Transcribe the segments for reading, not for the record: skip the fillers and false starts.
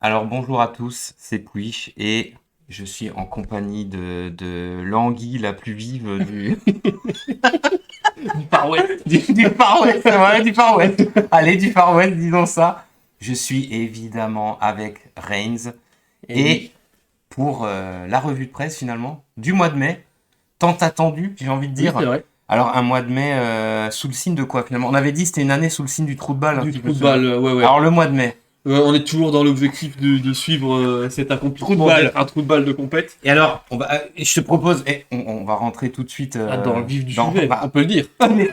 Alors bonjour à tous, c'est Pouiche et je suis en compagnie de l'anguille la plus vive Du Far West. du Far West, ouais, du Far West. Allez, du Far West, disons ça. Je suis évidemment avec Reigns Et et oui, pour la revue de presse finalement du mois de mai, tant attendu, j'ai envie de oui, c'est dire. vrai. Alors un mois de mai sous le signe de quoi finalement? On avait dit que c'était une année sous le signe du trou de balle un Du petit peu trou de ce. balle, ouais, ouais. Alors le mois de mai. On est toujours dans l'objectif de suivre cet Trou de accomplissement balle. d'être un trou de balle de compète. Et alors, je te propose, on va rentrer tout de suite Dans le vif du dans sujet, on peut le dire.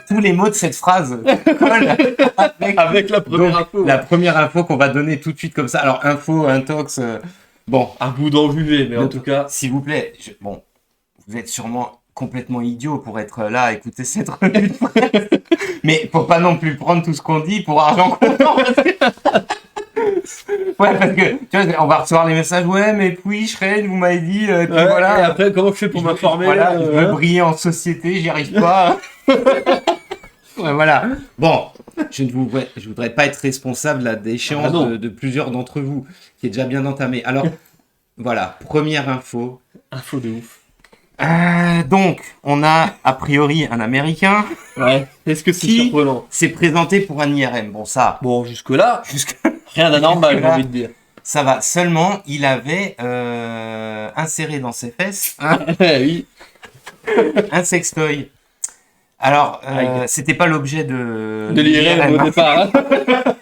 tous les mots de cette phrase collent avec Avec la première donc, info. la première info qu'on va donner tout de suite comme ça. Alors, info, intox, bon, À vous d'en juger, mais en donc, tout cas, s'il vous plaît, bon, vous êtes sûrement complètement idiot pour être là à écouter cette revue de presse. Mais faut pas non plus prendre tout ce qu'on dit pour argent comptant. Ouais, parce que, tu vois, on va recevoir les messages, ouais, mais puis, Shred, vous m'avez dit, puis ouais, voilà. et après, comment je fais pour m'informer Voilà, je veux hein briller en société, j'y arrive pas. Ouais, voilà. Bon, je voudrais pas être responsable là, Ah d'échéance non, de plusieurs d'entre vous, qui est déjà bien entamé. Alors, voilà, première info. info de ouf. Donc, on a a priori un Américain Ouais, est-ce que c'est qui surprenant? s'est présenté pour un IRM. Bon, ça, Bon, jusque-là, jusque rien d'anormal, j'ai Jusque-là. envie de dire. ça va. Seulement, il avait inséré dans ses fesses Oui, un sextoy. Alors, Aïe. c'était pas l'objet de De l'IRM au hein. départ. Hein.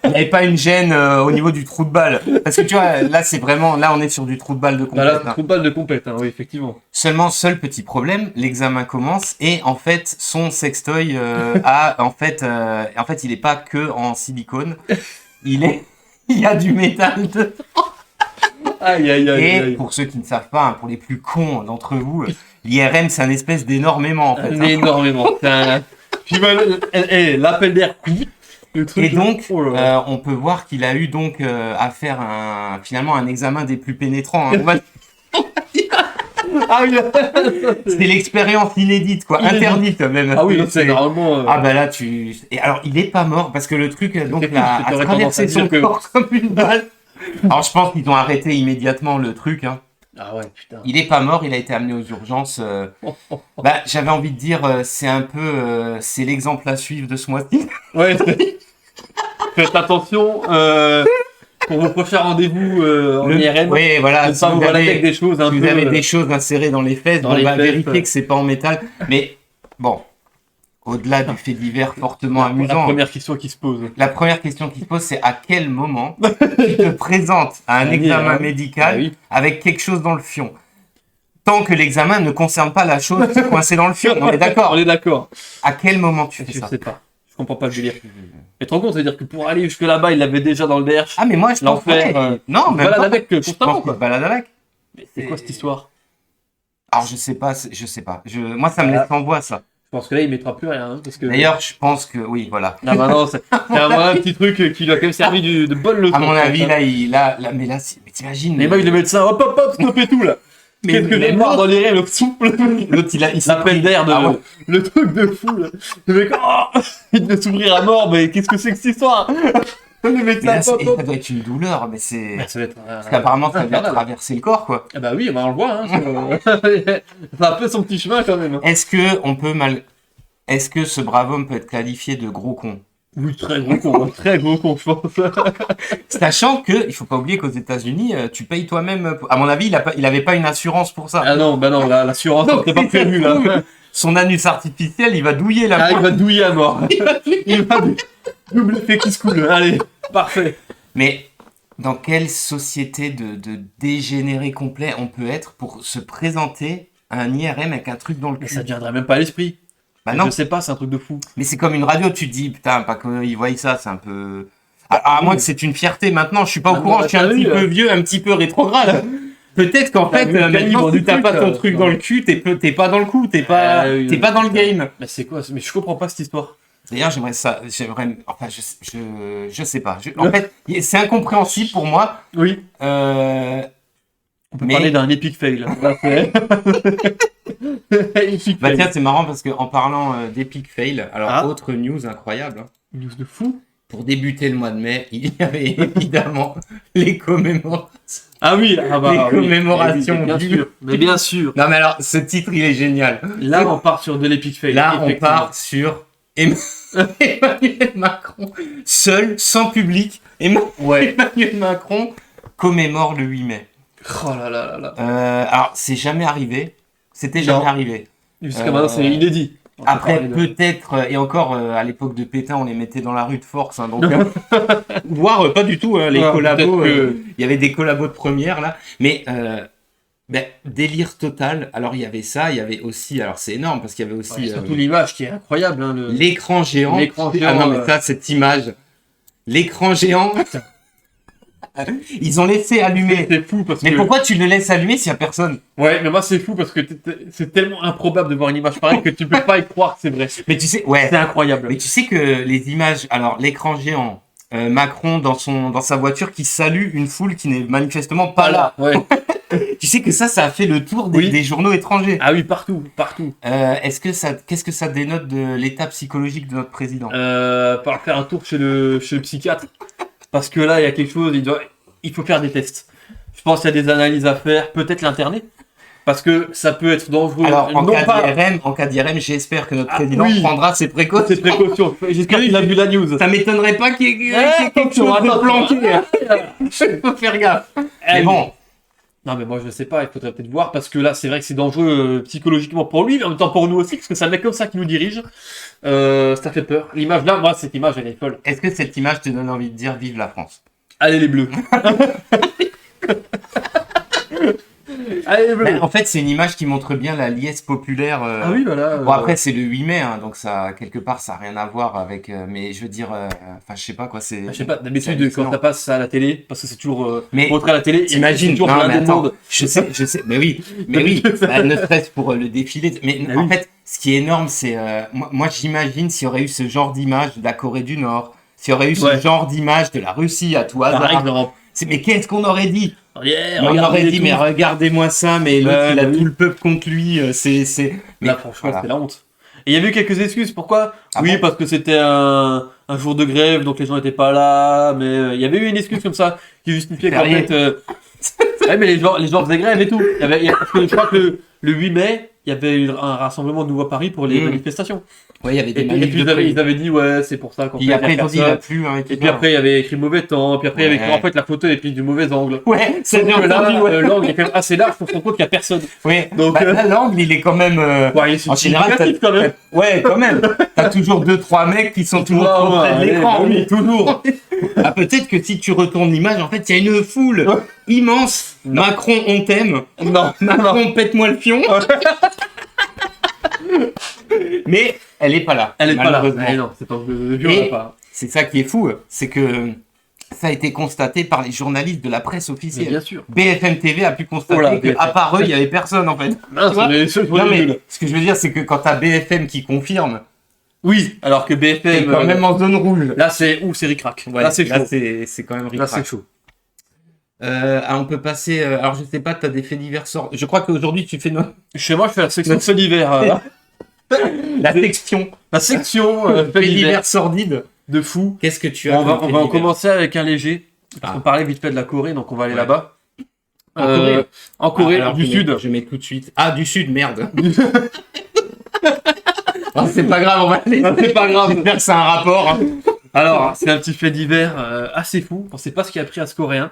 Il n'y avait pas une gêne au niveau du trou de balle. Parce que tu vois, là, c'est vraiment, là, on est sur du trou de balle de Bah là, compète. Hein. trou de balle de compète, hein, oui, effectivement. Seulement, seul petit problème, l'examen commence et en fait, son sextoy en fait, il est pas que en silicone. Il y a du métal dedans. Aïe, aïe, aïe, Et aïe. pour ceux qui ne savent pas, hein, pour les plus cons d'entre vous, l'IRM, c'est un espèce d'énormément en fait. Hein. Énormément. Puis bah, l'appel d'air. Le truc. Et donc, Oh là là. on peut voir qu'il a eu donc à faire finalement un examen des plus pénétrants. Hein. On va- Ah oui, C'est l'expérience inédite, quoi, Inédite. interdite même. ah oui, c'est normalement. Ah bah là, tu. Et alors, il est pas mort parce que le truc donc C'est fou, a t'aurais traversé tendance à son dire que- corps comme une balle. Alors, je pense qu'ils ont arrêté immédiatement le truc. Hein. Ah ouais, putain. Il est pas mort, il a été amené aux urgences. Bah, j'avais envie de dire, c'est un peu, c'est l'exemple à suivre de ce mois-ci. Ouais, faites attention pour vos prochains rendez-vous en IRM. Oui, voilà. De ne Si pas vous vous balader avez, avec des choses un si vous peu. avez des choses insérées dans les fesses, dans bon, on les va fesses, vérifier que c'est pas en métal. Mais bon, au-delà du fait divers fortement la amusant, première question qui se pose. la première question qui se pose, c'est à quel moment tu te présentes à un Un examen IRM. médical Ah oui. avec quelque chose dans le fion. Tant que l'examen ne concerne pas la chose coincée dans le fion, on est On d'accord. est d'accord. À quel moment tu fais Je ça? sais pas. Je comprends pas le délire. Mais te rends compte, c'est-à-dire que pour aller jusque là-bas, il l'avait déjà dans le DRH. Ah mais moi je pense L'enfer, ouais, non, il même balade pas. avec Je constamment, pense qu'il quoi. se balade avec. Mais c'est quoi cette histoire? Alors je sais pas, je sais pas. Moi ça me laisse sans voix ça. Je pense que là, il mettra plus rien. Hein, parce que... D'ailleurs, je pense que oui, voilà. Ah bah non, c'est un petit truc qui lui a quand même servi de bonne leçon. À mon avis, hein. mais t'imagines. Les mecs, le médecin, hop, hop, hop, stoppez tout là. Mais Qu'est-ce que mais j'ai voir dans les rêves, le souple, l'autre, il s'est l'appel pris- d'air de, Ah ouais. le truc de fou là. Le mec, oh, il devait s'ouvrir à mort, mais qu'est-ce que c'est que cette histoire? Le Mais médecin, là, hop, et hop. ça doit être une douleur, mais c'est. Bah, ça va être Parce qu'apparemment, ça vient infernal. traverser le corps, quoi. Ah bah oui, bah on le voit, hein. Ça a fait son petit chemin quand même. Hein. Est-ce que ce brave homme peut être qualifié de gros con? Oui, très gros con, hein. Très gros con, je pense. Sachant que, il faut pas oublier qu'aux États-Unis, tu payes toi-même. À mon avis, il avait pas une assurance pour ça. Ah non, bah non, l'assurance, Donc, c'était pas prévu là. Son anus artificiel, il va douiller la Ah, il va douiller à mort. Il va double effet qui se coule. Allez, parfait. Mais dans quelle société de dégénéré complet on peut être pour se présenter à un IRM avec un truc dans le Mais cul? ça ne viendrait même pas à l'esprit. Bah non, Je sais pas, c'est un truc de fou. mais c'est comme une radio, tu te dis, putain, pas qu'ils voient ça, c'est un peu. À moins que c'est une fierté maintenant, je suis pas au Maintenant, courant, je suis un t'as petit vu, peu vieux, un petit peu rétrograde. Peut-être qu'en T'as fait, vu le maintenant, calibre si du t'as truc, pas ton truc non. dans le cul, t'es pas dans le coup, t'es pas oui, dans le putain. game. Mais c'est quoi? Mais je comprends pas cette histoire. D'ailleurs, enfin, je sais pas. En fait, c'est incompréhensible pour moi. Oui. On peut Mais- parler d'un epic fail. Là, c'est- epic Bah fail. tiens, c'est marrant parce que en parlant d'epic fail, alors Ah. autre news incroyable, hein. News de fou. pour débuter le mois de mai, il y avait évidemment les commémorations. Ah oui, Les commémorations bien du- sûr. Mais bien sûr. Non mais alors, ce titre, il est génial. Là, on part sur de l'epic fail. Là, on effectivement. part sur Emmanuel Macron, seul, sans public. Ouais. Emmanuel Macron commémore le 8 mai. Oh là là là là. Alors, c'est jamais arrivé. C'était jamais Non. arrivé. Jusqu'à maintenant, c'est inédit. On peut Après, parler de- peut-être, et encore, à l'époque de Pétain, on les mettait dans la rue de force. Hein, donc, voire pas du tout, hein, les Ouais, collabos. peut-être que- Il y avait des collabos de première, là. Mais, délire total. Alors, il y avait ça, il y avait aussi... Alors, c'est énorme, parce qu'il y avait aussi Ouais, surtout l'image qui est incroyable. Hein, le... l'écran géant. L'écran Ah géant, non, mais ça, cette image. L'écran géant. Ils ont laissé allumer. C'est fou parce Mais que... pourquoi tu le laisses allumer s'il y a personne? Ouais, mais moi c'est fou parce que c'est tellement improbable de voir une image pareille que tu peux pas y croire que c'est vrai. Mais tu sais, ouais. C'est incroyable. Mais tu sais que les images, alors l'écran géant, Macron dans sa voiture qui salue une foule qui n'est manifestement pas là. Ouais. Tu sais que ça a fait le tour Oui. des journaux étrangers. Ah oui, partout, partout. Qu'est-ce que ça dénote de l'état psychologique de notre président? Par faire un tour chez le psychiatre. Parce que là, il y a quelque chose, il faut faire des tests. Je pense qu'il y a des analyses à faire, peut-être l'interner. Parce que ça peut être dangereux. Alors en non cas pas d'IRM, j'espère que notre Ah, président oui. prendra ses précautions. ces précautions. J'espère qu'il a vu la news. Ça m'étonnerait pas qu'il y ait Ah, quelque chose de attention. planqué. Il faut faire gaffe. Mais bon, Non, mais moi je sais pas, il faudrait peut-être voir parce que là c'est vrai que c'est dangereux psychologiquement pour lui, mais en même temps pour nous aussi, parce que c'est un mec comme ça qui nous dirige. Ça fait peur. L'image là, moi cette image elle est folle. est-ce que cette image te donne envie de dire vive la France? Allez les bleus. Allez les bleus. Ben, en fait, c'est une image qui montre bien la liesse populaire. Ah oui, voilà. Bon, après, c'est le 8 mai, hein, donc ça, quelque part, ça n'a rien à voir avec. Mais je veux dire, enfin, je sais pas quoi, c'est. Je sais pas, d'habitude c'est quand hallucinant. ça passe à la télé, parce que c'est toujours Mais montré à la télé, T'imagines, c'est toujours non, plein mais de attends, monde. je sais, mais oui, bah, ne serait-ce pour le défilé. Mais Ah en oui. fait, ce qui est énorme, c'est, moi, j'imagine s'il y aurait eu ce genre d'image de la Corée du Nord, s'il y aurait eu ce Ouais. genre d'image de la Russie à tout Par hasard. exemple. Mais qu'est-ce qu'on aurait dit? Yeah, On regardez aurait dit, tout. mais regardez-moi ça, mais l'autre, Ouais, il a bah oui. tout le peuple contre lui, c'est. Mais Là, franchement, voilà. c'est la honte. Et il y avait eu quelques excuses. Pourquoi? Ah Oui, bon parce que c'était un jour de grève, donc les gens n'étaient pas là. Mais il y avait eu une excuse comme ça qui justifiait qu'en Férié. fait. Ouais, mais les gens faisaient grève et tout. Parce que je crois que le 8 mai, il y avait eu un rassemblement de nouveau à Paris pour les Mm. manifestations. Ouais, il y avait des Et puis manifs de ils prévu. avaient dit, ouais, c'est pour ça qu'en fait, Puis après, il y a ils ont dit, il a personne. plu, hein, Et puis après, il y avait écrit mauvais temps. Puis après, il y avait écrit, Ouais. en fait, la photo est prise du mauvais angle. Ouais, c'est Sauf bien que là, entendu, ouais. l'angle est quand même assez large pour se rendre compte qu'il n'y a personne. Ouais, Donc, bah, là, l'angle, il est quand même. Ouais, il est En général, significatif, quand même. Ouais, quand même. T'as toujours 2-3 mecs qui sont toujours Ouais, trop près de ouais, l'écran. allez, bah toujours. Ah, peut-être que si tu retournes l'image, en fait, il y a une foule immense. Non. Macron, on t'aime. Non, Macron, pète-moi le fion. Mais elle est pas là. elle est pas là. malheureusement. Eh non, c'est pas Et- pas. C'est ça qui est fou, c'est que ça a été constaté par les journalistes de la presse Mais officielle. bien sûr. BFM TV a pu constater Oh là, qu'à BFM. part eux, il y avait personne en fait. Non, Tu vois c'est les seuls Non, mais nuls. ce que je veux dire, c'est que quand t'as BFM qui confirme, Oui, alors que t'es BFM. quand même en zone rouge. Là, c'est c'est ric-rac. Ouais, là, c'est chaud. c'est quand même Là, ric-rac. c'est chaud. On peut passer. Alors, je sais pas, t'as des faits divers sortent. Je crois qu'aujourd'hui, tu fais Chez moi, je fais la section fait d'hiver. la section La section fait faits d'hiver divers sordides. de fou. Qu'est-ce que tu as On va, comme on faits va en divers commencer avec un léger. Ah. On parlait vite fait de la Corée, donc on va aller Ouais. là-bas. En Corée En Corée, alors, du je Sud. mets- Je mets tout de suite. Ah, du Sud, merde. Oh, c'est pas grave, on va aller. C'est pas grave. J'espère que c'est un rapport. Hein. Alors, c'est un petit fait divers assez fou. On sait pas ce qui a pris à ce Coréen.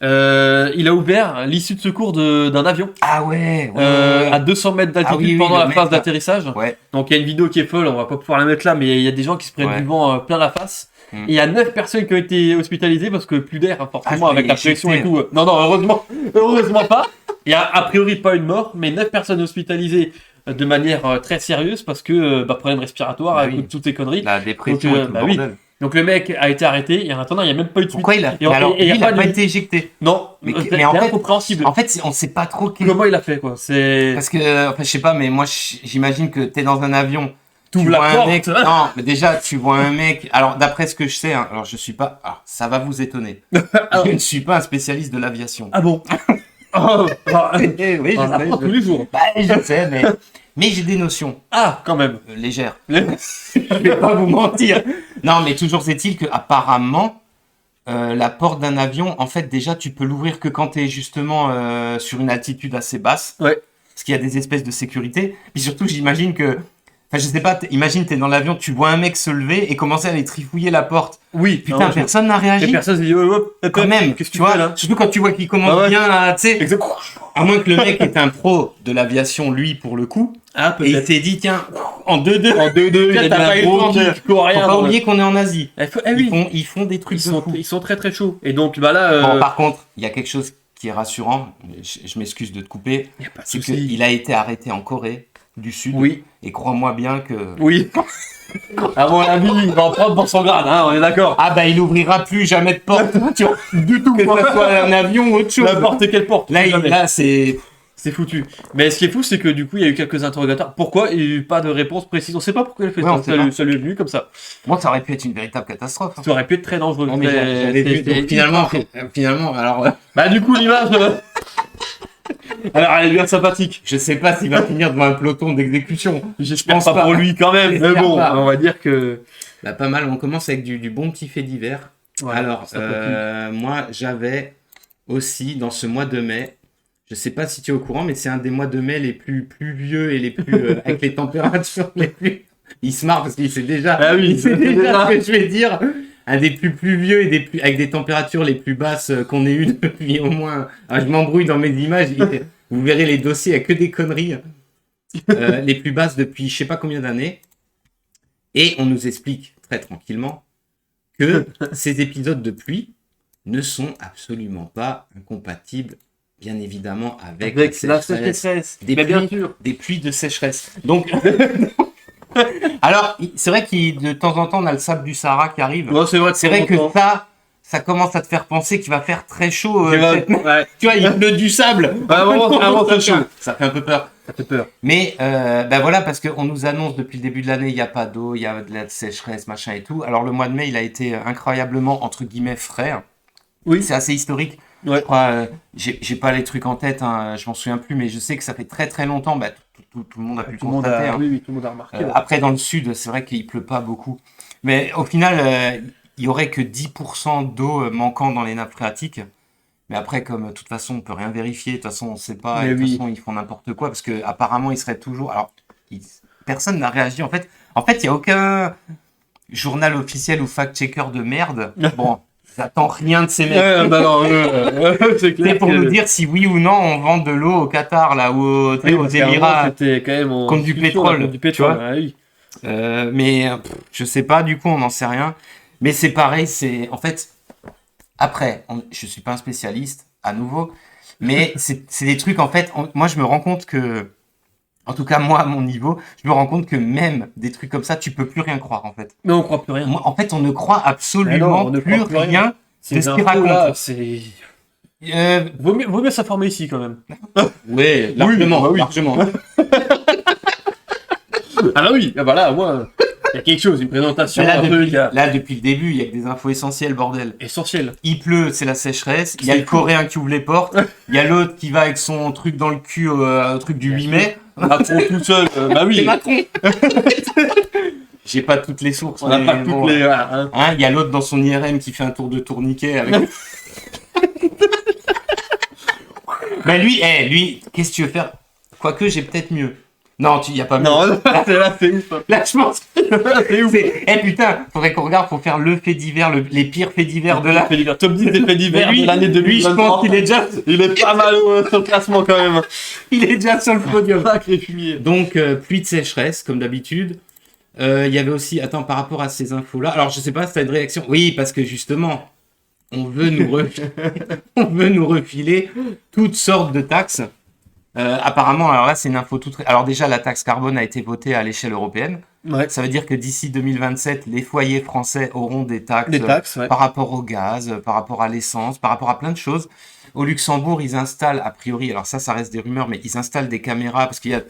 Il a ouvert l'issue de secours d'un avion Ah ouais. à 200 mètres d'altitude Ah oui, oui, pendant le la mec, phase là. d'atterrissage. Ouais. Donc il y a une vidéo qui est folle, on va pas pouvoir la mettre là, mais il y a des gens qui se prennent Ouais. du vent plein la face. Mm. Et il y a 9 personnes qui ont été hospitalisées parce que plus d'air, hein, forcément, Ah, je avec l'ai la pression et éjecté. tout. Non, non, heureusement pas. Il y a a priori pas une mort, mais 9 personnes hospitalisées de manière très sérieuse parce que problème respiratoire Bah avec oui. toutes ces conneries. La dépression Donc, et tout le bah oui. bordel. Donc le mec a été arrêté et en attendant, il n'y a même pas eu de suite. Pourquoi il a Et- mais alors, et- et y a lui, il pas a pas de- été éjecté. Non, Mais en fait- incompréhensible. En fait, on sait pas trop quel... Comment il a fait quoi? C'est Parce que, enfin, je sais pas, mais moi, j'imagine que t'es dans un avion. Tu T'ouvres la vois un porte. mec. Non, mais déjà, tu vois un mec. Alors, d'après ce que je sais, hein, alors je suis pas. Alors, ça va vous étonner. Je ne suis pas un spécialiste de l'aviation. Ah bon? Oh, bah, Oui, on apprend tous les jours. Bah, je sais, mais j'ai des notions Ah, quand même. légères. Les- Je vais pas vous mentir. Non, mais toujours est-il que apparemment, la porte d'un avion, en fait, déjà, tu peux l'ouvrir que quand tu es justement sur une altitude assez basse. Ouais. Parce qu'il y a des espèces de sécurité. Puis surtout, j'imagine que... Enfin, je sais pas, imagine, t'es dans l'avion, tu vois un mec se lever et commencer à aller trifouiller la porte. Oui. Putain, personne n'a réagi. Et personne s'est dit, Quand même, qu'est-ce que tu vois, fais, là? surtout quand tu vois qu'il commence bien à, tu sais, Exactement. à moins que le mec est un pro de l'aviation, lui, pour le coup, Ah, et il peut-être. s'est dit, tiens, en 2-2, En 2-2, il Tiens, a t'as pas dit eu un le gros temps de- kick coréen. faut pas oublier qu'on est en Asie. Oui. Ils font des trucs de fou. Ils sont très très chauds. Et donc, bah là, Bon, par contre, il y a quelque chose qui est rassurant, je m'excuse de te couper, y a pas de c'est souci. qu'il a été arrêté en Corée du Sud, Oui. et crois-moi bien que... Oui. À mon avis, il va en prendre pour son grade, hein, on est d'accord. Ah bah il ouvrira plus jamais de porte, tu vois, du tout, que ce soit un avion ou autre chose. N'importe quelle porte. Jamais. Là c'est... C'est foutu. Mais ce qui est fou, c'est que du coup, il y a eu quelques interrogatoires. Pourquoi il n'y a eu pas de réponse précise? On sait pas pourquoi il a fait Ouais, on ça. sait pas. Ça lui est venu comme ça. Moi ça aurait pu être une véritable catastrophe. Hein. Ça aurait pu être très dangereux. Non, mais Très- j'avais vu, très- donc, finalement, alors Bah du coup, l'image... Alors, elle est bien sympathique. je sais pas s'il va finir devant un peloton d'exécution. J'espère pense pas pas. pour lui quand même. Mais J'espère bon, pas. on va dire que... Bah pas mal, on commence avec du bon petit fait divers. Voilà, Alors, ça peut moi j'avais aussi dans ce mois de mai, je sais pas si tu es au courant, mais c'est un des mois de mai les plus pluvieux et les plus avec les températures les plus. Il se marre parce qu'il sait déjà. Ah oui, il sait déjà ce que je vais dire. Un des plus pluvieux et avec des températures les plus basses qu'on ait eues depuis au moins. Ah, je m'embrouille dans mes images. Vous verrez les dossiers, il n'y a que des conneries. Les plus basses depuis je sais pas combien d'années. Et on nous explique très tranquillement que ces épisodes de pluie ne sont absolument pas incompatibles, bien évidemment, avec la sécheresse. Des Mais bien pluies. sûr. Des pluies de sécheresse. Donc, alors, c'est vrai que de temps en temps, on a le sable du Sahara qui arrive. Ouais, c'est vrai. C'est vrai que ça commence à te faire penser qu'il va faire très chaud. Ouais. Tu vois, il pleut du sable. Vraiment, c'est chaud. Ça fait un peu peur. Ça fait peur. Mais ben voilà, parce qu'on nous annonce depuis le début de l'année, il n'y a pas d'eau, il y a de la sécheresse, machin et tout. Alors le mois de mai, il a été incroyablement, entre guillemets, frais. Oui. C'est assez historique. Ouais. Je crois, j'ai pas les trucs en tête, hein, je m'en souviens plus, mais je sais que ça fait très très longtemps. Bah, tout le monde a pu le Tout le monde constater. a... Hein. Oui, tout le monde a remarqué. Après, dans le sud, c'est vrai qu'il pleut pas beaucoup. Mais au final, il y aurait que 10% d'eau manquant dans les nappes phréatiques. Mais après, comme de toute façon, on peut rien vérifier, de toute façon, on sait pas, Mais et de toute oui. façon, ils font n'importe quoi, parce que apparemment, ils seraient toujours. Alors, personne n'a réagi. En fait, il n'y a aucun journal officiel ou fact-checker de merde. Bon, j'attends rien de ces mecs. Bah non, c'est C'est clair. pour nous dire si oui ou non on vend de l'eau au Qatar, là, ou aux Émirats. C'était quand même en Contre du discussion, pétrole, là, contre du tu pétrole. vois. Ah oui. Mais je sais pas, du coup, on n'en sait rien. Mais c'est pareil, c'est. En fait, après, je suis pas un spécialiste, à nouveau, mais c'est des trucs, en fait, moi, je me rends compte que. En tout cas, moi, à mon niveau, je me rends compte que même des trucs comme ça, tu peux plus rien croire, en fait. Mais on croit plus rien. Moi, en fait, on ne croit absolument Mais non, on ne plus croit plus rien de Ces ce qu'il infos-là, raconte. c'est... Euh, Vaut mieux s'informer ici, quand même. ouais, largement, bah oui. largement. Ah bah oui, ah bah là, moi, il y a quelque chose, une présentation, Mais là, un truc depuis le début, il y a que des infos essentielles, bordel. essentiel. Il pleut, c'est la sécheresse. Il y a C'est le tout. Coréen qui ouvre les portes. Il y a l'autre qui va avec son truc dans le cul au truc du 8 mai. Macron tout seul, bah C'est oui. Macron. J'ai pas toutes les sources. On n'a mais pas bon. toutes les... hein. Hein, il y a l'autre dans son IRM qui fait un tour de tourniquet avec. Ben lui, qu'est-ce que tu veux faire? Quoique j'ai peut-être mieux. Non, il y a pas mieux. Non, là, c'est ouf. Là, je pense. C'est ouf. Putain, faudrait qu'on regarde pour faire le fait divers, les pires faits divers de la. Top 10 des faits divers Mais de l'année 2023. lui, je pense qu'il est déjà, Il est pas mal sur le classement, quand même. il est déjà sur le podium. Sacré fumier. Donc, pluie de sécheresse, comme d'habitude. Il y avait aussi, attends, par rapport à ces infos-là, alors je sais pas si tu as une réaction. Oui, parce que justement, on veut nous refiler toutes sortes de taxes. Apparemment, alors là, c'est une info toute. Alors déjà, la taxe carbone a été votée à l'échelle européenne. Ouais. Ça veut dire que d'ici 2027, les foyers français auront des taxes, Des taxes, ouais. par rapport au gaz, par rapport à l'essence, par rapport à plein de choses. Au Luxembourg, ils installent, a priori, alors ça reste des rumeurs, mais ils installent des caméras, parce qu'il y a,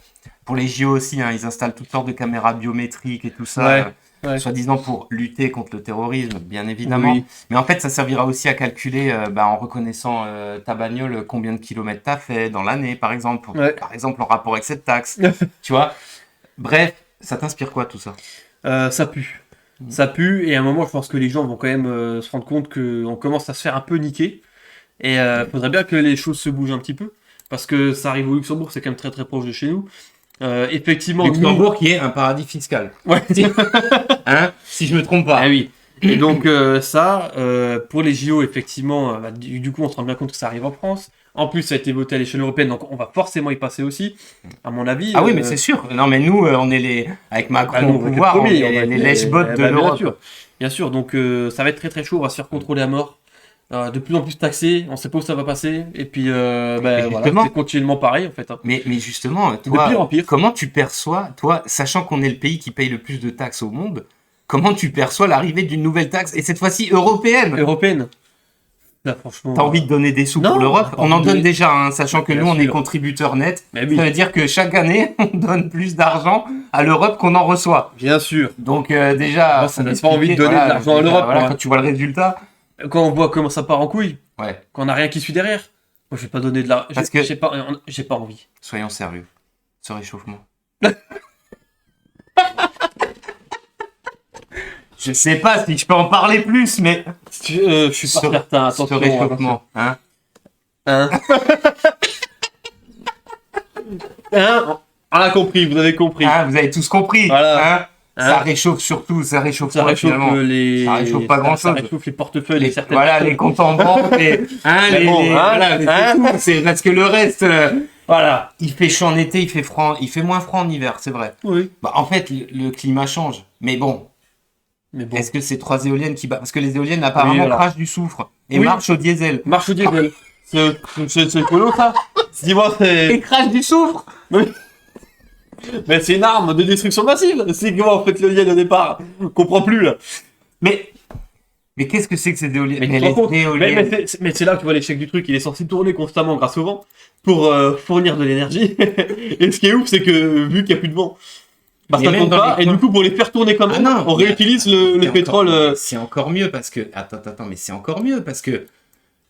pour les JO aussi, hein, ils installent toutes sortes de caméras biométriques et tout ça, Ouais, ouais. soi-disant pour lutter contre le terrorisme, bien évidemment. Oui. Mais en fait, ça servira aussi à calculer, en reconnaissant ta bagnole, combien de kilomètres t'as fait dans l'année, par exemple, Ouais. par exemple en rapport avec cette taxe, tu vois. Bref, ça t'inspire quoi tout ça? Ça pue. Ça pue, et à un moment, je pense que les gens vont quand même se rendre compte qu'on commence à se faire un peu niquer. Et faudrait bien que les choses se bougent un petit peu. Parce que ça arrive au Luxembourg, c'est quand même très très proche de chez nous. Effectivement, Luxembourg qui est un paradis fiscal. Ouais. Hein, si je me trompe pas. Ah oui. Et donc pour les JO, effectivement, du coup, on se rend bien compte que ça arrive en France. En plus, ça a été voté à l'échelle européenne, donc on va forcément y passer aussi, à mon avis. Ah oui, mais c'est sûr. Non, mais nous, on est les avec Macron au pouvoir, on est les lèche-bottes de l'Europe. Bien sûr. Donc ça va être très très chaud. On va se faire contrôler à mort. De plus en plus taxé. On sait pas où ça va passer. Et puis voilà, c'est continuellement pareil en fait. Hein. Mais justement, toi, comment tu perçois, toi, sachant qu'on est le pays qui paye le plus de taxes au monde, comment tu perçois l'arrivée d'une nouvelle taxe, et cette fois-ci européenne? Là, franchement, t'as envie de donner des sous pour l'Europe? On en donne déjà, hein, sachant que nous, on est contributeurs nets. Oui. Ça veut dire que chaque année, on donne plus d'argent à l'Europe qu'on en reçoit. Bien sûr. Donc déjà, moi, ça n'a pas envie de donner de l'argent à l'Europe. Voilà, quand tu vois le résultat. Quand on voit comment ça part en couille, ouais. Quand on n'a rien qui suit derrière, moi, je vais pas donner de l'argent. Parce que j'ai pas envie. Soyons sérieux. Ce réchauffement. Je sais pas si je peux en parler plus, mais je suis pas certain. Attention, ce réchauffement, hein. On a compris, vous avez compris. Ah, vous avez tous compris. Voilà. Hein. Ça réchauffe surtout, ça réchauffe pas finalement. Ça réchauffe pas grand chose. Ça réchauffe les portefeuilles, voilà, les comptes en banque, c'est parce que le reste, voilà, il fait chaud en été, il fait moins froid en hiver, c'est vrai. Oui. Bah, en fait, le climat change, mais bon. Est-ce que c'est 3 éoliennes qui battent? Parce que les éoliennes apparemment crachent du soufre et marchent au diesel. C'est écolo ça? Dis-moi, et crachent du soufre. Oui. Mais c'est une arme de destruction massive. C'est comment en fait l'éolienne au départ? On comprend plus là. Mais qu'est-ce que c'est que ces éoliennes? Mais c'est là que tu vois l'échec du truc. Il est censé tourner constamment grâce au vent pour fournir de l'énergie. Et ce qui est ouf, c'est que vu qu'il n'y a plus de vent, ça tourne pas. Et du coup, pour les faire tourner comme ça, on réutilise le pétrole. C'est encore mieux parce que mais c'est encore mieux parce que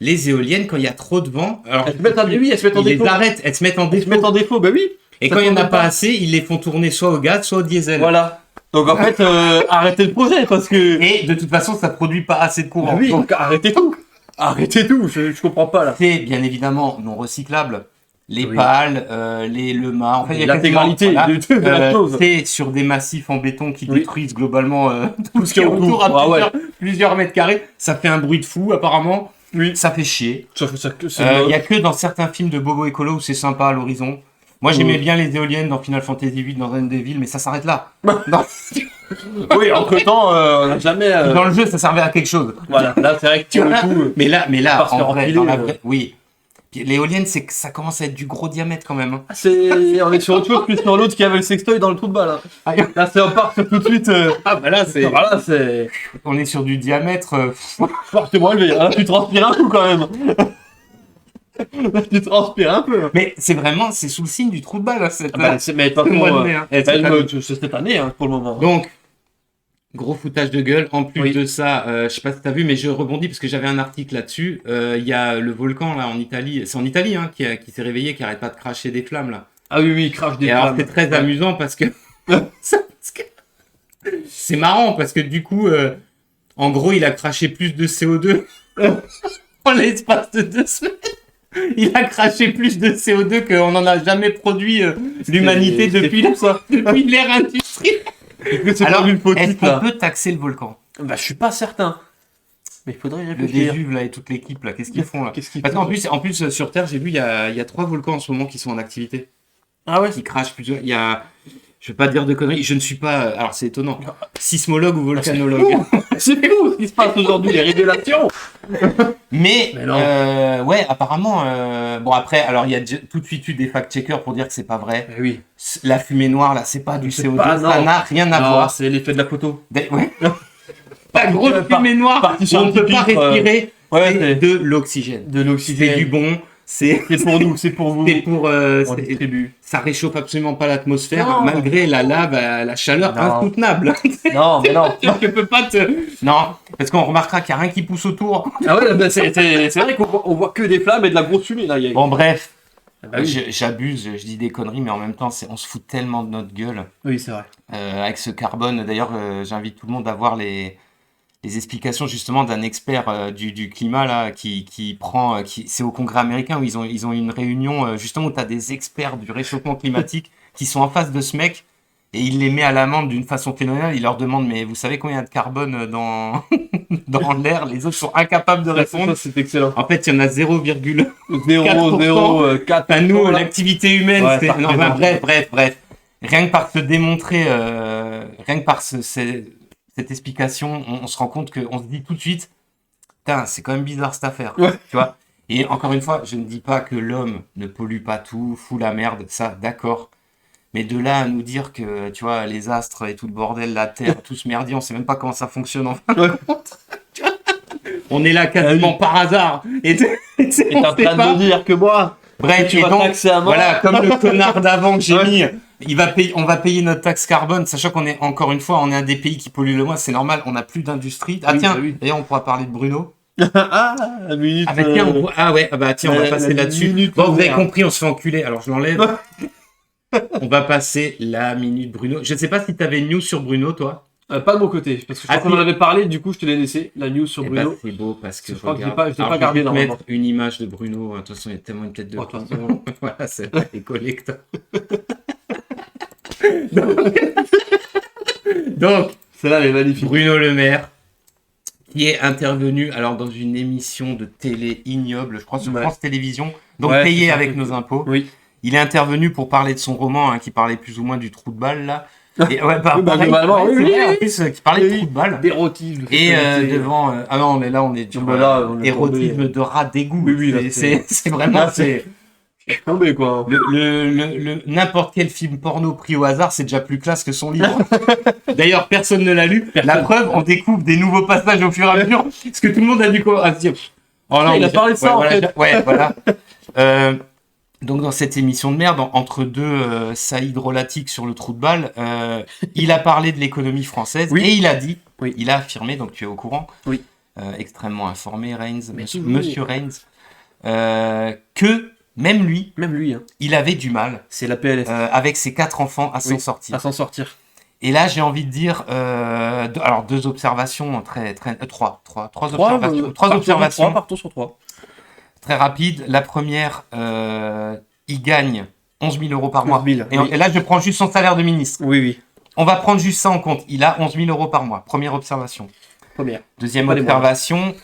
les éoliennes, quand il y a trop de vent, alors elles se mettent en défaut. Ils les arrêtent, elles se mettent en défaut. Bah oui. Et quand il n'y en a pas assez, ils les font tourner soit au gaz, soit au diesel. Voilà. Donc en fait, arrêtez le projet parce que... Et de toute façon, ça produit pas assez de courant. Bah oui, donc arrêtez tout. Arrêtez tout, je comprends pas là. C'est bien évidemment non recyclable. Les pales, le mât, en fait, l'intégralité de la chose. C'est sur des massifs en béton qui détruisent globalement tout ce qui est autour à plusieurs mètres carrés. Ça fait un bruit de fou apparemment. Oui. Ça fait chier. Il y a que dans certains films de Bobo Écolo où c'est sympa à l'horizon. Moi, j'aimais bien les éoliennes dans Final Fantasy VIII dans une des villes, mais ça s'arrête là. Oui, entre-temps, on n'a jamais... Dans le jeu, ça servait à quelque chose. Voilà, là, c'est vrai que pour le coup... Mais là, en vrai, dans la vraie... Oui. L'éolienne, c'est que ça commence à être du gros diamètre quand même. Hein. On est sur autre chose, plus sur l'autre qui avait le sextoy dans le trou de balle. Hein. Là, c'est on part sur tout de suite... Ah bah là, c'est... Voilà, c'est... On est sur du diamètre... Fortement élevé. Là, tu transpires un coup quand même. Tu transpires un peu. Mais c'est vraiment, c'est sous le signe du trou de balle. Mais de toute façon, c'est cette année pour le moment. Donc, gros foutage de gueule. En plus de ça, je sais pas si t'as vu, mais je rebondis parce que j'avais un article là-dessus. Il y a le volcan là en Italie. C'est en Italie qui s'est réveillé, qui arrête pas de cracher des flammes là. Ah oui, il crache des flammes. Alors c'est très amusant parce que c'est marrant parce que du coup, en gros, il a craché plus de CO2 en l'espace de 2 semaines. Il a craché plus de CO2 qu'on n'en a jamais produit l'humanité depuis l'ère industrielle. Alors, est-ce qu'on peut taxer le volcan? Bah, je suis pas certain. Mais il faudrait y réfléchir. Le Déjuve là et toute l'équipe là, qu'est-ce qu'ils font là? Parce qu'en plus sur Terre, j'ai vu il y a 3 volcans en ce moment qui sont en activité. Ah ouais? Qui crachent plusieurs. Il y a, je vais pas dire de conneries. Je ne suis pas. Alors c'est étonnant. Sismologue ou volcanologue. C'est fou ce qui se passe aujourd'hui, les révélations. Mais ouais, apparemment. Bon après, alors il y a tout de suite eu des fact-checkers pour dire que c'est pas vrai. Oui. La fumée noire là, c'est pas du CO2, ça n'a rien à voir. C'est l'effet de la photo. Ouais. La grosse fumée noire, on ne peut pas respirer de l'oxygène. C'est du bon. C'est pour nous, c'est pour vous. C'est pour. Ça réchauffe absolument pas l'atmosphère, malgré la lave, la chaleur insoutenable. Non, mais non. Je peux pas te. Non, parce qu'on remarquera qu'il n'y a rien qui pousse autour. Ah ouais, bah c'est vrai qu'on voit que des flammes et de la grosse fumée là. Bon, bref. bah oui. J'abuse, je dis des conneries, mais en même temps, on se fout tellement de notre gueule Oui, c'est vrai. avec ce carbone. D'ailleurs, j'invite tout le monde à voir les explications justement d'un expert du climat là, qui prend, c'est au Congrès américain où ils ont une réunion justement où tu as des experts du réchauffement climatique qui sont en face de ce mec. Et il les met à l'amende d'une façon phénoménale. Il leur demande, mais vous savez combien il y a de carbone dans, dans l'air? Les autres sont incapables de répondre. Ça, c'est excellent. En fait, il y en a 0,4%. 0,04. Enfin, nous, l'activité humaine, Ouais, c'est... Non, enfin, bref. Rien que par se démontrer, rien que par cette explication, on se rend compte qu'on se dit tout de suite, putain, c'est quand même bizarre cette affaire. Ouais. Tu vois? Et encore une fois, je ne dis pas que l'homme ne pollue pas tout, fout la merde, ça, d'accord. Mais de là à nous dire que, tu vois, les astres et tout le bordel, la Terre, tout ce merdier, on sait même pas comment ça fonctionne en fin de compte. On est là quasiment par hasard. Et t'es en train de me dire que moi, bref, tu vas taxer à mort. voilà, comme le connard d'avant que j'ai mis, on va payer notre taxe carbone, sachant qu'on est, encore une fois, on est un des pays qui pollue le moins, c'est normal, on n'a plus d'industrie. Ah Oui, tiens, bah oui. d'ailleurs, on pourra parler de Bruno. Ah, la minute. Ah bah tiens, on va passer là-dessus. Bon, vous avez compris, on se fait enculer, alors je l'enlève. On va passer la minute Bruno. Je ne sais pas si tu avais une news sur Bruno, toi. Pas de mon côté, parce que je crois qu'on en avait parlé, du coup je te l'ai laissé, la news sur Bruno. Bah, c'est beau parce que je crois que je l'ai regarde. pas gardé Alors, je vais normalement. mettre une image de Bruno. De toute façon, il y a tellement une tête de prison. Voilà, c'est les collecteurs. Donc, celle-là, elle est magnifique. Bruno Le Maire, qui est intervenu alors dans une émission de télé ignoble, je crois sur France Télévisions, donc payé avec nos impôts. Oui. Il est intervenu pour parler de son roman, qui parlait plus ou moins du trou de balle là. Et globalement, oui. En plus, qui parlait de trou de balle. D'érotisme. Et devant. Ah non, mais là, on est sur érotisme de rat d'égout. Oui, c'est vraiment. C'est tombé, quoi. N'importe quel film porno pris au hasard, c'est déjà plus classe que son livre. D'ailleurs, personne ne l'a lu. La preuve, on découvre des nouveaux passages au fur et à mesure. Parce que tout le monde a dû se dire. Oh non, il a parlé de ça, en fait. Ouais, voilà. Donc dans cette émission de merde, entre deux saillies drôlatiques sur le trou de balle, il a parlé de l'économie française et il a dit, il a affirmé, donc tu es au courant, extrêmement informé, Monsieur Reigns, que même lui, hein. il avait du mal. C'est la PLS. Avec ses 4 enfants à s'en sortir. À s'en sortir. Et là, j'ai envie de dire, alors 2 observations, trois observations. Partons sur 3. Très rapide. La première, il gagne 11 000 euros par mois. 000, et là, je prends juste son salaire de ministre. Oui. On va prendre juste ça en compte. Il a 11 000 euros par mois. Première observation. Deuxième observation,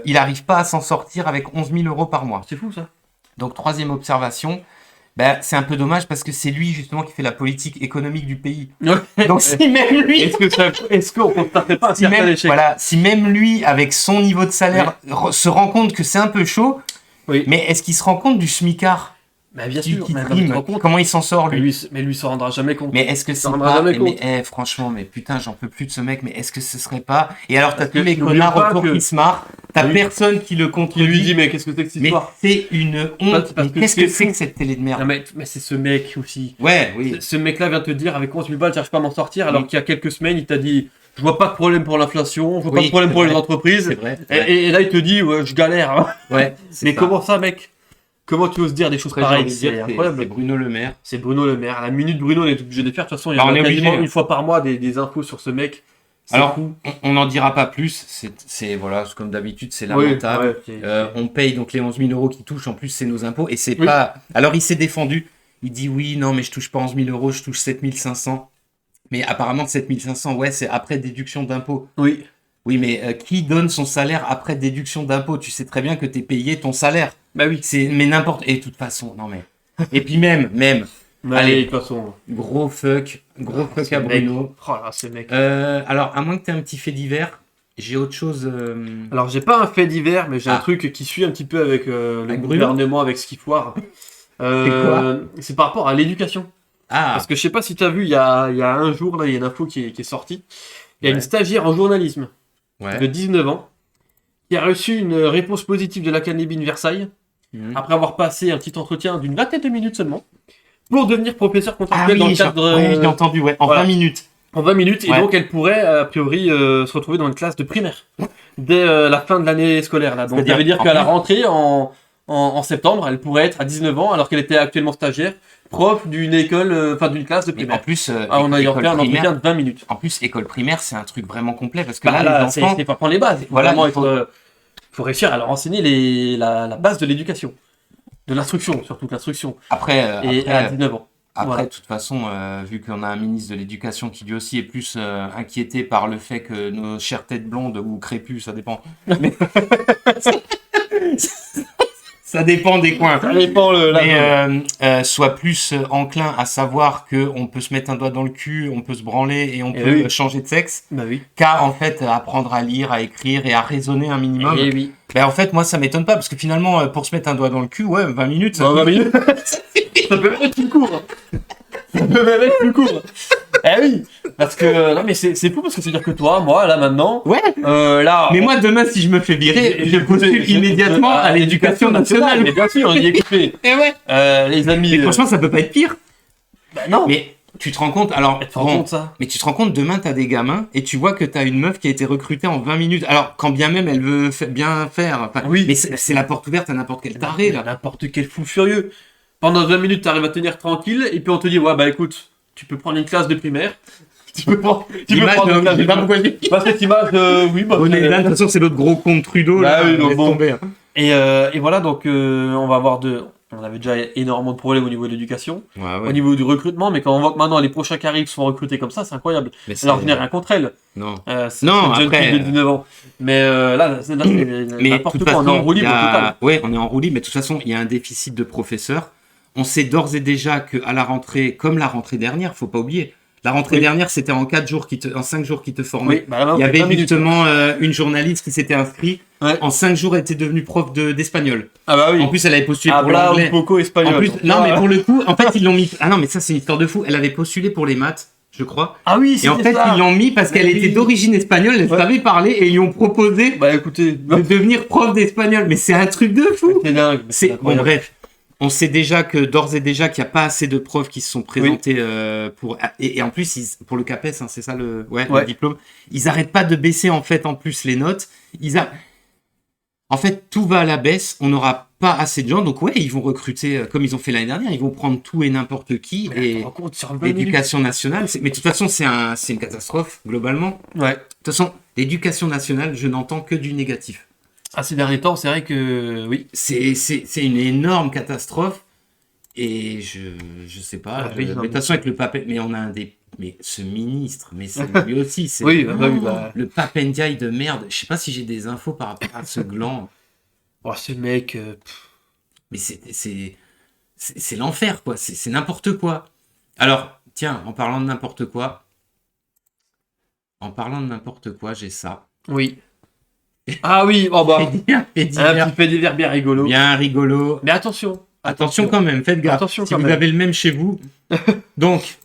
il n'arrive pas à s'en sortir avec 11 000 euros par mois. C'est fou, ça. Donc, troisième observation, c'est un peu dommage parce que c'est lui, justement, qui fait la politique économique du pays. Donc, si même lui... Est-ce qu'on ne constaterait pas un certain échec? Voilà, si même lui, avec son niveau de salaire, se rend compte que c'est un peu chaud, mais est-ce qu'il se rend compte du smicard bien sûr, comment il s'en sort, lui? Mais lui, il s'en rendra jamais compte. Mais est-ce que c'est pas... franchement, mais putain, j'en peux plus de ce mec, mais est-ce que ce serait pas... Et alors, t'as tous les connards autour qui se marrent, t'as personne qui le contredit. Il lui dit, mais qu'est-ce que c'est que cette histoire? Mais c'est une honte. Qu'est-ce que c'est que cette télé de merde? Non, mais c'est ce mec aussi. Ouais, oui. Ce mec-là vient te dire, avec 11 000 balles, j'arrive pas à m'en sortir, alors qu'il y a quelques semaines, il t'a dit... Je vois pas de problème pour l'inflation, je vois pas de problème pour les entreprises. C'est vrai. Et là, il te dit, je galère. Ouais. Mais comment ça, mec? Comment tu oses dire des choses pareilles? C'est incroyable. C'est Bruno Le Maire. C'est Bruno Le Maire. La minute Bruno, on est obligé de faire. De toute façon, il y a quasiment une fois par mois des infos sur ce mec. Alors, on n'en dira pas plus. C'est comme d'habitude, c'est lamentable. On paye donc les 11 000 euros qui touchent. En plus, c'est nos impôts. Et c'est pas... Alors, il s'est défendu. Il dit oui, non, mais je touche pas 11 000 euros, je touche 7 500. Mais apparemment, 7 500, c'est après déduction d'impôts. Oui, mais qui donne son salaire après déduction d'impôts? Tu sais très bien que tu es payé ton salaire. Bah oui. Mais n'importe... Et de toute façon, non mais... Et puis même... Allez, de toute façon... Gros fuck à Bruno. Oh là, ces mecs. Alors, à moins que tu aies un petit fait divers, j'ai autre chose... Alors, j'ai pas un fait divers, mais j'ai un truc qui suit un petit peu avec le gouvernement, avec ce qui foire. C'est par rapport à l'éducation. Parce que je sais pas si tu as vu, il y a un jour, là, il y a une info qui est sortie. Il y a une stagiaire en journalisme de 19 ans qui a reçu une réponse positive de l'Académie de Versailles après avoir passé un petit entretien d'une vingtaine de minutes seulement pour devenir professeur contractuel dans le cadre... Oui, j'ai entendu, en 20 minutes. En 20 minutes, et donc elle pourrait, a priori, se retrouver dans une classe de primaire dès la fin de l'année scolaire. Là. Donc ça veut dire qu'à la rentrée, en en septembre, elle pourrait être à 19 ans alors qu'elle était actuellement stagiaire, prof d'une école, d'une classe de primaire. En plus, on a fait un entretien de 20 minutes. En plus, école primaire, c'est un truc vraiment complet parce que là, les enfants... c'est pas prendre les bases. Voilà, faut réussir à leur enseigner la base de l'éducation. De l'instruction, surtout l'instruction. Après, à 19 ans. Après, de toute façon, vu qu'on a un ministre de l'Éducation qui lui aussi est plus inquiété par le fait que nos chères têtes blondes ou crépus, ça dépend. Mais... ça dépend des coins. Ça dépend soit plus enclin à savoir qu'on peut se mettre un doigt dans le cul, on peut se branler et on peut changer de sexe, qu'à en fait apprendre à lire, à écrire et à raisonner un minimum. En fait, moi, ça m'étonne pas parce que finalement, pour se mettre un doigt dans le cul, 20 minutes. 20 minutes. Ça peut même être plus court. Eh oui, parce que non mais c'est fou parce que c'est-à-dire que toi, moi, là maintenant, là. Mais moi demain, si je me fais virer, je postule immédiatement à l'éducation nationale. Mais bien sûr, on y est équipé. Et les amis. Mais franchement, ça peut pas être pire. Non. Mais tu te rends compte, mais tu te rends compte, demain, t'as des gamins et tu vois que t'as une meuf qui a été recrutée en 20 minutes. Alors, quand bien même elle veut bien faire. Mais c'est la porte ouverte à n'importe quel taré, là. N'importe quel fou furieux. Pendant 20 minutes, t'arrives à tenir tranquille et puis on te dit, écoute, tu peux prendre une classe de primaire. Tu peux prendre une classe de primaire. Parce que t'image, de toute façon, c'est l'autre gros con de Trudeau, là. Tomber. Et voilà, donc, on va avoir on avait déjà énormément de problèmes au niveau de l'éducation, au niveau du recrutement, mais quand on voit que maintenant les prochains qui arrivent sont recrutés comme ça, c'est incroyable. Alors je n'ai rien contre elle. Non. C'est une jeune fille de 19 ans. Mais là, c'est n'importe quoi, on est en roue libre total. Ouais, on est en roue libre, mais de toute façon, il y a un déficit de professeurs. On sait d'ores et déjà qu'à la rentrée, comme la rentrée dernière, faut pas oublier. La rentrée dernière, c'était en 5 jours qui te formaient. Il y avait justement une journaliste qui s'était inscrite. En 5 jours, elle était devenue prof d'espagnol. En plus, elle avait postulé pour l'anglais. Espagnol. En plus, mais pour le coup, en fait, ils l'ont mis. Ah non, mais ça, c'est une histoire de fou. Elle avait postulé pour les maths, je crois. Ah oui, c'est ça. Et en fait, ils l'ont mis parce qu'elle était d'origine espagnole, elle savait parler et ils lui ont proposé de devenir prof d'espagnol. Mais c'est un truc de fou. C'est dingue. Bref. On sait déjà que d'ores et déjà qu'il n'y a pas assez de profs qui se sont présentés pour et en plus pour le CAPES, c'est ça le diplôme. Ils arrêtent pas de baisser en plus les notes. En fait, tout va à la baisse. On n'aura pas assez de gens, donc ils vont recruter comme ils ont fait l'année dernière. Ils vont prendre tout et n'importe qui et l'éducation nationale. Mais de toute façon, c'est une catastrophe globalement. Ouais. De toute façon, l'éducation nationale, je n'entends que du négatif. Ces derniers temps, c'est vrai que oui. C'est une énorme catastrophe et je sais pas. Mais de toute façon avec le Pape, mais on a ce ministre, mais c'est lui aussi, c'est le Pape Ndiaye de merde. Je sais pas si j'ai des infos par rapport à ce gland. Ce mec. Mais c'est l'enfer quoi. C'est n'importe quoi. Alors tiens, en parlant de n'importe quoi, j'ai ça. Oui. Ah oui, un petit fait divers bien rigolo. Bien rigolo. Mais attention quand même, faites gaffe. Si vous avez le même chez vous. Donc,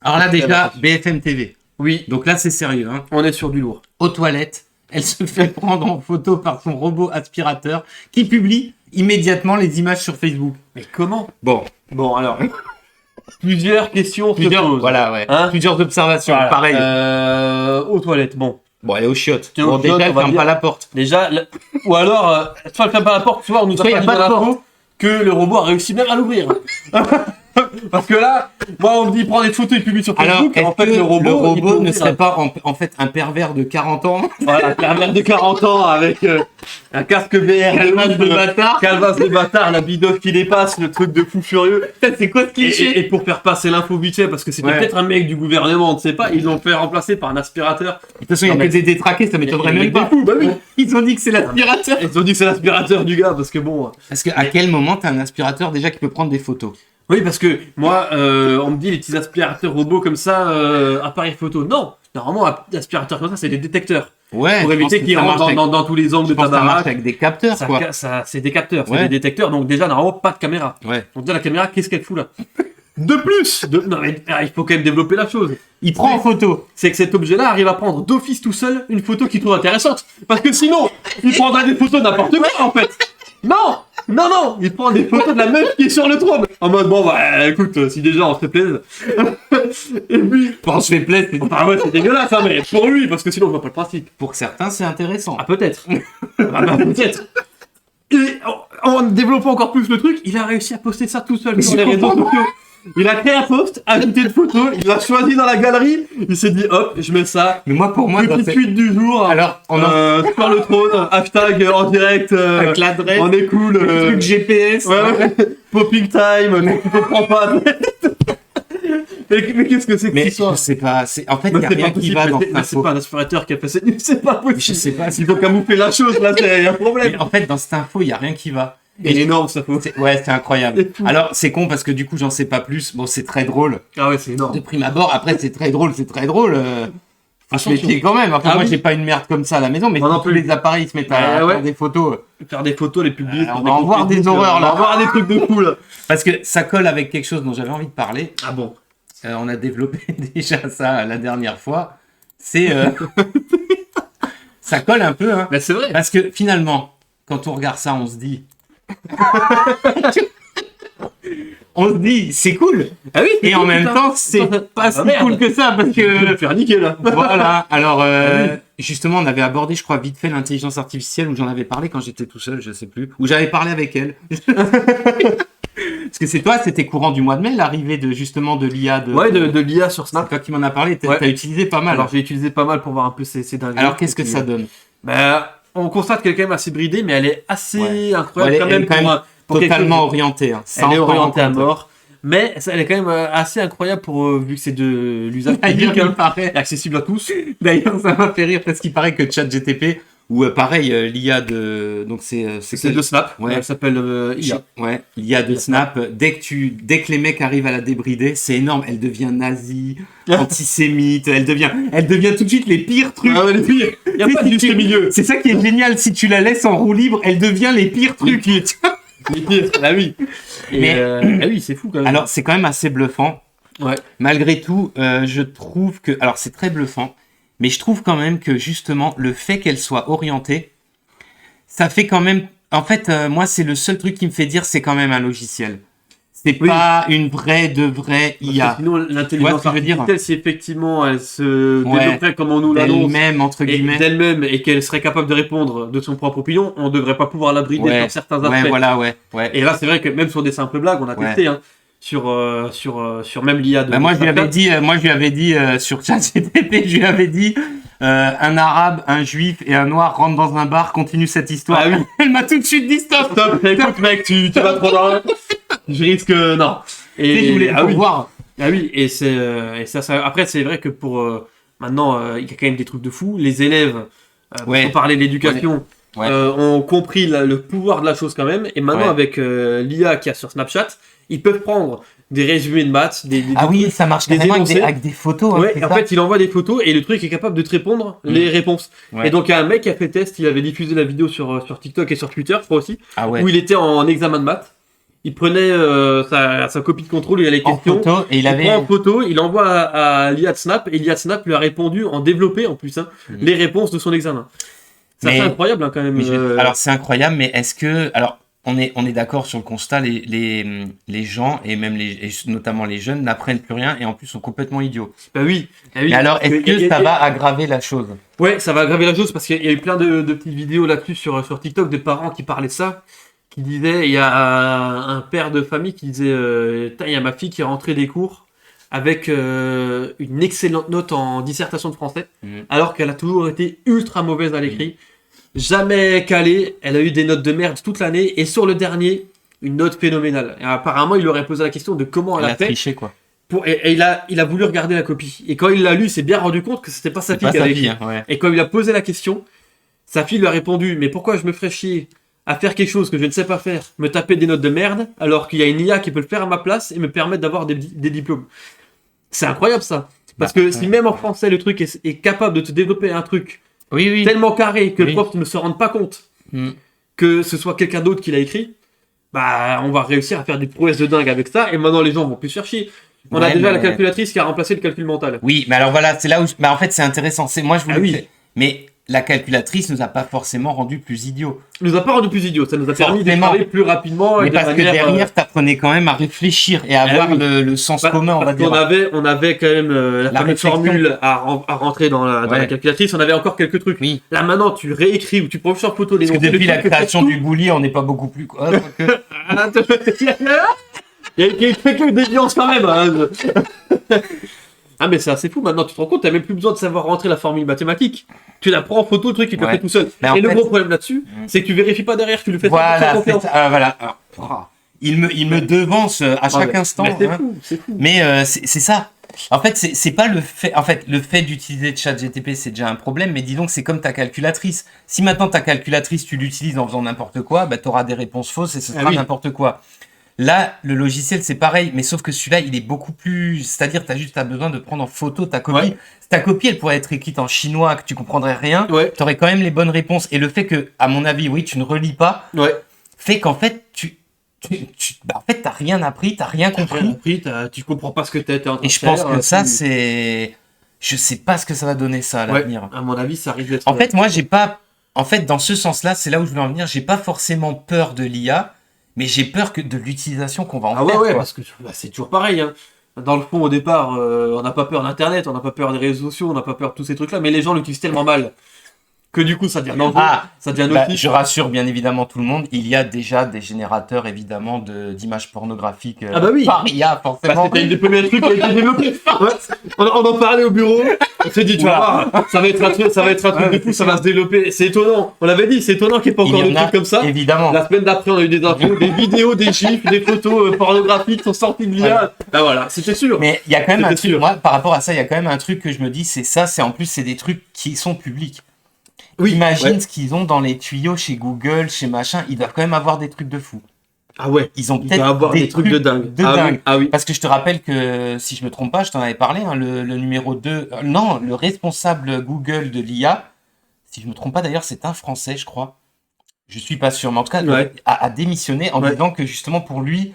alors là déjà, BFM TV. Oui. Donc là, c'est sérieux. On est sur du lourd. Aux toilettes, elle se fait prendre en photo par son robot aspirateur qui publie immédiatement les images sur Facebook. Mais comment ? Bon, alors... Plusieurs questions se posent. Voilà, ouais. Plusieurs observations, pareil. Aux toilettes, bon, elle est aux chiottes. Déjà, elle ferme pas la porte. Déjà, ou alors, soit elle ferme pas la porte, soit on nous a pas dit dans l'info que le robot a réussi même à l'ouvrir. Parce que là, moi on me dit prends des photos et publie sur Facebook. Alors, en fait, le robot ne serait pas en fait un pervers de 40 ans. Voilà, un pervers de 40 ans avec un casque VR, calvasse de bâtard, la bidoche qui dépasse, le truc de fou furieux. C'est quoi ce cliché ? Et pour faire passer l'info vite fait, parce que c'était peut-être un mec du gouvernement, on ne sait pas, ils l'ont fait remplacer par un aspirateur. De toute façon, il y a que des détraqués, ça m'étonnerait même pas. Ils ont dit que c'est l'aspirateur. Ils ont dit que c'est l'aspirateur du gars, parce que bon. Parce qu'à quel moment t'as un aspirateur déjà qui peut prendre des photos ? Oui, parce que moi, on me dit les petits aspirateurs robots comme ça, appareil photo. Non, normalement, un aspirateur comme ça, c'est des détecteurs. Ouais. Pour éviter qu'ils rentrent dans tous les angles de ta baraque. Avec des capteurs, quoi. C'est des capteurs, c'est des détecteurs. Donc déjà, normalement, pas de caméra. Ouais. Donc déjà, la caméra, qu'est-ce qu'elle fout là ? De plus Non mais il faut quand même développer la chose. Il prend en photo. C'est que cet objet-là arrive à prendre d'office tout seul une photo qu'il trouve intéressante. Parce que sinon, il prendra des photos n'importe quoi en fait. Non, il prend des photos de la meuf qui est sur le trône. En mode, écoute, si déjà on se fait plaisir. Et puis... on se fait plaisir. C'est dégueulasse, mais pour lui, parce que sinon on voit pas le principe. Pour certains, c'est intéressant. Ah, peut-être. Peut-être. Et en développant encore plus le truc, il a réussi à poster ça tout seul sur les réseaux sociaux. Il a créé un post, ajouté une photo, il l'a choisi dans la galerie, il s'est dit hop, je mets ça. Mais moi, pour moi, Petit tweet du jour. Alors, sur le trône, hashtag en direct, avec l'adresse, on est cool. truc GPS, ouais. Popping time, tu comprends pas. Mais qu'est-ce que c'est que mais ça? Je sais pas, en fait, il n'y a rien qui va dans cette info. C'est pas un aspirateur qui a fait cette news, c'est pas possible. Je sais pas. Ils ont camouflé la chose, là, il y a un problème. Mais en fait, dans cette info, il n'y a rien qui va. C'est énorme, ça faut. Ouais, c'est incroyable. Alors, c'est con parce que du coup, j'en sais pas plus. Bon, c'est très drôle. Ah ouais, c'est énorme. De prime abord, après, c'est très drôle. Faut se méfier quand même. Enfin, moi, j'ai pas une merde comme ça à la maison, mais non tous les appareils se mettent à faire des photos. Faire des photos, les publier. On va en voir des horreurs, là. On va voir des trucs de fou, là. Parce que ça colle avec quelque chose dont j'avais envie de parler. Ah bon? On a développé déjà ça la dernière fois. C'est... ça colle un peu, hein. Mais c'est vrai. Parce que finalement, quand on regarde ça, on se dit... on se dit, c'est cool. Ah oui. Et en même temps, c'est pas si cool que ça parce Je vais que. me faire niquer là. Voilà. Alors, justement, on avait abordé, je crois, vite fait l'intelligence artificielle où j'en avais parlé quand j'étais tout seul, je sais plus, où j'avais parlé avec elle. Parce que c'était courant du mois de mai, l'arrivée de l'IA de l'IA sur Snap. C'est toi qui m'en as parlé. T'as utilisé pas mal. Alors, j'ai utilisé pas mal pour voir un peu ces dingueries. Alors, qu'est-ce que ça donne? On constate qu'elle est quand même assez bridée, mais elle est assez incroyable quand même pour totalement orientée. Hein, elle est orientée à mort, mais elle est quand même assez incroyable vu que c'est de l'usage public, et accessible à tous. D'ailleurs, ça m'a fait rire parce qu'il paraît que ChatGPT, ou pareil, l'IA donc c'est de Snap, ouais. Elle s'appelle IA. Ouais, l'IA de Snap, dès que les mecs arrivent à la débrider, c'est énorme, elle devient nazie, antisémite, elle devient tout de suite les pires trucs. Ah ouais, les pires. Il y a pas de juste milieu. C'est ça qui est génial, si tu la laisses en roue libre, elle devient les pires trucs. Les pires, ah oui. Ah oui, c'est fou quand même. Alors, c'est quand même assez bluffant. Ouais. Malgré tout, je trouve que... Alors, c'est très bluffant, mais je trouve quand même que, justement, le fait qu'elle soit orientée, ça fait quand même... En fait, moi, c'est le seul truc qui me fait dire c'est quand même un logiciel. C'est pas une vraie IA. Sinon, l'intelligence artificielle, si effectivement elle se développerait comme on nous l'annonce, d'elle-même, entre guillemets, d'elle-même, et qu'elle serait capable de répondre de son propre opinion, on devrait pas pouvoir la brider sur certains aspects. Ouais. Et là, c'est vrai que même sur des simples blagues, on a testé, hein, sur même l'IA de. Moi, je lui avais dit sur ChatGPT, je lui avais dit. Un arabe, un juif et un noir rentrent dans un bar, continue cette histoire. Ah oui. Elle m'a tout de suite dit stop. Écoute mec, tu vas trop dans. Je risque non. Et je voulais voir. Ah oui, et ça. Après, c'est vrai que pour maintenant, il y a quand même des trucs de fou. Les élèves, pour parler de l'éducation, ont compris le pouvoir de la chose quand même. Et maintenant, avec l'IA qu'il y a sur Snapchat, ils peuvent prendre des résumés de maths, oui, ça marche carrément avec des photos. Hein, en fait, il envoie des photos et le truc est capable de te répondre les réponses. Et donc, il y a un mec qui a fait test, il avait diffusé la vidéo sur TikTok et sur Twitter, je crois aussi, où il était en examen de maths. Il prenait sa copie de contrôle, il a les questions, il prend en photo, il envoie à l'IA de Snap, et l'IA de Snap lui a répondu en développé en plus, les réponses de son examen. C'est assez incroyable hein, quand même. Alors c'est incroyable, mais est-ce que... Alors, on est d'accord sur le constat, les gens, et même notamment les jeunes, n'apprennent plus rien, et en plus sont complètement idiots. Bah oui. Mais alors, est-ce que ça va aggraver la chose? Ouais, ça va aggraver la chose, parce qu'il y a eu plein de petites vidéos là-dessus sur TikTok, de parents qui parlaient de ça, qui disaient, il y a un père de famille qui disait, il y a ma fille qui est rentrée des cours avec une excellente note en dissertation de français, alors qu'elle a toujours été ultra mauvaise à l'écrit. Jamais calée, elle a eu des notes de merde toute l'année, et sur le dernier, une note phénoménale. Et apparemment, il lui aurait posé la question de comment elle a fait. Triché, quoi. Et il a voulu regarder la copie. Et quand il l'a lu, il s'est bien rendu compte que c'était pas sa fille qui avait écrit. Et quand il a posé la question, sa fille lui a répondu, mais pourquoi je me ferais chier à faire quelque chose que je ne sais pas faire, me taper des notes de merde, alors qu'il y a une IA qui peut le faire à ma place et me permettre d'avoir des diplômes. C'est incroyable ça. Parce que si même en français, le truc est capable de te développer un truc tellement carré que le prof ne se rende pas compte que ce soit quelqu'un d'autre qui l'a écrit, bah on va réussir à faire des prouesses de dingue avec ça, et maintenant les gens vont plus chercher. On a déjà la calculatrice qui a remplacé le calcul mental. Oui, mais alors voilà, c'est là où... en fait, c'est intéressant. Moi, je voulais... Mais la calculatrice nous a pas forcément rendu plus idiots. Ça nous a pas rendu plus idiots, ça nous a permis de parler plus rapidement. Mais parce que derrière, t'apprenais quand même à réfléchir et à avoir le sens commun, on va dire. On avait quand même la fameuse formule à rentrer dans la calculatrice, on avait encore quelques trucs. Oui. Là maintenant, tu réécris ou tu prends sur photo les noms. Parce que depuis la création du bouli, on n'est pas beaucoup plus... Il y a quelques déviances quand même. Hein. Ah mais c'est assez fou, maintenant tu te rends compte, t'as même plus besoin de savoir rentrer la formule mathématique. Tu la prends en photo, le truc il te le fait tout seul. Et le gros problème là-dessus, c'est que tu vérifies pas derrière, tu le fais voilà, voilà. Alors, il me devance à chaque instant. Mais c'est fou. Mais c'est ça. En fait, c'est pas le fait. En fait, le fait d'utiliser ChatGPT, c'est déjà un problème. Mais dis donc, c'est comme ta calculatrice. Si maintenant ta calculatrice, tu l'utilises en faisant n'importe quoi, bah t'auras des réponses fausses et ce sera n'importe quoi. Là, le logiciel, c'est pareil, mais sauf que celui-là, il est beaucoup plus... C'est-à-dire, t'as besoin de prendre en photo ta copie. Ouais. Ta copie, elle pourrait être écrite en chinois, que tu comprendrais rien. Ouais. T'aurais quand même les bonnes réponses. Et le fait que, à mon avis, oui, tu ne relis pas, fait qu'en fait, en fait, t'as rien appris, t'as rien compris. Tu comprends pas ce que t'es en train de faire. Et je pense que ça, c'est... Je sais pas ce que ça va donner, ça, à l'avenir. À mon avis, ça risque d'être... En fait, moi, j'ai pas... En fait, dans ce sens-là, c'est là où je voulais en venir. J'ai pas forcément peur de l'IA. Mais j'ai peur de l'utilisation qu'on va en faire. Ouais, parce que c'est toujours pareil. Hein. Dans le fond, au départ, on n'a pas peur d'Internet, on n'a pas peur des réseaux sociaux, on n'a pas peur de tous ces trucs-là, mais les gens l'utilisent tellement mal que du coup, ça devient dangereux. Ça devient nocif. Je rassure bien évidemment tout le monde, il y a déjà des générateurs évidemment d'images pornographiques par IA, forcément. C'était une des premiers trucs qui a été développé. On en parlait au bureau, on s'est dit, tu vois, ça va être un truc de fou, ça va se développer. C'est étonnant, on l'avait dit, c'est étonnant qu'il n'y ait pas encore de trucs comme ça. Évidemment. La semaine d'après, on a eu des infos, des vidéos, des gifs, des photos pornographiques sont sorties de l'IA. Ben voilà, c'était sûr. Mais il y a quand même un truc, moi, par rapport à ça, il y a quand même un truc que je me dis, c'est en plus, c'est des trucs qui sont publics. Oui, imagine ce qu'ils ont dans les tuyaux chez Google, chez machin, ils doivent quand même avoir des trucs de fou. Ah ouais. Ils ont peut-être avoir des trucs de dingue. Oui. Parce que je te rappelle que, si je me trompe pas, je t'en avais parlé, hein, le numéro 2, non, le responsable Google de l'IA, si je me trompe pas d'ailleurs, c'est un Français, je crois. Je suis pas sûr, mais en tout cas, a démissionné en disant que justement pour lui,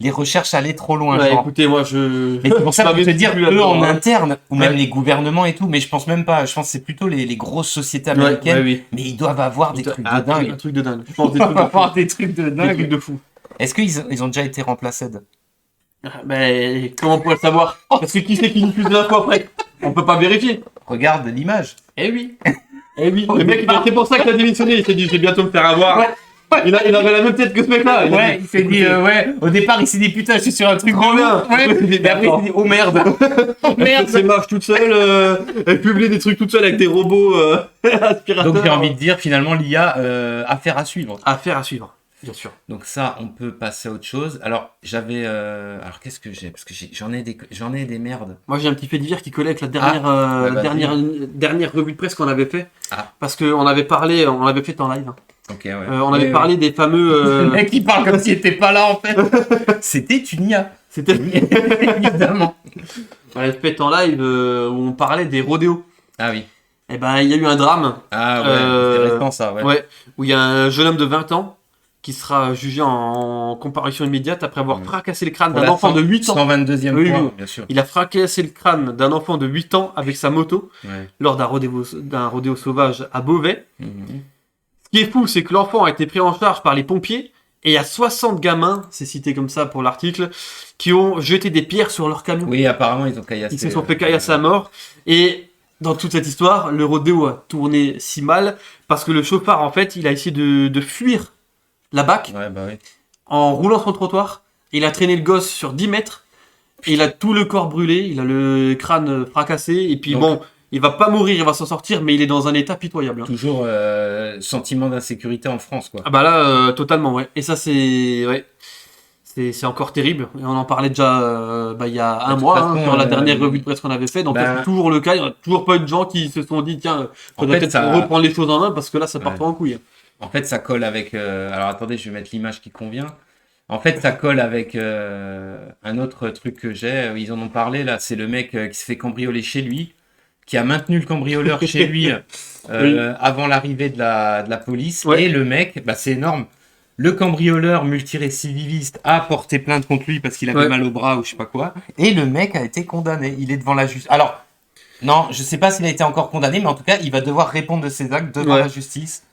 les recherches allaient trop loin. Ouais, écoutez, moi je. Mais c'est pour ça que je te dire, eux en interne, ou même les gouvernements et tout, mais je pense même pas. Je pense que c'est plutôt les grosses sociétés américaines. Mais ils doivent avoir des trucs de dingue. Un truc de dingue. Je pense ils doivent avoir des trucs de dingue. Des trucs de fou. Est-ce qu'ils ont déjà été remplacés? Mais comment on pourrait le savoir? Parce que qui c'est qui nous plus d'infos après? On peut pas vérifier. Regarde l'image. Eh oui. Le mec, c'est pour ça qu'il a démissionné. Il s'est dit, je vais bientôt me faire avoir. Il avait la même tête que ce mec-là. Il s'est dit, au départ, il s'est dit, putain, je suis sur un truc trop bien. Mais après, il s'est dit, oh merde. C'est marche toute seule, elle publie des trucs toute seule avec des robots aspirateurs. Donc, j'ai envie de dire, finalement, l'IA, affaire à suivre. Affaire à suivre, bien sûr. Donc, ça, on peut passer à autre chose. Alors, j'avais. Alors, qu'est-ce que j'ai? Parce que j'en ai des merdes. Moi, j'ai un petit fait divers qui collait avec la dernière revue de presse qu'on avait fait. Parce qu'on avait parlé, on l'avait fait en live. Okay, on avait parlé des fameux... Le mec qui parle comme s'il était pas là en fait. C'était une IA. C'était évidemment. On avait fait en live où on parlait des rodéos. Ah oui. Et ben il y a eu un drame. Ah ouais, c'est récent ça, où il y a un jeune homme de 20 ans qui sera jugé en comparution immédiate après avoir fracassé le crâne d'un enfant de 8 ans. 122e point, bien sûr. Il a fracassé le crâne d'un enfant de 8 ans avec sa moto lors d'un rodéo sauvage à Beauvais. Ce qui est fou, c'est que l'enfant a été pris en charge par les pompiers et il y a 60 gamins, c'est cité comme ça pour l'article, qui ont jeté des pierres sur leur camion. Oui, apparemment, ils ont caillassé. Ils se sont fait caillasser à mort. Et dans toute cette histoire, le rodéo a tourné si mal parce que le chauffard, en fait, il a essayé de fuir la BAC en roulant sur le trottoir. Il a traîné le gosse sur 10 mètres et il a tout le corps brûlé, il a le crâne fracassé et puis il va pas mourir, il va s'en sortir, mais il est dans un état pitoyable. Toujours sentiment d'insécurité en France, quoi. Ah bah là, totalement, ouais. Et ça, c'est encore terrible. Et on en parlait déjà il y a un mois, dans la dernière revue de presse qu'on avait fait. Donc c'est toujours le cas. Il n'y a toujours pas eu de gens qui se sont dit, tiens, faudrait peut-être reprendre les choses en main parce que là, ça part trop en couille. En fait, ça colle avec... alors attendez, je vais mettre l'image qui convient. En fait, ça colle avec un autre truc que j'ai. Ils en ont parlé, là. C'est le mec qui se fait cambrioler chez lui, qui a maintenu le cambrioleur chez lui avant l'arrivée de la police. Et le mec, c'est énorme. Le cambrioleur multirécidiviste a porté plainte contre lui parce qu'il avait mal au bras ou je sais pas quoi. Et le mec a été condamné. Il est devant la justice. Alors, Non, je sais pas s'il a été encore condamné, mais en tout cas, il va devoir répondre de ses actes devant la justice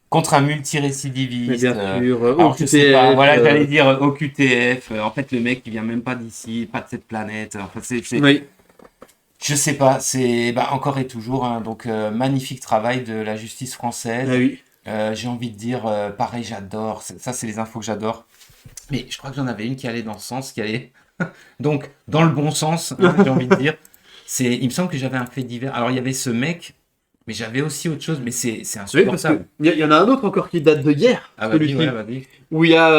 contre un multirécidiviste. Mais bien sûr, alors, je sais pas, OQTF, voilà, j'allais dire OQTF. En fait, le mec, il vient même pas d'ici, pas de cette planète. Enfin, Oui. Je sais pas, c'est encore et toujours. Hein, donc, magnifique travail de la justice française. Ah oui. J'ai envie de dire, pareil, j'adore. Ça, c'est les infos que j'adore. Mais je crois que j'en avais une qui allait dans ce sens, qui allait donc dans le bon sens, hein, j'ai envie de dire. Il me semble que j'avais un fait divers. Alors, il y avait ce mec, mais j'avais aussi autre chose, mais c'est insupportable. Il y en a un autre encore qui date de hier. Ah, vas-y, ouais, vas-y. Où il y a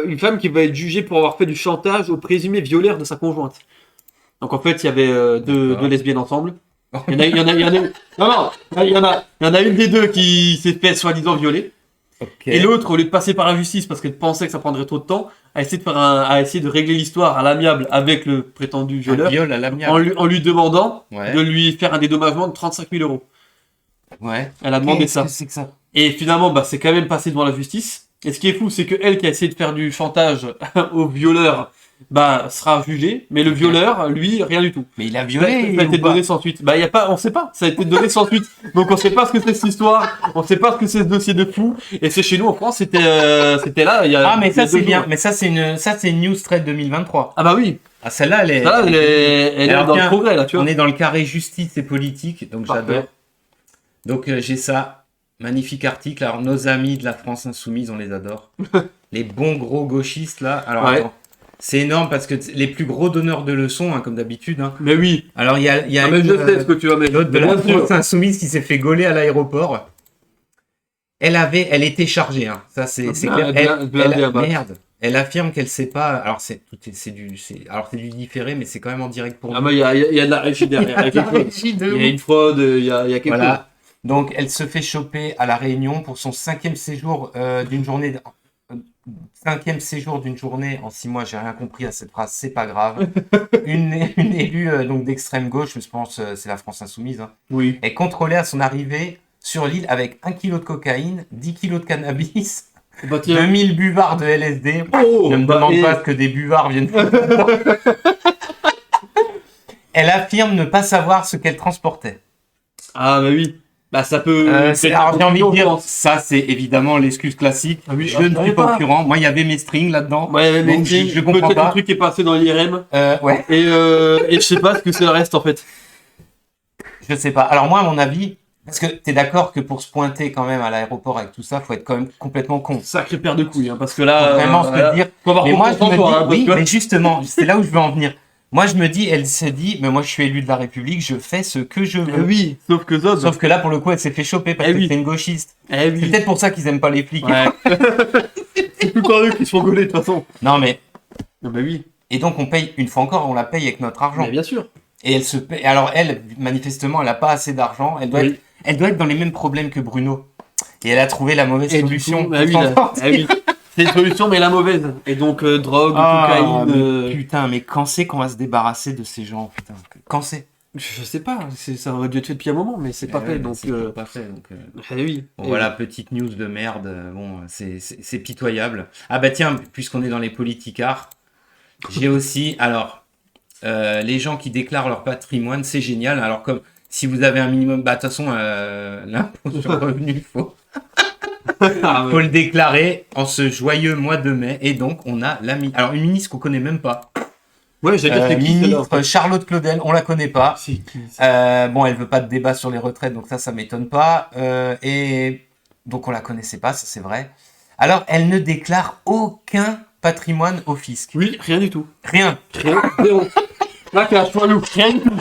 une femme qui va être jugée pour avoir fait du chantage au présumé violeur de sa conjointe. Donc en fait, il y avait deux lesbiennes ensemble. Il y en a une des deux qui s'est fait soi-disant violer. Okay. Et l'autre, au lieu de passer par la justice parce qu'elle pensait que ça prendrait trop de temps, a essayé de régler l'histoire à l'amiable avec le prétendu violeur. Un viol à l'amiable. En lui demandant de lui faire un dédommagement de 35 000 euros. Ouais. Elle a demandé ça. Qu'est-ce que c'est que ça ? Et finalement, c'est quand même passé devant la justice. Et ce qui est fou, c'est que elle qui a essayé de faire du chantage au violeur, sera jugée. Mais le violeur, lui, rien du tout. Mais il a violé. Ça a été donné sans suite. On sait pas. Ça a été donné sans suite. Donc on sait pas ce que c'est cette histoire. On sait pas ce que c'est ce dossier de fou. Et c'est chez nous en France, c'était là. Ah, mais ça c'est bien. Mais ça c'est une news thread 2023. Ah bah oui. Ah, celle-là, elle est dans le progrès là, tu vois. On est dans le carré justice et politique, donc j'adore. Donc j'ai ça. Magnifique article. Alors, nos amis de la France Insoumise, on les adore. Les bons gros gauchistes, là. Alors, attends. C'est énorme parce que les plus gros donneurs de leçons, hein, comme d'habitude. Hein. Mais oui. Alors, il y a mais je sais ce que tu vas mettre. L'autre de la France Insoumise qui s'est fait gauler à l'aéroport. Elle était chargée. Hein. Ça, c'est clair. Merde. Elle affirme qu'elle sait pas. Alors, c'est du différé, mais c'est quand même en direct pour nous. Ah, mais il y a de la régie derrière. Il y a une fraude, il y a quelque chose. Donc, elle se fait choper à La Réunion pour son 5e séjour d'une journée. 5e séjour d'une journée en 6 mois. J'ai rien compris à cette phrase, c'est pas grave. une élue donc d'extrême gauche, je pense c'est la France Insoumise, hein, est contrôlée à son arrivée sur l'île avec 1 kg de cocaïne, 10 kg de cannabis, 2000 buvards de LSD. Ne me demande pas que des buvards viennent. Elle affirme ne pas savoir ce qu'elle transportait. Ah bah oui. Ça peut. Alors j'ai envie de dire, ça c'est évidemment l'excuse classique. Ah oui, je ne suis pas au courant. Moi il y avait mes strings là-dedans. Ouais, mais je comprends peut-être pas. un truc qui est passé dans l'IRM. Ouais. Et je sais pas ce que c'est le reste en fait. Je sais pas. Alors moi à mon avis, parce que t'es d'accord que pour se pointer quand même à l'aéroport avec tout ça, faut être quand même complètement con. Sacré paire de couilles, hein, parce que là. Faut vraiment se dire. Mais moi je me dis, oui, mais justement, c'est là où je veux en venir. Moi, je me dis, elle se dit, mais moi, je suis élu de la République, je fais ce que je veux. Oui, sauf que là, pour le coup, elle s'est fait choper parce que c'est une gauchiste. C'est peut-être pour ça qu'ils aiment pas les flics. Ouais. C'est tout corps qui se font gauler, de toute façon. Non, mais. Non, bah oui. Et donc, on paye, une fois encore, on la paye avec notre argent. Mais bien sûr. Et elle se paye. Alors, elle, manifestement, elle a pas assez d'argent. Elle doit être dans les mêmes problèmes que Bruno. Et elle a trouvé la mauvaise solution. Oui. C'est une solution, mais la mauvaise. Et donc, drogue, cocaïne. Putain, mais quand c'est qu'on va se débarrasser de ces gens, putain. Quand c'est ? Je sais pas, ça aurait dû être fait depuis un moment, mais c'est pas fait. Donc, pas fait. Donc, oui. Bon, voilà, petite news de merde. Bon, c'est pitoyable. Ah bah tiens, puisqu'on est dans les politicards, j'ai aussi. Alors, les gens qui déclarent leur patrimoine, c'est génial. Alors, comme si vous avez un minimum. Bah, de toute façon, l'impôt sur le revenu, faut le déclarer en ce joyeux mois de mai. Et donc, on a alors une ministre qu'on connaît même pas. Ouais, j'ai dit ministre Charlotte Claudel, on la connaît pas. Bon, elle veut pas de débat sur les retraites, donc ça m'étonne pas. Et donc on la connaissait pas, ça c'est vrai. Alors, elle ne déclare aucun patrimoine au fisc. Oui, rien du tout. Rien. Zéro. Là, rien du tout.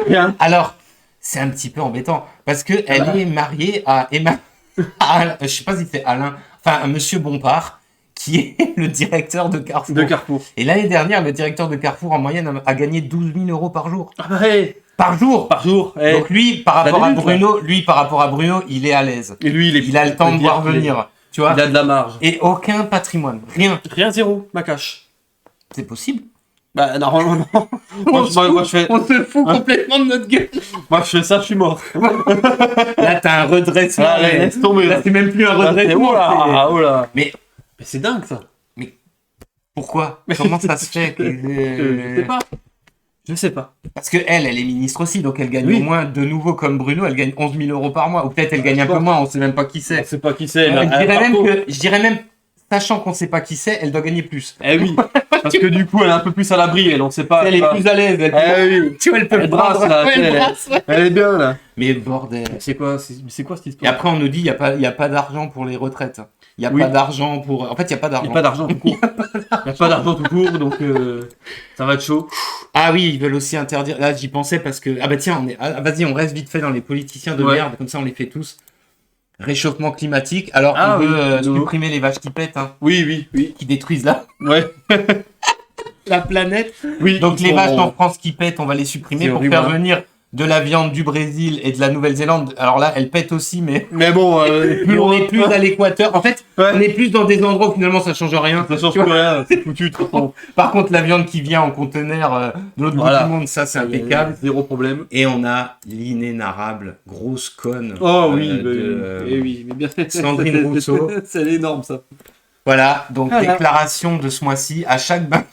Rien. Alors, c'est un petit peu embêtant parce que elle est mariée à Emma. Je sais pas si c'est Alain, enfin un monsieur Bompard, qui est le directeur de Carrefour. Et l'année dernière, le directeur de Carrefour, en moyenne, a gagné 12 000 euros par jour. Par jour. Donc lui, par rapport à Bruno, il est à l'aise. Et lui, il a le temps de voir venir. Tu vois. Il a de la marge. Et aucun patrimoine. Rien. Rien, zéro, ma cash. C'est possible. Bah, normalement, non. On se fout complètement de notre gueule. Moi, je fais ça, je suis mort. Là, t'as un redressement. Laisse tomber. Là, c'est même plus un redressement. Oh là. Mais c'est dingue, ça. Mais pourquoi ? Comment ça se fait Je sais pas. Je sais pas. Parce que elle est ministre aussi, donc elle gagne Oui. au moins, de nouveau comme Bruno, elle gagne 11 000 euros par mois. Ou peut-être elle gagne un peu moins, on sait même pas qui On c'est. sait pas qui c'est. Je dirais même, sachant qu'on sait pas qui c'est, elle doit gagner plus. Eh oui, parce que du coup, elle est un peu plus à l'abri, elle, on sait pas. Elle est plus à l'aise. Oui. Tu vois, elle peut Elle brasse, prendre- là, ouais, elle elle est- brasse, ouais. Elle est bien, là. Mais bordel. C'est quoi cette Et histoire? après, on nous dit, il y a pas d'argent pour les retraites. Il n'y a Oui. pas d'argent pour... En fait, il n'y a pas Il d'argent. n'y a pas d'argent tout court. Il n'y a pas d'argent tout court, donc ça va être chaud. Ah oui, ils veulent aussi interdire. Là, j'y pensais parce que. Ah bah tiens, vas-y, on reste vite fait dans les politiciens de Ouais. merde, comme ça on les fait tous. Réchauffement climatique. Alors, Ah on veut oui, de nouveau. supprimer les vaches qui pètent, hein, Oui. qui détruisent Ouais. la planète. Oui. Donc, les Bon, vaches en France qui pètent, on va les supprimer C'est pour horrible, faire hein. venir de la viande du Brésil et de la Nouvelle-Zélande. Alors là, elles pètent aussi, mais Mais bon, on est plus à l'équateur. En fait, Ouais. on est plus dans des endroits où finalement ça change rien. Ça change Tu vois. plus rien, c'est foutu, de toute façon. Par contre, la viande qui vient en conteneur de l'autre Voilà. bout du monde, ça c'est impeccable. Zéro problème. Et on a l'inénarrable grosse conne. Oh oui, de- mais bien fait. Sandrine Rousseau. C'est énorme, ça. Voilà, donc Voilà. déclaration de ce mois-ci à chaque bain.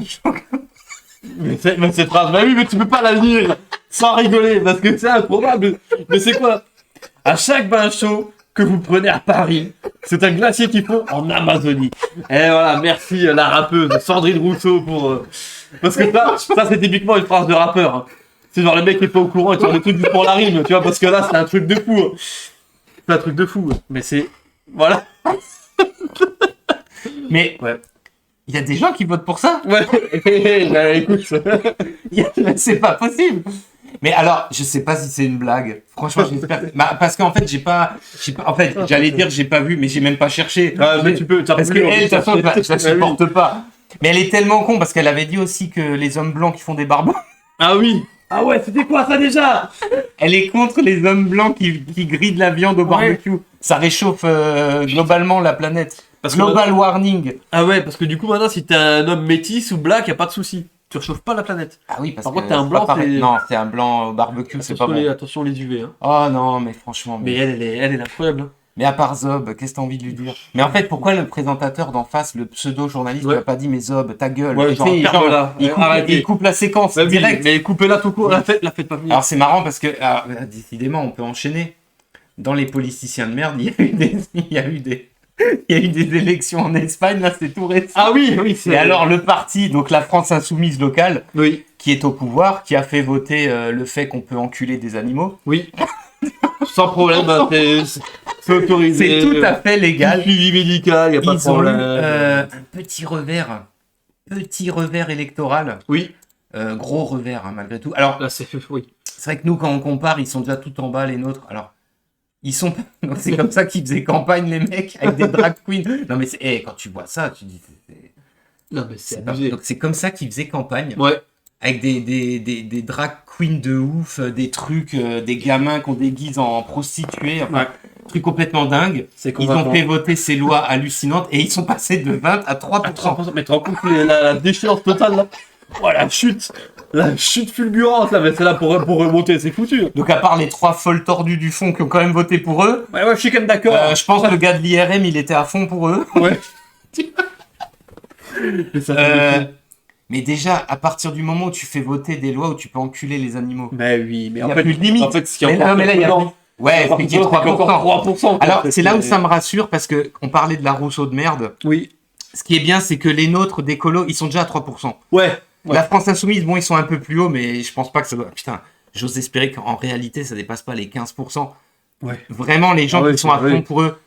Mais cette phrase, bah oui, mais tu peux pas la lire sans rigoler, parce que c'est improbable. Mais c'est quoi? À chaque bain chaud que vous prenez à Paris, c'est un glacier qu'il faut en Amazonie. Et voilà, merci la rappeuse Sandrine Rousseau pour... Parce que ça c'est typiquement une phrase de rappeur. Hein. C'est genre le mec qui est pas au courant et qui a des trucs juste pour la rime, tu vois, parce que là c'est un truc de fou. Hein. C'est un truc de fou. Mais c'est... Voilà. Mais Ouais. il y a des gens qui votent pour ça. Ouais, bah, écoute. C'est pas possible. Mais alors, je sais pas si c'est une blague. Franchement, j'espère. Parce qu'en fait, j'ai pas. En fait, j'allais dire j'ai pas vu, mais j'ai même pas cherché. Ah, mais tu peux... Parce que elle, de toute façon, je la supporte pas. Mais elle est tellement con parce qu'elle avait dit aussi que les hommes blancs qui font des barbecues. Ah oui. Ah ouais, c'était quoi ça déjà? Elle est contre les hommes blancs qui grillent de la viande au barbecue. Ça réchauffe globalement la planète. Parce que Global warning. Ah ouais, parce que du coup maintenant si t'es un homme métis ou black, y a pas de souci. Tu réchauffes pas la planète. Ah oui, parce Par que contre, t'es un c'est blanc, pas pareil. c'est- Non, c'est un blanc au barbecue, c'est pas bon. Attention les UV. Hein. Oh non, mais franchement. Mais elle est incroyable. Hein. Mais à part Zob, qu'est-ce que t'as envie de lui dire? Mais en fait, pourquoi le présentateur d'en face, le pseudo-journaliste, Ouais. lui a pas dit mais Zob, ta gueule? Ouais, Tu genre, sais, ferme-la. Arrêtez. il coupe la séquence Bah oui, direct. mais coupez-la tout court, la faites pas venir. Alors c'est marrant parce que, décidément, on peut enchaîner. Dans les politiciens de merde, il y a eu des élections en Espagne, là c'est tout récent. Ah oui, c'est... Et alors le parti, donc la France insoumise locale, Oui, qui est au pouvoir, qui a fait voter le fait qu'on peut enculer des animaux, oui. Sans problème, bah, c'est autorisé. c'est tout à fait légal. Suivi médical, y a pas de Ils ont eu problème. un petit revers électoral, Oui, gros revers hein, malgré tout. Alors là c'est... Oui. c'est vrai que nous quand on compare, ils sont déjà tout en bas les nôtres. Alors ils sont, donc c'est comme ça qu'ils faisaient campagne les mecs avec des drag queens. Non mais quand tu vois ça, tu dis Non mais c'est c'est pas- abusé. donc c'est comme ça qu'ils faisaient campagne. Ouais. Avec des drag queens de ouf, des trucs, des gamins qu'on déguise en prostituées, enfin, Ouais. trucs complètement dingues. C'est Ils ont fait voter ces lois hallucinantes et ils sont passés de 20 à 3%. 3%. Mais tu te rends compte la déchéance totale là? Oh la chute fulgurante là, mais c'est là pour remonter, c'est foutu. Donc à part les 3 folles tordues du fond qui ont quand même voté pour eux, Ouais, je suis quand même d'accord. je pense que le gars de l'IRM il était à fond pour eux. Ouais. Mais ça fait- Mais déjà, à partir du moment où tu fais voter des lois où tu peux enculer les animaux. Mais oui, mais Il y a plus de limite. En fait, ce qui est Mais encore là, mais là, il y a dedans, Ouais, c'est qu'il y a 3%. 3%. Alors, c'est là où ça me rassure parce que on parlait de la Rousseau de merde. Oui. Ce qui est bien, c'est que les nôtres d'écolo, ils sont déjà à 3%. Ouais. La France Insoumise, bon, ils sont un peu plus hauts, mais je pense pas que ça doit. Putain, j'ose espérer qu'en réalité, ça dépasse pas les 15%. Ouais. Vraiment, les gens Ah ouais, qui sont à c'est- fond oui. pour eux.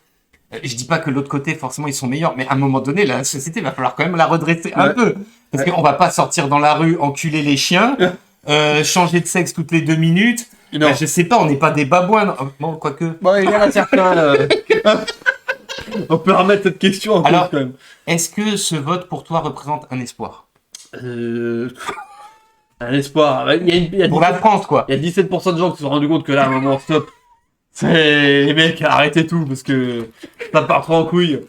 Je dis pas que l'autre côté, forcément, ils sont meilleurs, mais à un moment donné, la société va falloir quand même la redresser un Ouais. peu. Parce Ouais. qu'on va pas sortir dans la rue, enculer les chiens, changer de sexe toutes les 2 minutes. Non. Bah, je sais pas, on n'est pas des babouins. Bon, quoique. Bon, il y en a certains. On peut remettre cette question en Alors- cause quand même. Est-ce que ce vote pour toi représente un espoir? Un espoir. Il y a Pour la France, quoi. Il y a 17% de gens qui se sont rendus compte que là, à un moment, stop. C'est les mecs, arrêtez tout parce que ça part trop en couille.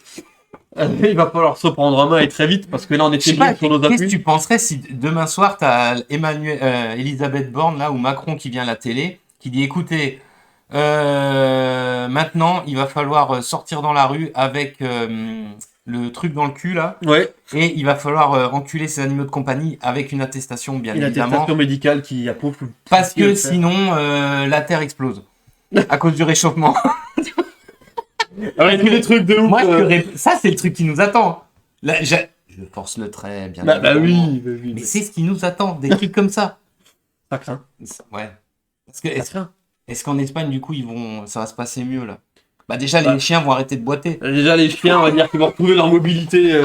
Il va falloir se prendre en main et très vite parce que là, on Je était sais pas, sur nos qu'est-ce que appuis. tu penserais si demain soir, tu as Elisabeth Borne, là, ou Macron qui vient à la télé, qui dit, écoutez, maintenant, il va falloir sortir dans la rue avec le truc dans le cul là. Ouais. Et il va falloir enculer ces animaux de compagnie avec une attestation, bien évidemment. Une attestation médicale qui approuve. Parce que sinon, la Terre explose. À cause du réchauffement. Alors, tous les trucs de ouf. Moi, ça, c'est le truc qui nous attend. Là, je force le trait, bien évidemment. Bah oui. Mais c'est ce qui nous attend, des trucs comme ça. Ça craint. Ouais. Parce que est-ce qu'en Espagne, du coup, ça va se passer mieux là? Bah déjà, les chiens vont arrêter de boiter. Déjà, les chiens, on va dire qu'ils vont retrouver leur mobilité.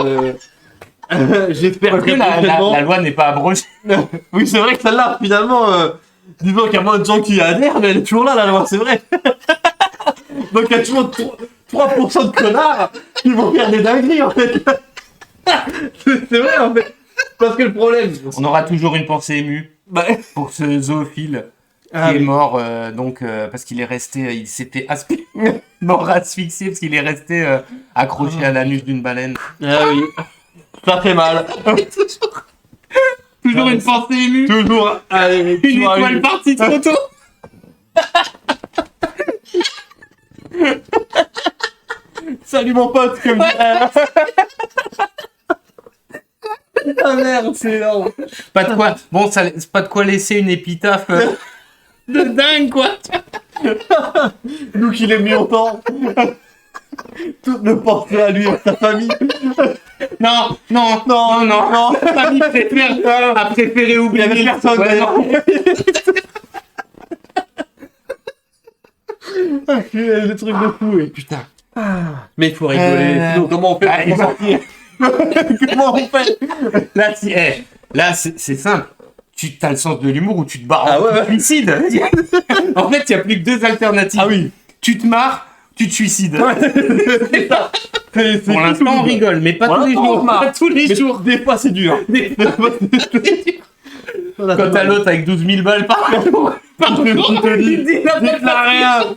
J'espère que la loi n'est pas abrogée. Oui, c'est vrai que celle-là, finalement, disons qu'il y a moins de gens qui y adhèrent, mais elle est toujours là, la loi, c'est vrai. Donc il y a toujours 3% de connards qui vont faire des dingueries, en fait. C'est vrai, en fait. Parce que le problème... On aura toujours une pensée émue pour ce zoophile qui est mort parce qu'il est resté... Il s'était mort asphyxié parce qu'il est resté accroché à l'anus d'une baleine. Ah oui. Ça fait mal. Toujours une pensée émue. Toujours. Allez, une étoile partie trop tôt. Salut mon pote, comme ah merde, c'est énorme. Pas de quoi. Bon, c'est pas de quoi laisser une épitaphe de dingue, quoi. Nous qui l'aimons longtemps. Toutes nos pensées à lui et à sa famille. Non. Sa famille a préféré oublier. Il y avait personne. Ouais, non. Le truc de fou, et putain. Mais il faut rigoler. Sinon, comment on fait pour sortir? Comment on fait? Là, c'est simple. Tu as le sens de l'humour ou tu te barres en suicide. En fait, il n'y a plus que deux alternatives. Ah oui. Tu te marres, tu te suicides. Ouais. C'est ça. Pour l'instant, on rigole, mais pas tous les jours. Pas tous les jours. Des fois, c'est dur. Quand t'as l'autre avec 12 000 balles par jour, tu te dis rien.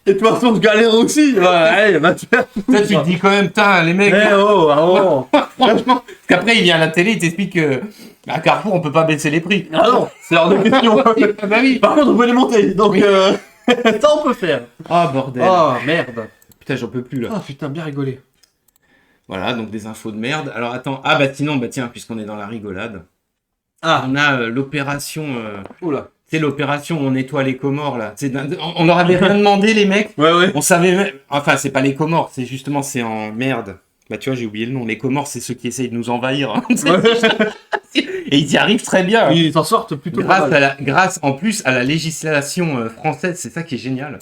Et de toute façon, je galère aussi. Ouais, bah tu te dis quand même, putain, les mecs. Franchement. Parce qu'après, il vient à la télé, il t'explique que à Carrefour, on peut pas baisser les prix. Ah non, c'est hors de question. Bah oui. Par contre, on peut les monter. Donc, ça, on peut faire. Oh, bordel. Oh, merde. Putain, j'en peux plus là. Ah, putain, bien rigolé. Voilà, donc des infos de merde. Alors attends, tiens, puisqu'on est dans la rigolade. On a l'opération. Oula. C'est l'opération où on nettoie les Comores là. On leur avait rien demandé les mecs. Ouais. On savait même... Enfin, c'est pas les Comores, c'est en merde. Bah tu vois, j'ai oublié le nom. Les Comores, c'est ceux qui essayent de nous envahir. Hein. Et ils y arrivent très bien. Ils s'en sortent plutôt grâce en plus à la législation française, c'est ça qui est génial.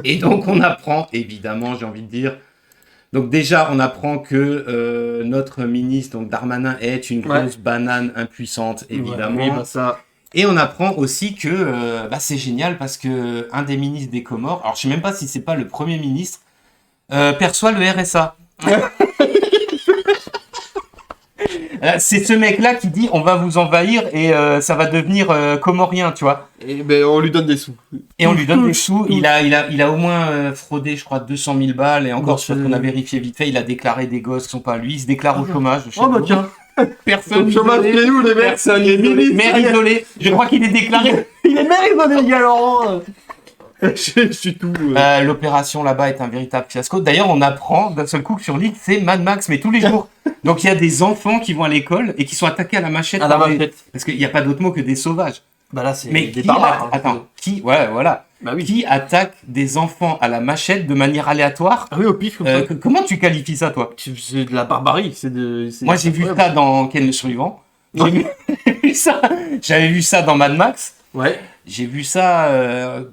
Et donc on apprend, évidemment, j'ai envie de dire. Donc déjà, on apprend que notre ministre, donc Darmanin, est une grosse banane impuissante, évidemment. Oui, bah ça... Et on apprend aussi que c'est génial parce que un des ministres des Comores, alors je sais même pas si c'est pas le premier ministre, perçoit le RSA. C'est ce mec-là qui dit on va vous envahir et ça va devenir comorien, tu vois. Et ben on lui donne des sous. Et on lui donne des sous. Il a au moins fraudé, je crois, 200 000 balles. Et encore, sur ce qu'on a vérifié vite fait, il a déclaré des gosses qui sont pas lui. Il se déclare au chômage. Tiens. Personne. Au chômage, il est où les mecs? Personne. Mère isolée. Je crois qu'il est déclaré. Il est mère isolée, gars, Laurent. Je suis tout. L'opération là-bas est un véritable fiasco. D'ailleurs, on apprend d'un seul coup que sur l'île, c'est Mad Max, mais tous les jours. Donc il y a des enfants qui vont à l'école et qui sont attaqués à la machette. Parce qu'il n'y a pas d'autre mot que des sauvages. Bah là, c'est des barbares. Voilà. Bah oui. Qui attaque des enfants à la machette de manière aléatoire? Ah oui, au pif. Comment tu qualifies ça, toi? C'est de la barbarie. Moi, j'ai vu ça dans Ken le Survivant. J'avais vu ça dans Mad Max. Ouais. J'ai vu ça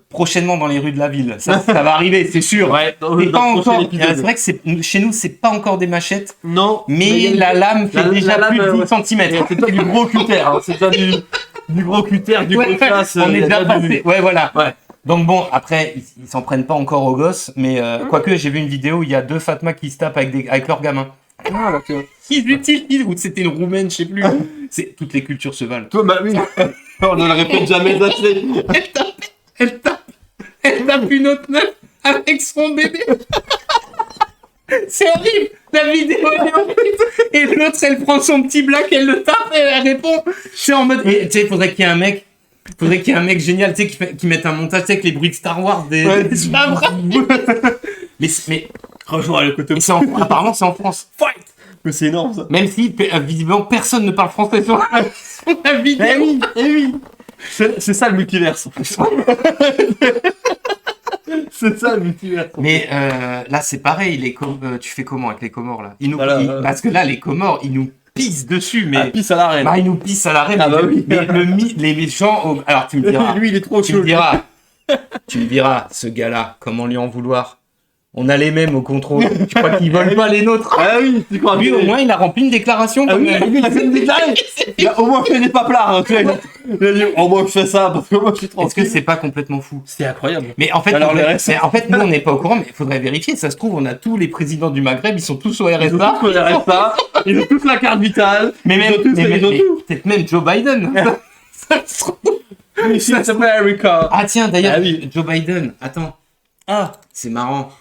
prochainement dans les rues de la ville. Ça va arriver, c'est sûr. Ouais, pas encore. C'est vrai que chez nous, c'est pas encore des machettes. Non. Mais la lame fait déjà plus de 10 cm. C'est pas du gros cutter. Hein. C'est pas du gros cutter, du gros classe. On est déjà passé. Ouais, voilà. Ouais. Donc bon, après, ils s'en prennent pas encore aux gosses. Mais quoique, j'ai vu une vidéo où il y a deux Fatma qui se tapent avec leurs gamins. Ah, d'accord. Ils utilisent, ou c'était une roumaine, je sais plus. Toutes les cultures se valent. Toi, bah oui. On ne le répète jamais assez. Elle tape une autre meuf avec son bébé. C'est horrible. La vidéo est horrible. Et l'autre, elle prend son petit black, elle le tape et elle répond. C'est en mode. Tu sais, il faudrait qu'il y ait un mec génial, tu sais, qui mette un montage, tu sais, avec les bruits de Star Wars des mais Rejoins le côté. Apparemment, c'est en France. Fight. Mais c'est énorme ça. Même si, visiblement, personne ne parle français sur la vidéo. Eh oui. C'est ça le multiverse. C'est ça le multiverse. Mais là, c'est pareil. Tu fais comment avec les Comores là Parce que là, les Comores, ils nous pissent dessus. Mais pisse à la reine. Ils nous pissent à la reine. Ah bah oui. Mais les gens. Alors, tu me diras. Lui, il est trop chaud. Tu me diras, ce gars-là, comment lui en vouloir? On a les mêmes au contrôle. Tu crois qu'ils veulent pas les nôtres? Ah oui, tu crois. Lui, au moins, il a rempli une déclaration. Lui, il a fait une déclaration. Il a au moins fait des paplards. Hein, il a dit, au moins, je fais ça parce que moi, je suis tranquille. Est-ce que c'est pas complètement fou? C'est incroyable. Mais en fait, nous, on n'est pas au courant, mais il faudrait vérifier. Ça se trouve, on a tous les présidents du Maghreb, ils sont tous au RSA. Ils ont tous la carte vitale. Mais peut-être même Joe Biden. Ça se trouve. C'est America. Ah tiens, d'ailleurs, Joe Biden, attends. Ah, c'est marrant.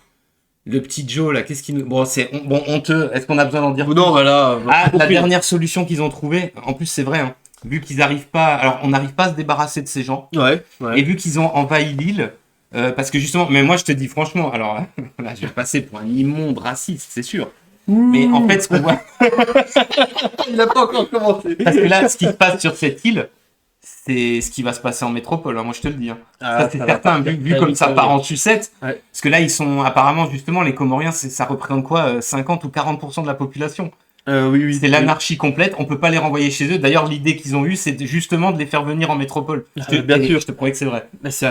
Le petit Joe, là, qu'est-ce qu'il nous... Bon, c'est honteux. Est-ce qu'on a besoin d'en dire? Non, voilà. La dernière solution qu'ils ont trouvée, en plus, c'est vrai, hein, vu qu'ils n'arrivent pas... Alors, on n'arrive pas à se débarrasser de ces gens. Ouais. Et vu qu'ils ont envahi l'île, parce que justement... Mais moi, je te dis franchement, alors là, je vais passer pour un immonde raciste, c'est sûr. Mais en fait, ce qu'on voit... Il n'a pas encore commencé. Parce que là, ce qui se passe sur cette île... C'est ce qui va se passer en métropole, hein, moi je te le dis. Hein. Ça c'est certain, vu comme ça part en sucette. Ouais. Parce que là, ils sont apparemment, justement, les Comoriens, ça représente quoi 50 ou 40% de la population. Oui. C'est l'anarchie complète, on peut pas les renvoyer chez eux. D'ailleurs, l'idée qu'ils ont eue, c'est justement de les faire venir en métropole. Bien sûr. Je te promets que c'est vrai. Mais c'est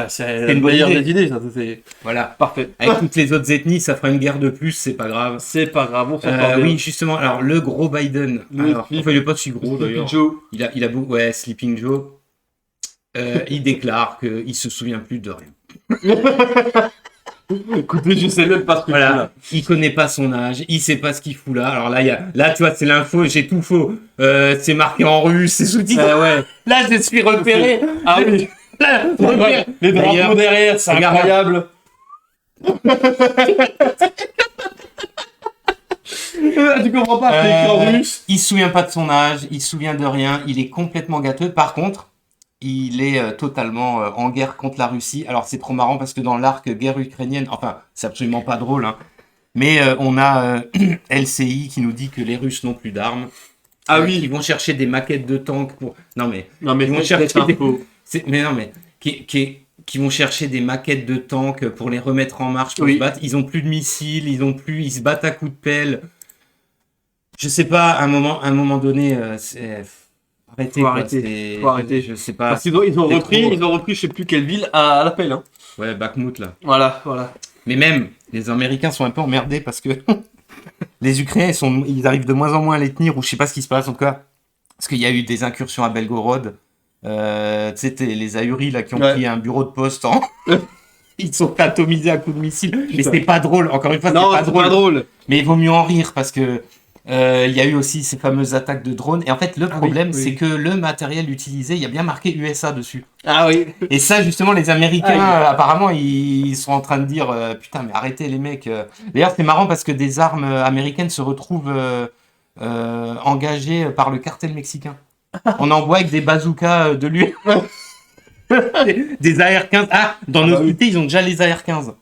une meilleure des idées, ça. Voilà. Parfait. Avec toutes les autres ethnies, ça fera une guerre de plus, c'est pas grave. C'est pas grave, oui, justement, alors le gros Biden. Alors, il est pas si gros d'ailleurs. Joe. Il a beaucoup, ouais, Sleeping Joe. Il déclare qu'il se souvient plus de rien. Écoutez, je sais même pas ce que voilà. Il connaît pas son âge, il sait pas ce qu'il fout là. Alors là, tu vois, c'est l'info, j'ai tout faux. C'est marqué en russe, c'est sous-titré. Ouais. Là, je suis repéré. Ah oui. Là, les drapeaux derrière, c'est incroyable. Tu comprends pas, c'est écrit en russe. Il se souvient pas de son âge, il se souvient de rien, il est complètement gâteux. Par contre, il est totalement en guerre contre la Russie. Alors c'est trop marrant parce que dans l'arc guerre ukrainienne, enfin c'est absolument pas drôle, hein, mais on a LCI qui nous dit que les Russes n'ont plus d'armes. Ah oui, ils vont chercher des maquettes de tanks pour. Non mais ils vont chercher qui vont chercher des maquettes de tanks pour les remettre en marche pour se battre. Ils ont plus de missiles, ils se battent à coups de pelle. Je sais pas, à un moment donné, faut arrêter. Je sais pas. Parce qu'ils ont repris, je sais plus quelle ville à l'appel. Hein. Ouais, Bakhmut là. Voilà. Mais même, les Américains sont un peu emmerdés parce que les Ukrainiens, ils arrivent de moins en moins à les tenir, ou je sais pas ce qui se passe en tout cas. Parce qu'il y a eu des incursions à Belgorod. Tu sais, les Ahuris là qui ont pris un bureau de poste Ils sont atomisés à coups de missile. Mais c'était pas drôle, encore une fois, c'est pas drôle. Mais il vaut mieux en rire parce que il y a eu aussi ces fameuses attaques de drones. Et en fait, le problème, c'est que le matériel utilisé, il y a bien marqué USA dessus. Ah oui. Et ça, justement, les Américains, apparemment, ils sont en train de dire putain, mais arrêtez les mecs. D'ailleurs, c'est marrant parce que des armes américaines se retrouvent engagées par le cartel mexicain. On envoie avec des bazookas de lui. des AR-15. Ah, dans nos unités, ils ont déjà les AR-15.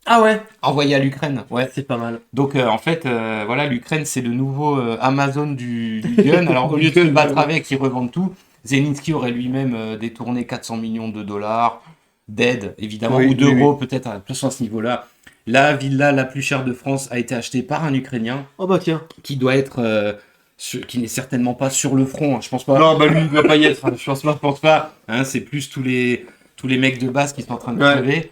Ah ouais. Envoyé à l'Ukraine. Ouais, c'est pas mal. Donc en fait, voilà, l'Ukraine c'est le nouveau Amazon du gun. Alors au lieu de se battre avec, ils revendent tout. Zelensky aurait lui-même détourné 400 millions de dollars d'aide, évidemment, ou d'euros peut-être, plus à ce niveau-là. La villa la plus chère de France a été achetée par un Ukrainien. Oh bah tiens. Qui doit être, qui n'est certainement pas sur le front. Hein, je pense pas. Non, bah lui il doit pas y être. Je pense pas. Hein, c'est plus tous les mecs de base qui sont en train de crever.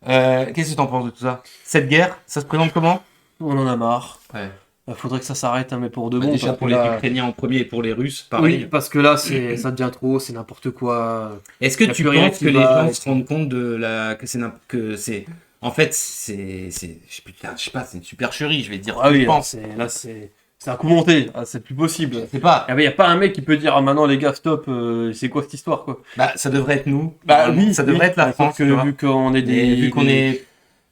Qu'est-ce que t'en penses de tout ça? Cette guerre, ça se présente comment? On en a marre. Ouais. Faudrait que ça s'arrête, hein, mais pour de bon. Déjà pour les Ukrainiens en premier et pour les Russes, pareil. Oui, parce que là, ça devient trop, c'est n'importe quoi. Est-ce que tu penses que les gens se rendent compte que c'est en fait c'est je sais pas, c'est une supercherie, je vais dire. Ah oui, c'est un coup monté, c'est plus possible. C'est pas. Il y a pas un mec qui peut dire maintenant les gars stop, c'est quoi cette histoire quoi. Bah ça devrait être nous. Oui, ça devrait être la France. Vu qu'on est vu qu'on est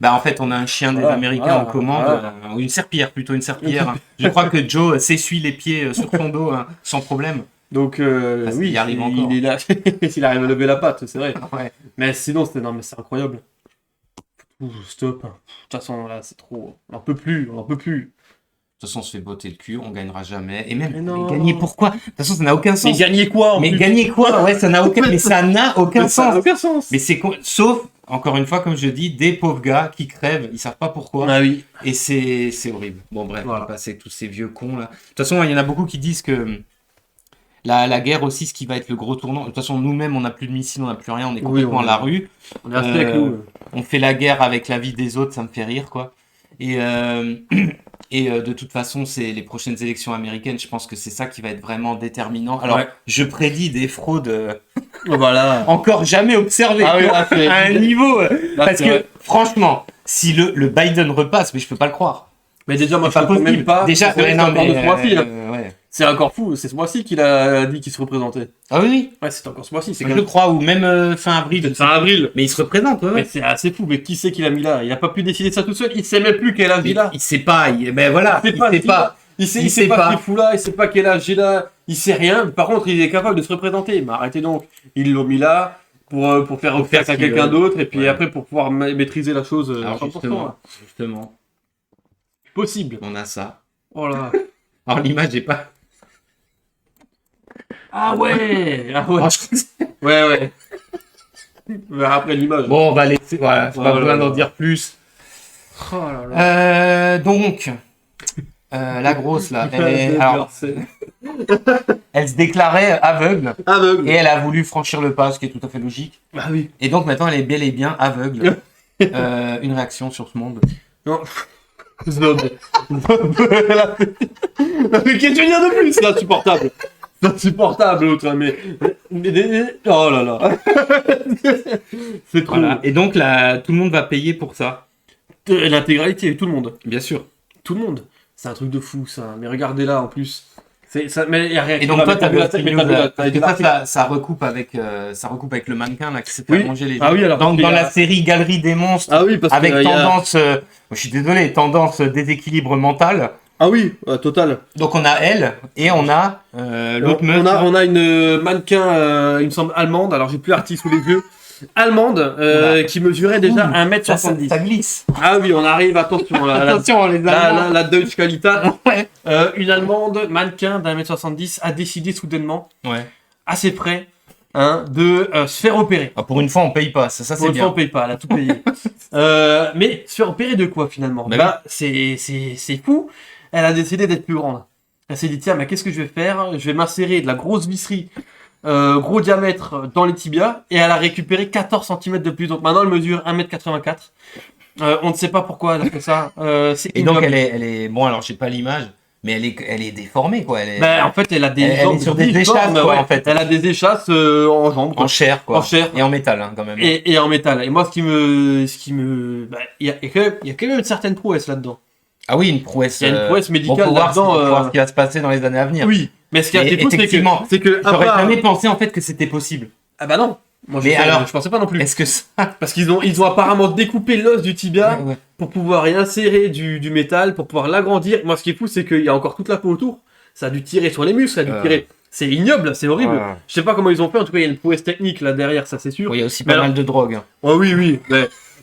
en fait, on a un chien des Américains aux commandes, ou une serpillière plutôt, une serpillière. Je crois que Joe s'essuie les pieds sur son dos sans problème. Donc oui, il arrive encore. Il est là, s'il arrive à lever la patte, c'est vrai. Ouais. Mais sinon, c'est incroyable. Stop. De toute façon, là, c'est trop. On en peut plus. De toute façon, on se fait botter le cul, on gagnera jamais. Et même, Mais non. gagner pourquoi? De toute façon, ça n'a aucun Mais sens. gagner quoi en Mais plus gagner quoi? Ouais, ça n'a aucun, mais ça n'a aucun Mais ça n'a sens. aucun sens. Mais sauf, encore une fois, comme je dis, des pauvres gars qui crèvent, ils savent pas pourquoi. Ah oui. Et c'est horrible. Bon, bref, Voilà. on va passer tous ces vieux cons là. De toute façon, il y en a beaucoup qui disent que la guerre aussi, ce qui va être le gros tournant. De toute façon, nous-mêmes, on n'a plus de missiles, on n'a plus rien, on est complètement on à la rue. On est resté avec nous. On fait la guerre avec la vie des autres, ça me fait rire, quoi. Et de toute façon, c'est les prochaines élections américaines, je pense que c'est ça qui va être vraiment déterminant. Alors, Ouais. je prédis des fraudes Voilà. encore jamais observées Ah oui, là, c'est- à un niveau. Là, Parce c'est que, vrai. franchement, si le Biden repasse, mais je peux pas le croire. Mais déjà, moi, je C'est pas comprends même possible. pas. Déjà, c'est non, encore mais, de ce mois-ci. Hein. ouais. C'est encore fou. C'est ce mois-ci qu'il a dit qu'il se représentait. Ah oui, Ouais, c'est encore ce mois-ci. C'est je quand le même. crois, ou même fin avril. C'est avril. Mais il se représente, ouais. Mais c'est assez fou. Mais qui c'est qu'il a mis là? Il a pas pu décider de ça tout seul. Il sait même plus quel âge il a. Il sait pas, ben voilà, Il sait pas. il sait pas. Il sait Il sait pas pas. ce qu'il fout là. Il sait pas quel âge il a. Il sait rien. Par contre, il est capable de se représenter. Mais arrêtez donc. Ils l'ont mis là pour faire Pour faire face à ce qu'il quelqu'un veut. d'autre. Et puis Ouais. après, pour pouvoir maîtriser la chose à Alors 100%. justement, Possible. on a ça. Oh là. Alors l'image est pas... Ah ouais. Ah ouais. Alors, je crois que c'est- Ouais. Mais après l'image. Bon, on va laisser, voilà, c'est pas Voilà. besoin d'en dire plus. Oh là là. Donc, la grosse là, Alors, elle se déclarait aveugle aveugle. et elle a voulu franchir le pas, ce qui est tout à fait logique. Ah oui. Et donc maintenant elle est bel et bien aveugle. Une réaction sur ce monde. Non. Zob. Mais qu'est-ce que tu veux dire de plus? C'est insupportable. C'est insupportable, l'autre. Oh là là. C'est trop. Voilà. Et donc là, tout le monde va payer pour ça. L'intégralité, tout le monde. Bien sûr. Tout le monde. C'est un truc de fou, ça. Mais regardez là, en plus. Ça, mais y a rien Et qui donc va, toi, mais t'as vu la tête, mais news, t'as vu la- parce que t'as- ça recoupe avec le mannequin là qui s'est fait Oui. manger les gens. Ah oui, alors, Donc il y dans a- la série Galerie des monstres, Ah oui, parce avec que, tendance, je suis désolé, tendance déséquilibre mental. Ah oui, total. Donc on a elle et on a l'autre meuf. On a une mannequin, il me semble, allemande. Alors, j'ai plus l'article sous les yeux. Allemande, Voilà. qui mesurait déjà Ouh, 1m70. ça glisse. Ah oui, on arrive, attention. Attention, les Allemands. La Deutsche Qualität. Ouais. Une Allemande, mannequin d'1m70, a décidé soudainement, Ouais. à ses frais, de se faire opérer. Ah, pour une fois, on paye pas. Ça Pour c'est une fois, on bien. paye pas, elle a tout payé. Mais se faire opérer de quoi finalement? Bah C'est fou. Elle a décidé d'être plus grande. Elle s'est dit, tiens, mais qu'est-ce que je vais faire? Je vais m'insérer de la grosse visserie, gros diamètre dans les tibias, et elle a récupéré 14 cm de plus. Donc maintenant, elle mesure 1m84. On ne sait pas pourquoi elle a fait ça. C'est Et donc ignoble. elle est bon. Alors j'ai pas l'image, mais elle est déformée quoi. Elle est Ben, en fait, elle a des Elle est jambes sur des difformes, échasses, quoi, en fait. Elle a des échasses en jambes, quoi. en chair quoi. En chair. Et en métal hein, quand même. Et en métal. Et moi, ce qui me, il y a quand même une certaine prouesse là-dedans. Ah oui, une prouesse. Il y a une prouesse Bon, médicale faut voir, là-dedans. faut voir ce qui va se passer dans les années à venir. Oui. Mais ce qui est Et assez fou, effectivement, c'est que, J'aurais à part- jamais pensé en fait que c'était possible. Ah bah non. Moi, Mais alors- je pensais pas non plus. Est-ce que ça... Parce qu'ils ont apparemment découpé l'os du tibia Ouais. pour pouvoir y insérer du métal, pour pouvoir l'agrandir. Moi, ce qui est fou, c'est qu'il y a encore toute la peau autour. Ça a dû tirer sur les muscles, ça a dû tirer. C'est ignoble, c'est horrible. Ouais. Je sais pas comment ils ont fait. En tout cas, il y a une prouesse technique là derrière, ça c'est sûr. Oui, il y a aussi Mais pas alors- mal de drogue. hein. Oh oui.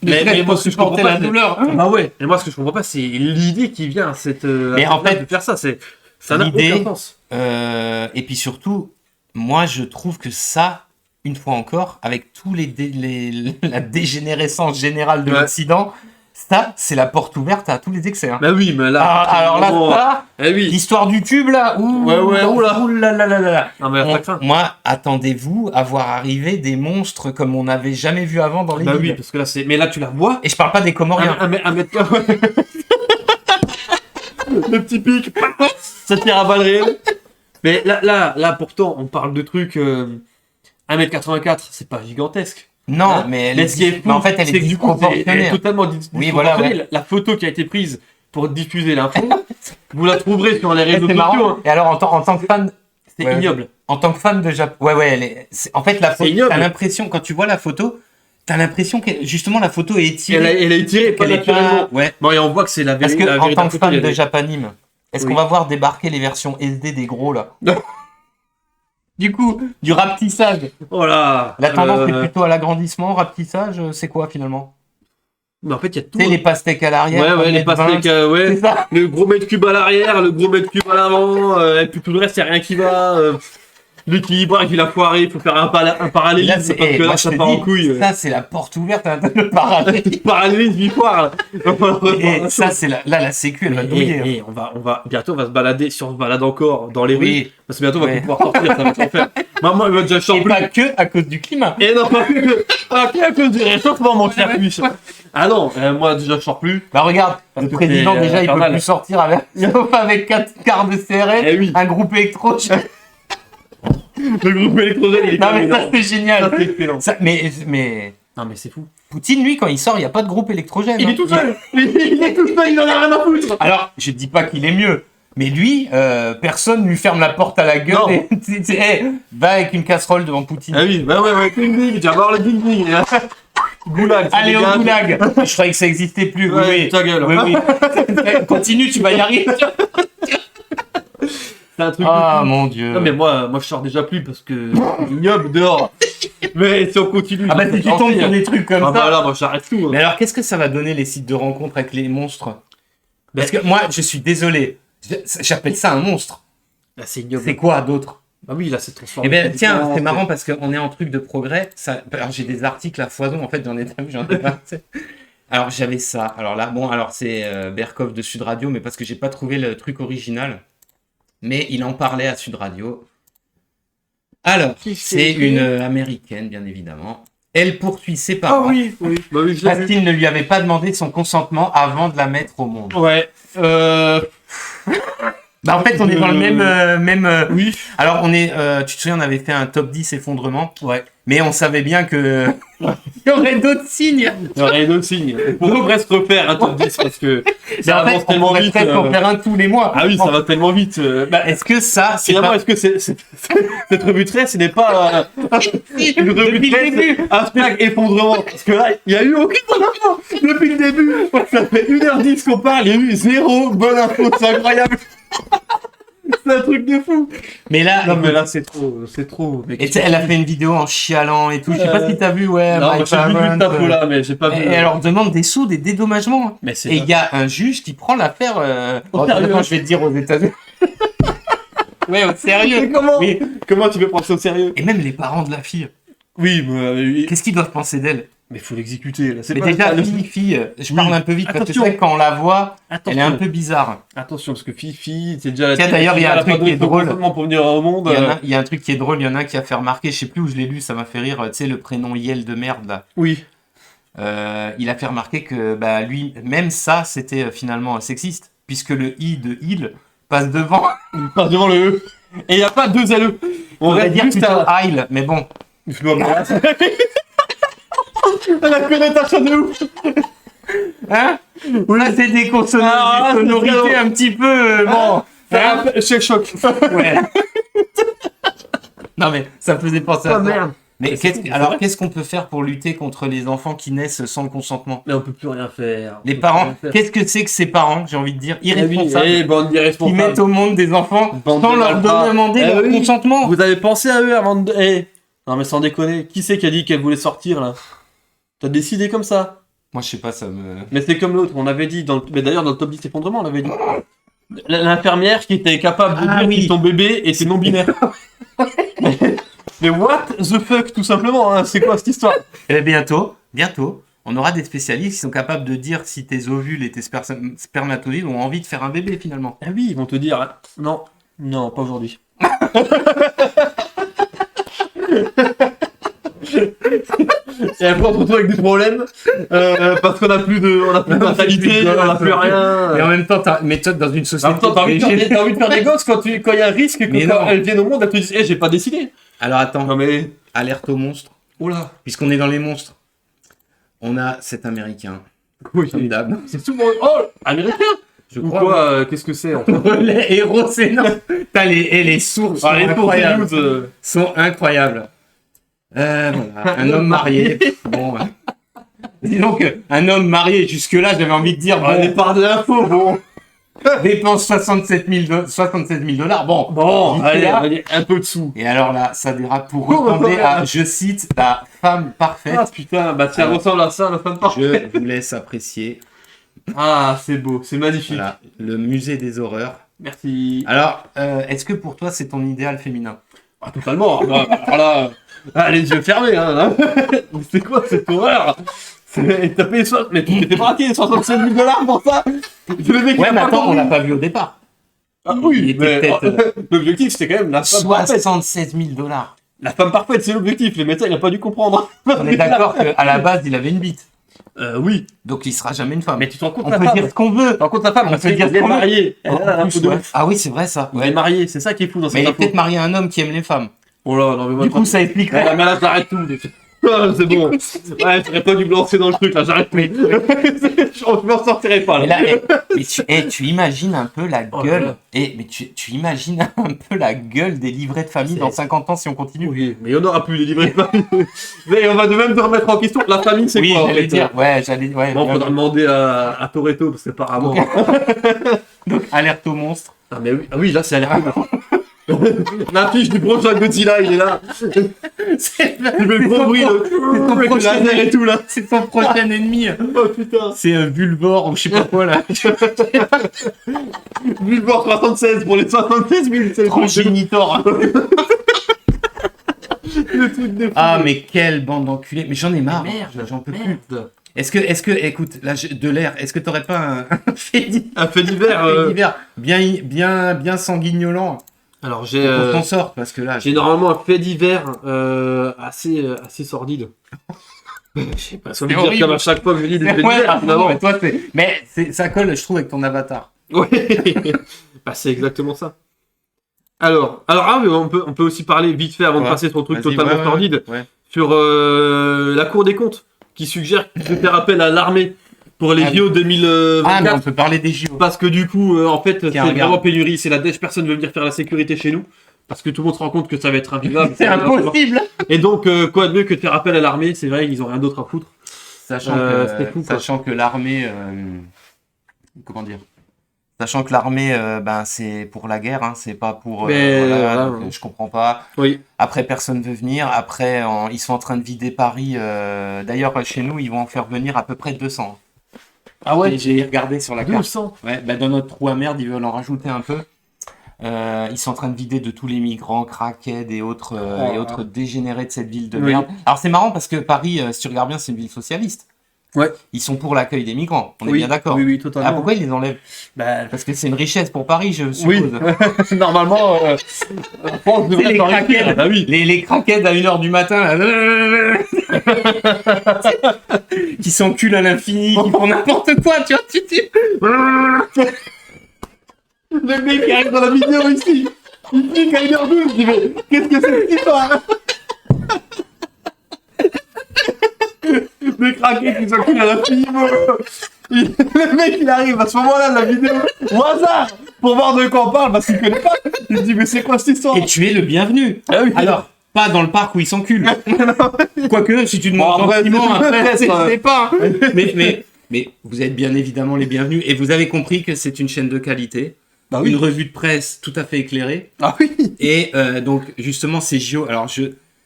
Mais moi, ce que je comprends supporter pas, la douleur. ah ouais. Et moi, ce que je comprends pas, c'est l'idée qui vient à cette. Mais en fait, de faire ça, ça n'a l'idée- aucun sens. Et puis surtout, moi je trouve que ça, une fois encore, avec tous la dégénérescence générale de Ouais. l'Occident, ça c'est la porte ouverte à tous les excès. hein. Bah oui, mais là. Alors là, vraiment, ça, eh oui. l'histoire du tube là, ouh, Ouais, oula. ouh là là là là là. Non mais ça craint. Moi, attendez-vous à voir arriver des monstres comme on n'avait jamais vu avant dans les Bah villes. oui, parce que là c'est. Mais là tu la vois. Et je parle pas des Comoriens. Un mètre carré. Le petit pic. Ça tire à balles réelles. Mais là, pourtant, on parle de trucs. 1m84, c'est pas gigantesque. Non, Hein, mais elle mais est, ce qui est fou, mais en fait, elle c'est est que du coup, elle disproportionnée. est totalement Oui, voilà, disproportionnée. La photo qui a été prise pour diffuser l'info, vous la trouverez sur les réseaux C'est sociaux. marrant. hein. Et alors, en tant que fan, C'est Ouais. ignoble. en tant que fan de Japon, ouais, elle est. En fait, la C'est photo, ignoble. t'as l'impression quand tu vois la photo, t'as l'impression que justement la photo est étirée. Elle a étiré, pas qu'elle est naturellement. Ouais. Bon, et on voit que c'est la Parce vérité. que la en véritable tant que photo, fan elle de est- Japanime, est-ce Oui. qu'on va voir débarquer les versions SD des gros là? Non. Du coup, du rapetissage. Oh là. La tendance est plutôt à l'agrandissement, rapetissage, c'est quoi finalement? Mais en fait, il y a tout. Tu sais, les pastèques à l'arrière. Ouais, les pastèques, ouais. C'est ça. Le gros mètre cube à l'arrière, le gros mètre cube à l'avant, et puis tout le reste, il n'y a rien qui va. L'équilibrage, il a foiré, il faut faire un parallélisme, Là, parce que là, ça part en couille. Ça, c'est la porte ouverte à le parallélisme. Parallélisme, il foire. Et ça, c'est la sécu, elle va douiller. Et bientôt, on va se balader, si on se balade encore dans les rues, parce que bientôt, on va plus pouvoir sortir, ça va être l'enfer. Maman, il va déjà chanter. Et pas que à cause du climat. Et non, pas que à cause du réchauffement, mon cher Puisse. Ah non, moi, déjà, je sors plus. Bah regarde, le président, déjà, il peut plus sortir avec 4 quarts de CRS, un groupe électrogène. Le groupe électrogène, il est non, mais ça, c'est génial. Ça, c'est excellent. Mais... Non, mais c'est fou. Poutine, lui, quand il sort, il n'y a pas de groupe électrogène. Il est tout seul. Il est tout seul, il en a rien à foutre. Alors, je dis pas qu'il est mieux. Mais lui, personne lui ferme la porte à la gueule et va avec une casserole devant Poutine. Ah oui, bah ouais, ding-ding, tu vas voir le ding-ding. Goulag. Allez au goulag. Je croyais que ça existait plus. Ouais, ta gueule. Oui. Continue, tu vas y arriver. C'est un truc. Ah mon dieu. Non mais moi je sors déjà plus parce que ignoble dehors. Mais si on continue. Ah bah si tu tombes sur des trucs comme ça. Bah là, moi j'arrête tout. Mais alors qu'est-ce que ça va donner les sites de rencontres avec les monstres? Parce que moi je suis désolé, j'appelle ça un monstre. Bah, c'est ignoble. C'est quoi d'autre? Bah oui, là c'est transformé. Eh ben tiens, c'est marrant parce qu'on est en truc de progrès. Alors j'ai des articles à foison en fait, j'en ai pas. Alors j'avais ça. Alors là, bon, alors c'est Berkov de Sud Radio, mais parce que j'ai pas trouvé le truc original. Mais il en parlait à Sud Radio. Alors, c'est une américaine, bien évidemment. Elle poursuit ses parents. Ah oui. Bah oui, parce qu'il ne lui avait pas demandé son consentement avant de la mettre au monde. Ouais. Bah en fait, on est dans le même. Oui. Alors, tu te souviens, on avait fait un top 10 effondrement. Ouais. Mais on savait bien que il y aurait d'autres signes. Il y aurait d'autres signes. On pourrait se refaire un top 10 parce que ça avance tellement vite. On pourrait en faire un tous les mois. Ah oui, ça va tellement vite. Est-ce que ça, c'est finalement, est-ce que cette revue de presse, ce n'est pas une revue de presse hashtag effondrement? Parce que là, il n'y a eu aucune bonne info depuis le début. Ça fait 1h10 qu'on parle, il y a eu 0 bonne info. C'est incroyable. C'est un truc de fou. Mais là, non, mais là c'est trop. Et elle a fait une vidéo en chialant et tout. Je sais pas si t'as vu, ouais. Non, j'ai vu une info là, mais j'ai pas vu. Et elle leur demande des sous, des dédommagements. Mais et il y a un juge qui prend l'affaire. Au sérieux. Je vais te dire aux États-Unis. Ouais, au sérieux. Mais comment tu peux prendre ça au sérieux? Et même les parents de la fille. Oui, mais qu'est-ce qu'ils doivent penser d'elle? Mais faut l'exécuter. Mais déjà, fille, je parle un peu vite parce que c'est vrai que quand on la voit, elle est un peu bizarre. Attention, parce que fille, c'est déjà la. Tiens, d'ailleurs, il y a un truc qui est drôle. Pour venir au monde. Il y a un truc qui est drôle, il y en a un qui a fait remarquer, je sais plus où je l'ai lu, ça m'a fait rire, tu sais, le prénom Yel de merde là. Oui. Il a fait remarquer que lui, même ça, c'était finalement sexiste, puisque le I de il passe devant. Il passe devant le E. Et il n'y a pas deux LE. On va dire plutôt Heil, mais bon. La connotation de ouf. Hein? Là, c'est des consonances, des sonorités un petit peu. Bon. C'est choc. Ouais. Non, mais ça me faisait penser à ça. Merde. Mais qu'est-ce qu'on peut faire pour lutter contre les enfants qui naissent sans le consentement? Mais on peut plus rien faire. Les parents, qu'est-ce que c'est que ces parents, j'ai envie de dire, irresponsables, qui mettent au monde des enfants sans leur demander leur consentement? Vous avez pensé à eux avant de... Non mais sans déconner, qui c'est qui a dit qu'elle voulait sortir là? T'as décidé comme ça? Moi je sais pas, ça me... Mais c'est comme l'autre, on avait dit, mais d'ailleurs dans le top 10 effondrement on avait dit. L'infirmière qui était capable de dire que ton bébé était non-binaire. Mais what the fuck, tout simplement, hein, c'est quoi cette histoire? Et bientôt, on aura des spécialistes qui sont capables de dire si tes ovules et tes spermatozoïdes ont envie de faire un bébé finalement. Ah oui, ils vont te dire, non, pas aujourd'hui. Et après on se retrouve avec des problèmes parce qu'on a plus de mentalité, on n'a plus rien. Et en même temps, t'as une méthode dans une société. T'as envie de faire des gosses quand il y a un risque que quand elles viennent au monde, elles te disent j'ai pas décidé. Alors attends, non, mais... alerte aux monstres. Oula. Puisqu'on est dans les monstres, on a cet américain. Oui, comme d'hab. C'est souvent. Oh, américain. Je crois. Quoi, qu'est-ce que c'est en fait? Les héros, c'est non. Les sources sont incroyables. Sont incroyables. Voilà. Un homme marié. Bon. Dis donc, un homme marié, jusque-là, j'avais envie de dire. On est par de l'info, bon. dépense 67 000 $. Bon, vite allez, là. on va dire un peu de sous. Et alors là, ça dérape pour ressembler à, je cite, la femme parfaite. Ah putain, bah ça Alors, ressemble à ça, la femme parfaite. Je vous laisse apprécier. Ah, c'est beau, c'est magnifique. Voilà, le musée des horreurs. Merci. Alors, est-ce que pour toi, c'est ton idéal féminin? Ah, totalement. Bah, alors là, les yeux fermés, hein. Là. Mais c'est quoi cette horreur? T'as payé mais tu t'étais pas raté 67 000 $ pour ça? Le mec, Ouais, il a mais pas attends, on compris. l'a pas vu au départ. Ah Il oui, était mais peut-être, l'objectif c'était quand même la femme parfaite. 67 000 $. La femme parfaite, c'est l'objectif. Le médecin, il a pas dû comprendre. On est d'accord qu'à la base, il avait une bite. Oui. Donc, il sera jamais une femme. Mais tu te rends compte On la peut femme. dire ce qu'on veut. Tu te rends compte la femme, On parce peut dire qu'elle est ce qu'on veut. mariée. Elle a En un plus, peu de ouais. ouf. Ah oui, c'est vrai ça. Elle est mariée, c'est ça qui est fou dans Mais cette il est info. peut-être marié à un homme qui aime les femmes. Oh là, non, mais moi, Du coup, ça expliquerait. mais là, j'arrête tout. Ah, c'est bon. Ouais, j'aurais pas dû me lancer dans le truc, là, j'arrête tout. Je m'en sortirai pas, Mais là. là, tu imagines un peu la Oh là gueule. là. Mais tu imagines un peu la gueule des livrets de famille C'est- dans 50 ans si on continue. Oui, mais il y en aura plus, les livrets de famille. Mais on va de même te remettre en question. La famille, c'est Oui, quoi, en j'allais fait dire. Ouais, j'allais. Ouais, Bon, faudra demander à Toretto, parce qu'apparemment. Donc, alerte au monstre. Ah, mais oui, ah oui, là, c'est alerte. L'affiche du prochain Godzilla, il est là. C'est Il fait le gros bruit, ton avec le prochain laser et tout, là. c'est ton prochain ennemi. Oh putain. C'est un Vulvor ou je sais pas quoi là. Vulvor 76 pour les 76 000, c'est le truc de- Progénitor. le truc de fou. Ah, mais quelle bande d'enculés. Mais j'en ai marre. Merde, J'en peux plus. merde. Est-ce que, écoute, là, de l'air, est-ce que t'aurais pas un Un fait divers. divers bien sanguignolant Alors, j'ai pour qu'on sorte parce que là, j'ai normalement un fait divers assez sordide. Je sais pas, ça veut C'est dire horrible. comme à chaque fois que je lis des faits Ouais, divers, ah, non, finalement. mais toi, ça colle, je trouve, avec ton avatar. Ouais. Bah, c'est exactement ça. Alors, ah, mais on peut aussi parler vite fait avant de Ouais. passer sur le truc Vas-y, totalement ouais, sordide. ouais. Sur la Cour des comptes qui suggère de faire appel à l'armée pour les Ah, JO 2024. Ah, mais on peut parler des JO. Parce que du coup, en fait, c'est regarde. vraiment pénurie. C'est la dèche, personne ne veut venir faire la sécurité chez nous. Parce que tout le monde se rend compte que ça va être invivable. C'est impossible. Et donc, quoi de mieux que de faire appel à l'armée? C'est vrai, ils ont rien d'autre à foutre. Sachant c'était fou, quoi. que l'armée, comment dire? Sachant que l'armée, ben c'est pour la guerre, hein, c'est pas pour. Mais, voilà, voilà, donc, ouais. je comprends pas. Oui. Après, personne veut venir. Après, ils sont en train de vider Paris. D'ailleurs, chez nous, ils vont en faire venir à peu près 200. Ah Et j'ai regardé sur la carte. 200. Ouais, bah dans notre trou à merde, ils veulent en rajouter un peu. Ils sont en train de vider de tous les migrants, crackheads et autres dégénérés de cette ville de Oui. merde. Alors c'est marrant parce que Paris, si tu regardes bien, c'est une ville socialiste. Ouais. Ils sont pour l'accueil des migrants. On est Oui, bien d'accord. Oui, totalement. Ah, pourquoi ils les enlèvent? Bah, Parce que c'est une richesse pour Paris, je oui. suppose. Normalement, la France C'est devrait les s'en crackheads. récupérer. Bah oui. Les crackheads à 1h du matin, là, qui s'enculent à l'infini, qui font n'importe quoi, tu vois. Le mec qui arrive dans la vidéo ici, il clique à 1h12, il dit mais qu'est-ce que c'est que cette histoire? Des craqués qui s'enculent à la fille. Le mec il arrive à ce moment-là de la vidéo, au hasard, pour voir de quoi on parle, parce qu'il connaît pas. Il se dit mais c'est quoi cette histoire? Et tu es le bienvenu. Ah oui. Alors, pas dans le parc où ils s'enculent. Quoique, si tu demandes Bon, après, gentiment, c'est après, peut-être, c'est pas. Hein. Mais vous êtes bien évidemment les bienvenus. Et vous avez compris que c'est une chaîne de qualité. Bah oui. Une revue de presse tout à fait éclairée. Ah oui. Et donc, justement, ces JO. Alors,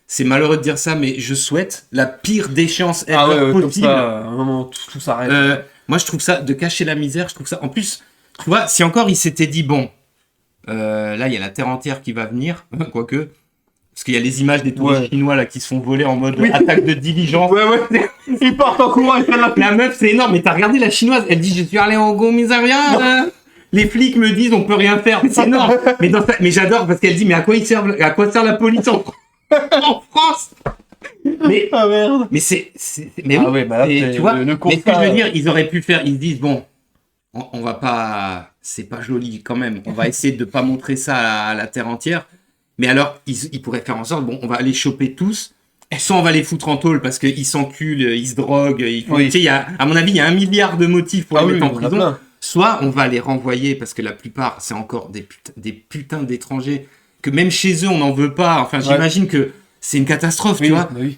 c'est malheureux de dire ça, mais je souhaite la pire déchéance ever comme possible. ça, à un moment tout s'arrête. Moi, je trouve ça, de cacher la misère, je trouve ça. En plus, tu vois, si encore il s'était dit, bon, là, il y a la terre entière qui va venir, quoique. Parce qu'il y a les images des touristes chinois là qui se font voler en mode attaque de diligence. Ouais. Ils partent en courant, ils prennent la La meuf, c'est énorme, mais t'as regardé la chinoise, elle dit je suis allée au commissariat. Les flics me disent on peut rien faire, c'est énorme. Mais j'adore parce qu'elle dit mais à quoi sert la police en France? Mais Ah merde. mais mais oui, Ah ouais, bah là, c'est tu vois. le Mais ce que constat, je veux dire, ils auraient pu faire, ils se disent bon, on va pas, c'est pas joli quand même. On va essayer de pas montrer ça à la terre entière. Mais alors, ils pourraient faire en sorte, bon, on va les choper tous, soit on va les foutre en tôle parce qu'ils s'enculent, ils se droguent, tu sais, à mon avis, il y a 1 milliard de motifs pour les mettre en prison. Soit on va les renvoyer parce que la plupart, c'est encore des putains d'étrangers que même chez eux, on n'en veut pas. Enfin, j'imagine que c'est une catastrophe, tu vois. Oui.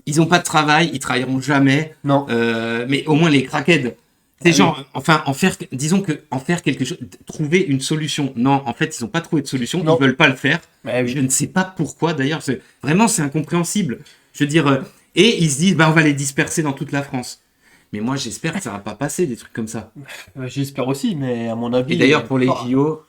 Ils ont pas de travail, ils travailleront jamais. Non. Mais au moins les crackheads, C'est genre, enfin, disons que en faire quelque chose, trouver une solution. Non, en fait, ils n'ont pas trouvé de solution, ils veulent pas le faire. Oui. Je ne sais pas pourquoi, d'ailleurs, vraiment, c'est incompréhensible. Je veux dire, et ils se disent, on va les disperser dans toute la France. Mais moi, j'espère que ça va pas passer, des trucs comme ça. J'espère aussi, mais à mon avis... Et d'ailleurs, pour les JO,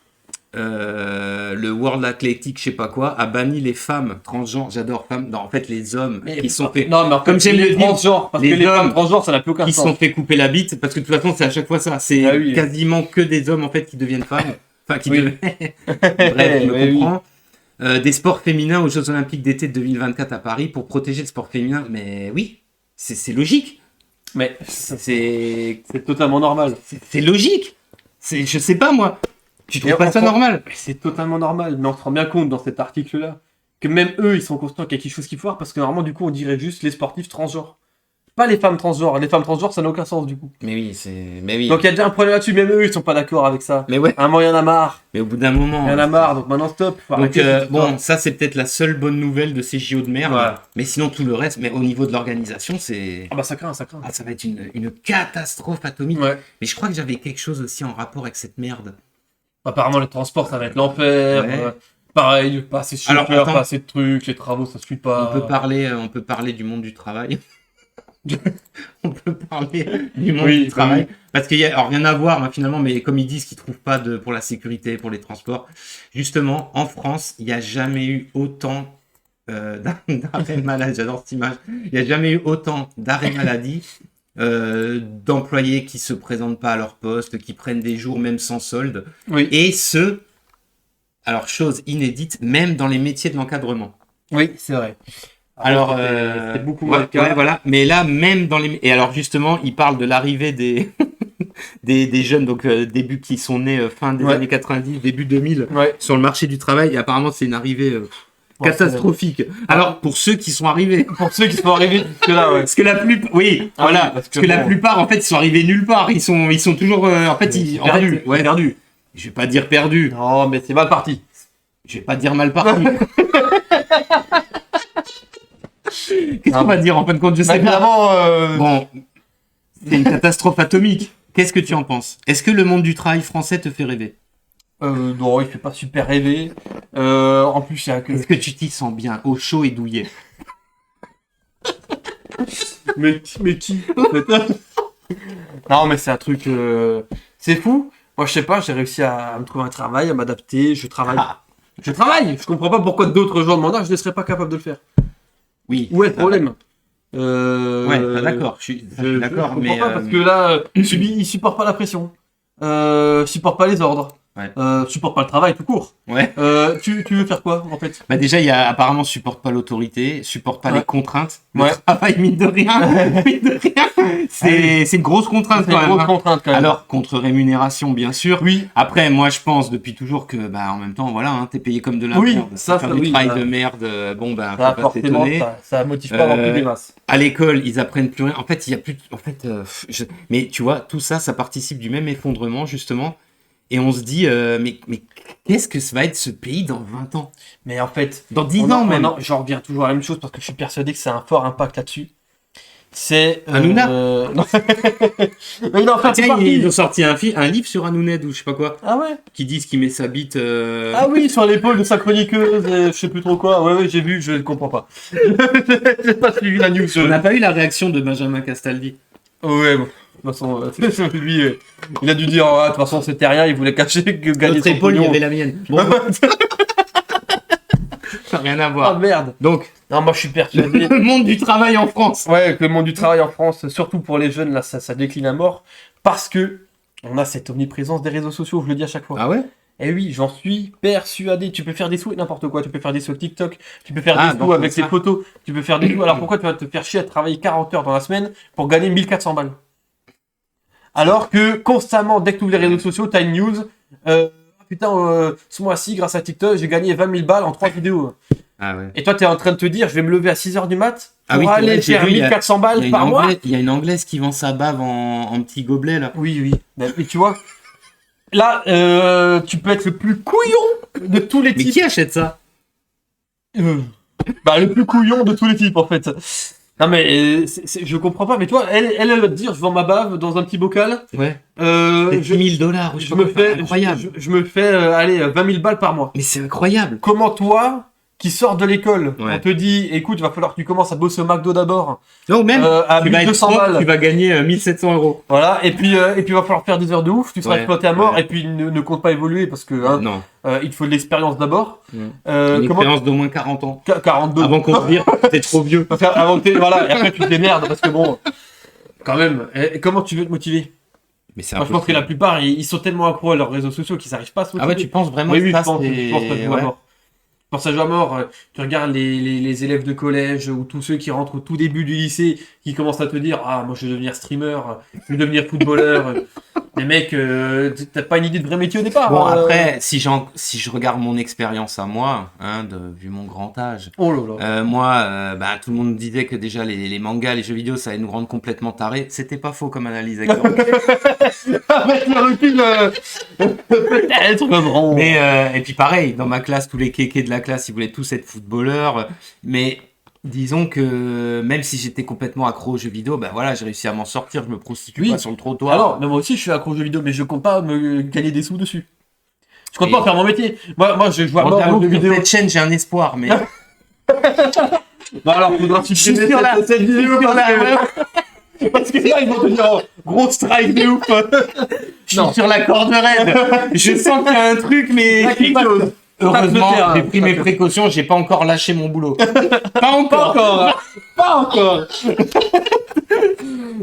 le World Athletic, je sais pas quoi, a banni les femmes transgenres. J'adore femmes. Non, en fait, les hommes qui sont fait... Non, mais comme j'aime les transgenres, parce que les femmes transgenres, ça n'a plus aucun sens. Qui sont fait couper la bite, parce que de toute façon, c'est à chaque fois ça. C'est quasiment que des hommes, en fait, qui deviennent femmes. Enfin, qui deviennent... Bref, je me comprends. Des sports féminins aux Jeux Olympiques d'été de 2024 à Paris pour protéger le sport féminin. Mais oui, c'est logique. Mais c'est totalement normal. C'est logique. Je sais pas, moi. Tu trouves pas ça normal? C'est totalement normal, mais on se rend bien compte dans cet article-là que même eux, ils sont conscients qu'il y a quelque chose qui foire, parce que normalement, du coup, on dirait juste les sportifs transgenres. Pas les femmes transgenres. Les femmes transgenres, ça n'a aucun sens, du coup. Mais oui. Donc il y a déjà un problème là-dessus, même eux, ils sont pas d'accord avec ça. Mais ouais. À un moment, il y en a marre. Mais au bout d'un moment... Il y en a marre, donc maintenant, stop. Donc, bon, ça, c'est peut-être la seule bonne nouvelle de ces JO de merde. Ouais. Mais sinon, tout le reste, mais au niveau de l'organisation, c'est... Ah bah ça craint. Ah, ça va être une catastrophe atomique. Ouais. Mais je crois que j'avais quelque chose aussi en rapport avec cette merde. Apparemment, les transports, ça va être l'enfer. Ouais. Pareil, pas assez de chauffeurs, pas assez de trucs, les travaux, ça suit pas. On peut parler du monde du travail. On peut parler du monde du travail. Parce qu'il y a rien à voir, hein, finalement, mais comme ils disent qu'ils trouvent pas pour la sécurité, pour les transports. Justement, en France, il n'y a jamais eu autant d'arrêts maladie. J'adore cette image. Il n'y a jamais eu autant d'arrêts maladie. D'employés qui se présentent pas à leur poste, qui prennent des jours même sans solde, et alors chose inédite, même dans les métiers de l'encadrement. Oui, c'est vrai. Alors, c'est beaucoup moins le cas. Voilà. Mais là, même dans les... Et alors justement, il parle de l'arrivée des des jeunes, donc début qui sont nés fin des années 90, début 2000, sur le marché du travail, et apparemment c'est une arrivée... catastrophique. Alors pour ceux qui sont arrivés, jusque là, parce que la plupart, parce que la plupart en fait ils sont arrivés nulle part. Ils sont toujours en fait perdus. Perdus. Je vais pas dire perdus. Non, mais c'est mal parti. Je vais pas dire mal parti. Qu'est-ce qu'on va dire en fin de compte, je sais pas. Bon, c'est une catastrophe atomique. Qu'est-ce que tu en penses? Est-ce que le monde du travail français te fait rêver? Non, il fait pas super rêver. En plus, il y a que... Est-ce que tu t'y sens bien, au chaud et douillet? mais qui en fait? Non, mais c'est un truc... C'est fou. Moi, je sais pas, j'ai réussi à me trouver un travail, à m'adapter, je travaille. Je travaille. Je comprends pas pourquoi d'autres gens de mon âge ne seraient pas capables de le faire. Oui. Où est le problème? D'accord. Je suis d'accord, je comprends pas, parce que là, il supporte pas la pression. Supporte pas les ordres. Supporte pas le travail tout court. Tu veux faire quoi en fait? Bah déjà, il y a apparemment supporte pas l'autorité, supporte pas les contraintes. Le travail, mine de rien, c'est une grosse contrainte quand même. Alors contre rémunération bien sûr. Oui. Après, moi je pense depuis toujours que en même temps voilà, t'es payé comme de la merde. Ça faire du travail de merde. Bon faut pas t'étonner. Ça motive pas non plus des masses. À l'école, ils apprennent plus rien. En fait, il y a plus. Mais tu vois, tout ça, ça participe du même effondrement justement. Et on se dit, mais qu'est-ce que ça va être ce pays dans 20 ans? Mais en fait, dans 10 ans même. J'en reviens toujours à la même chose parce que je suis persuadé que c'est un fort impact là-dessus. C'est... Hanouna Mais non, ils ont sorti un livre sur Hanouna ou je sais pas quoi. Ah ouais? Qui disent qu'il met sa bite... Ah oui, sur l'épaule de sa chroniqueuse, je sais plus trop quoi. Ouais, j'ai vu, je ne comprends pas. J'ai pas suivi la news. On n'a pas eu la réaction de Benjamin Castaldi. Ouais, bon. De toute façon, lui, il a dû dire, de toute façon, c'était rien, il voulait cacher que gagner son épaule, il y avait la mienne. Bon. Ça n'a rien à voir. Ah merde. Donc, non, moi je suis persuadé. Le monde du travail en France. Ouais, que le monde du travail en France, surtout pour les jeunes, là, ça décline à mort. Parce que on a cette omniprésence des réseaux sociaux, je le dis à chaque fois. Ah ouais? Eh oui, j'en suis persuadé. Tu peux faire des sous avec n'importe quoi. Tu peux faire des sous avec TikTok. Tu peux faire des sous avec tes photos. Tu peux faire des sous. Alors pourquoi tu vas te faire chier à travailler 40 heures dans la semaine pour gagner 1400 balles? Alors que constamment, dès que tu ouvres les réseaux sociaux, tu as une news. Ce mois-ci, grâce à TikTok, j'ai gagné 20 000 balles en 3 vidéos. Ah ouais. Et toi, tu es en train de te dire, je vais me lever à 6h du mat pour aller faire 1400 balles par mois. Il y a une Anglaise qui vend sa bave en petit gobelet, là. Oui. Mais tu vois, là, tu peux être le plus couillon de tous les types. Mais qui achète ça? Le plus couillon de tous les types, en fait. Non mais je comprends pas, mais toi, elle va te dire, je vends ma bave dans un petit bocal. Ouais. C'est $10 000. Je me fais, incroyable. Je me fais, allez, 20 000 balles par mois. Mais c'est incroyable. Comment toi, qui sors de l'école, Ouais. on te dit, écoute, il va falloir que tu commences à bosser au McDo d'abord. Non, même, à tu vas être 1200 prof, balles. tu vas gagner 1 700 €. Voilà, et puis il va falloir faire des heures de ouf, tu seras Ouais, exploité à mort, ouais. et puis ne compte pas évoluer parce que hein, Non. il te faut de l'expérience d'abord. Une Comment expérience d'au moins 40 ans. 42. Avant qu'on te dise, t'es trop vieux. Avant que voilà, et après tu te démerdes parce que bon, quand même, comment tu veux te motiver? Mais c'est Moi, je pense que la plupart, ils sont tellement accros à leurs réseaux sociaux qu'ils n'arrivent pas à se motiver. Ah ouais, tu penses vraiment Oui, que oui, ça, je pense que ça joue à ouais. mort. Je pense que ça joue à mort. Tu regardes les élèves de collège ou tous ceux qui rentrent au tout début du lycée qui commencent à te dire « Ah, moi je vais devenir streamer, je vais devenir footballeur. » Les mecs, t'as pas une idée de vrai métier au départ. Bon, après, si je regarde mon expérience à moi, hein, vu mon grand âge, Oh là là. moi, tout le monde disait que déjà les mangas, les jeux vidéo, ça allait nous rendre complètement tarés. C'était pas faux comme analyse. Avec le recul. Avec le recul, peut-être, mais bon. Mais, et puis pareil, dans ma classe, tous les kékés de la classe, ils voulaient tous être footballeurs. Mais disons que même si j'étais complètement accro aux jeux vidéo, ben voilà, j'ai réussi à m'en sortir, je me prostitue Oui. pas sur le trottoir. Alors, mais moi aussi je suis accro aux jeux vidéo, mais je compte pas me gagner des sous dessus. Je compte Et- pas faire mon métier. Moi je joue à Bon, mort j'avoue aux que jeux sur vidéo. cette chaîne, j'ai un espoir, mais... Bah alors, faudra supprimer cette vidéo parce que là, ils vont te dire oh, gros strike de ouf. Je suis sur la corde raide. Je sens qu'il y a un truc, mais... Quelque chose. Heureusement, Tape le terrain. j'ai pris mes précautions, j'ai pas encore lâché mon boulot. Pas Pas encore. encore. Pas encore.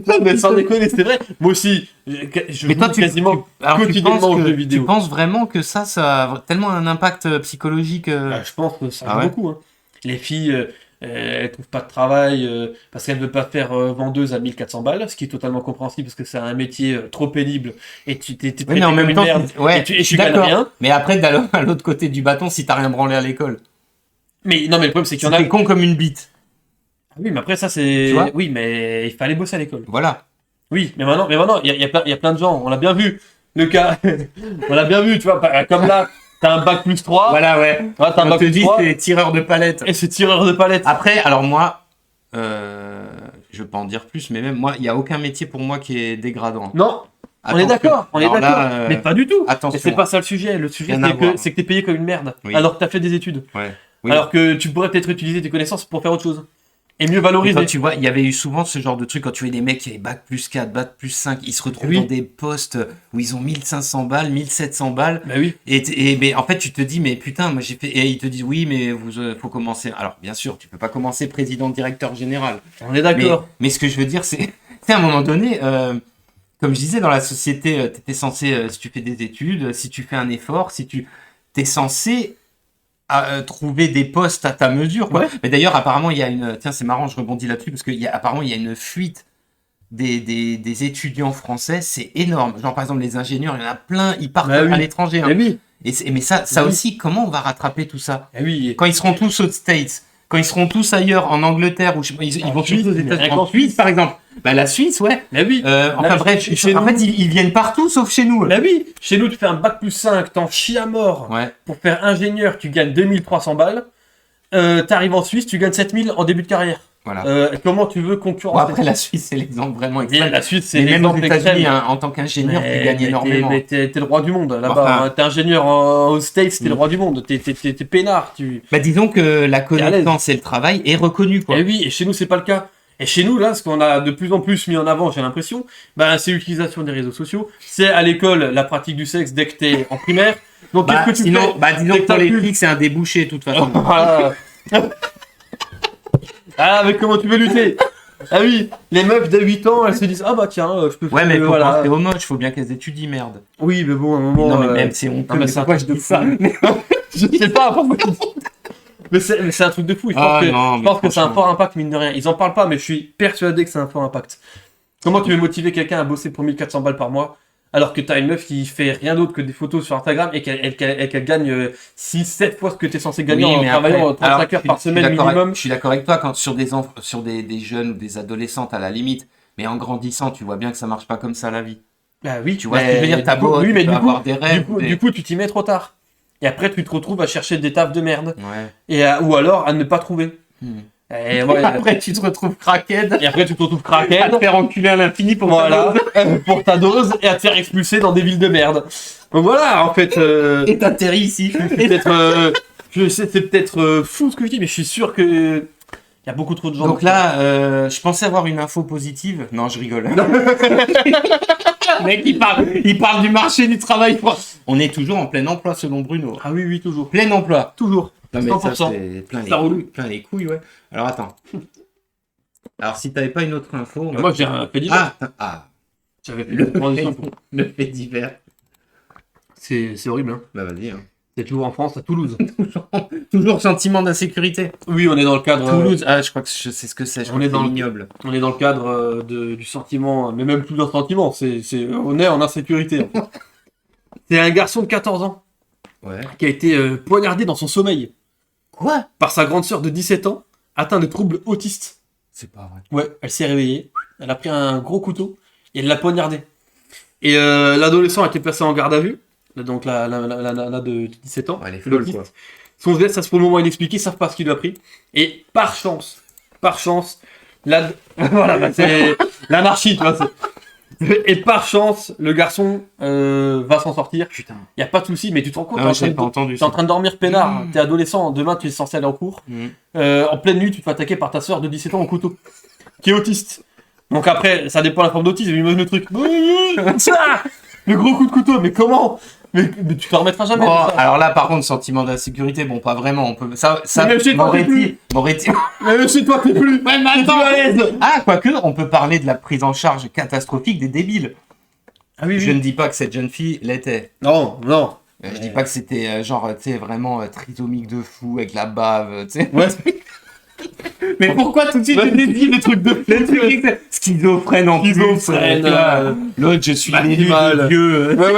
Non, mais sans déconner, c'est vrai. Moi aussi, je Mais toi, joue quasiment alors, quotidiennement aux jeux vidéo. tu penses vraiment que ça a tellement un impact psychologique Je pense que ça Ah joue ouais beaucoup. Hein. Les filles, elles trouvent pas de travail parce qu'elles ne veulent pas faire vendeuse à 1400 balles, ce qui est totalement compréhensible parce que c'est un métier trop pénible et tu t'es Oui, mais en traité comme même une temps, merde ouais, et tu je suis gagnes d'accord. rien. Mais après, à l'autre côté du bâton, si t'as rien branlé à l'école, Mais non, mais le problème c'est qu'il y en a. t'es con comme une bite. Ah oui, mais après ça c'est. Tu vois Oui, mais il fallait bosser à l'école. Voilà. Oui, mais maintenant, il y a plein de gens. On l'a bien vu. Le cas, on l'a bien vu. Tu vois, comme là, t'as un bac plus 3. Voilà, ouais. T'as un On bac te plus dit, 3. c'est tireur de palette. Et c'est tireur de palette. Après, alors moi, je vais pas en dire plus, mais même moi, il y a aucun métier pour moi qui est dégradant. Non, on est Attention. d'accord, on est Alors d'accord. là, Mais pas du tout. attention. Et c'est pas ça le sujet. Le sujet, Rien à voir. c'est que t'es payé comme une merde. Oui. Alors que t'as fait des études. Ouais. Oui. Alors que tu pourrais peut-être utiliser tes connaissances pour faire autre chose. Et mieux Et valoriser. quand tu vois, il y avait eu souvent ce genre de truc quand tu vois des mecs qui avaient bac plus 4, bac plus 5, ils se retrouvent Oui. dans des postes où ils ont 1500 balles, 1700 balles. Bah oui. Mais en fait, tu te dis, mais putain, moi j'ai fait. Et ils te disent, oui, mais faut commencer. Alors, bien sûr, tu peux pas commencer président, directeur général. On est d'accord. Mais ce que je veux dire, c'est à un moment donné, comme je disais, dans la société, tu étais censé, si tu fais des études, si tu fais un effort, si tu es censé trouver des postes à ta mesure. Quoi. Ouais. Mais d'ailleurs, apparemment, il y a une... Tiens, c'est marrant, je rebondis là-dessus, parce qu'apparemment, il y a une fuite des étudiants français, c'est énorme. Genre, par exemple, les ingénieurs, il y en a plein, ils partent Bah oui. à l'étranger. Hein. Eh oui. Mais ça Oui. aussi, comment on va rattraper tout ça Eh oui. quand ils seront tous aux States, quand ils seront tous ailleurs, en Angleterre, ou ils En vont Suisse, tous aux mais États-Unis, rien en qu'en Suisse par exemple. Bah la Suisse, ouais. Mais oui. Enfin Là, bref, chez en nous- fait ils viennent partout sauf chez nous. Bah oui. Chez nous, tu fais un bac plus 5, t'en chies à mort. Ouais. Pour faire ingénieur, tu gagnes 2300 balles. T'arrives en Suisse, tu gagnes 7000 en début de carrière. Voilà. Comment tu veux Bon, concurrencer après la Suisse c'est l'exemple vraiment Et extrême. la Suisse, c'est Mais même aux l'exemple États-Unis, extrême. hein, en tant qu'ingénieur, tu gagnes énormément. Mais t'es le roi du monde là-bas. Enfin. Hein. T'es ingénieur aux States, t'es le roi du monde. T'es peinard. Bah disons que la connaissance et le travail est reconnu quoi. Et oui, et chez nous, c'est pas le cas. Et chez nous, là, ce qu'on a de plus en plus mis en avant, j'ai l'impression, bah, c'est l'utilisation des réseaux sociaux. C'est à l'école la pratique du sexe dès que t'es en primaire. Donc, Bah, qu'est-ce que tu sinon, fais bah disons Dès que t'as pour les plus- flics c'est un débouché de toute façon. Voilà. Ah, mais comment tu veux lutter? Ah oui, les meufs de 8 ans, elles se disent ah bah tiens, je peux Ouais faire mais faut voilà. penser aux moches, faut bien qu'elles étudient merde. Oui, mais bon, à un moment. Non mais même c'est honteux. non, mais mais c'est un pourquoi truc je de dis ça fou. Je sais pas pourquoi. Mais c'est un truc de fou. Je pense Ah que, non, je mais pense que c'est un franchement. fort impact, mine de rien. Ils en parlent pas, mais je suis persuadé que c'est un fort impact. Comment tu veux motiver quelqu'un à bosser pour 1400 balles par mois alors que t'as une meuf qui fait rien d'autre que des photos sur Instagram et qu'elle gagne 6-7 fois ce que t'es censé gagner en mais travaillant après, 35 alors, heures par je suis semaine d'accord avec- minimum? Je suis d'accord avec toi quand sur des jeunes ou des adolescentes à la limite, mais en grandissant, tu vois bien que ça marche pas comme ça la vie. Bah oui, Tu vois ce que je veux dire, t'as du coup, beau oui, tu mais peux du coup, avoir des rêves. du coup, tu t'y mets trop tard. Et après, tu te retrouves à chercher des tafs de merde. Ouais. Ou alors à ne pas trouver. Hmm. Et, ouais, Après, tu te retrouves crackhead. et après, tu te retrouves À craquette. te faire enculer à l'infini pour Voilà, pour ta dose et à te faire expulser dans des villes de merde. Donc voilà, en fait, Et t'atterris ici. c'est peut-être fou ce que je dis, mais je suis sûr que il y a beaucoup trop de gens. Donc là, je pensais avoir une info positive. Non, je rigole. Le mec, il parle du marché du travail. On est toujours en plein emploi selon Bruno. Ah oui, toujours. Plein emploi. Toujours. Non mais 100%. ça, c'est plein les couilles, ouais. Alors attends. Alors si t'avais pas une autre info... Moi, j'ai un fait divers. J'avais fait une transition. Le fait divers. C'est horrible, hein. Bah vas-y. Hein. C'est toujours en France, à Toulouse. Toujours sentiment d'insécurité. Oui, on est dans le cadre. Toulouse, je crois que je sais ce que c'est. Je crois que c'est ignoble. On est dans le cadre du sentiment, mais même plus d'un sentiment. On est en insécurité. C'est un garçon de 14 ans Ouais. qui a été poignardé dans son sommeil Quoi? par sa grande sœur de 17 ans, atteinte de troubles autistes. C'est pas vrai. Ouais, elle s'est réveillée, elle a pris un gros couteau et elle l'a poignardé. Et l'adolescent a été placé en garde à vue, donc la nana de 17 ans. Ouais, elle est folle, l'autiste. quoi. Son geste, ça c'est pour le moment inexpliqué, ils savent pas ce qu'il lui a pris. Et par chance, voilà, bah, c'est l'anarchie, tu vois. Et par chance, le garçon va s'en sortir. Putain. Y a pas de souci, mais tu te rends compte, Ah ouais, j'avais pas entendu t'es en ça. train de dormir peinard, t'es adolescent, demain tu es censé aller en cours. En pleine nuit, tu te fais attaquer par ta soeur de 17 ans au couteau, qui est autiste. Donc après, ça dépend de la forme d'autisme, mais imagine le truc. Le gros coup de couteau, mais comment mais tu te remettras jamais. Bon, de ça. alors là, par contre, sentiment d'insécurité, bon, pas vraiment. On peut... Ça Mais chez toi, t'es m'aurait-il... Mais chez toi, t'es plus. Ouais, mais attends. Ah, quoique, on peut parler de la prise en charge catastrophique des débiles. Ah oui, Je ne dis pas que cette jeune fille l'était. Non. Je dis pas que c'était genre, tu sais, vraiment trisomique de fou avec la bave, tu sais. Ouais. Mais pourquoi tout de suite je t'ai dit les trucs de les trucs schizophrène en plus. Schizophrène, L'autre, je suis l'élu animal. de Dieu. Ouais.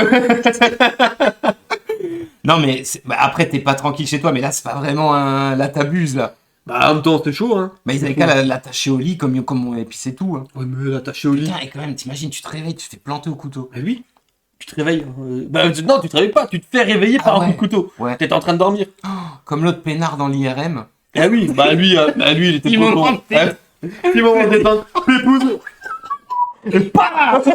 Non mais bah, après t'es pas tranquille chez toi, mais là c'est pas vraiment un... Là t'abuses là. Bah, en même temps, c'était chaud, hein. Bah ils avaient qu'à l'attacher au lit comme et puis c'est tout. Hein. Ouais, mais l'attacher au lit. Putain, et quand même, t'imagines, tu te réveilles, tu te fais planter au couteau. Bah oui. Tu te réveilles. Bah non, tu te réveilles pas. Tu te fais réveiller par un coup de couteau. Ouais. T'es en train de dormir. Comme l'autre peinard dans l'IRM. Ah oui, bah lui, il était Petit trop moment con. de détente. Petit moment de détente. L'épouse. Et paf.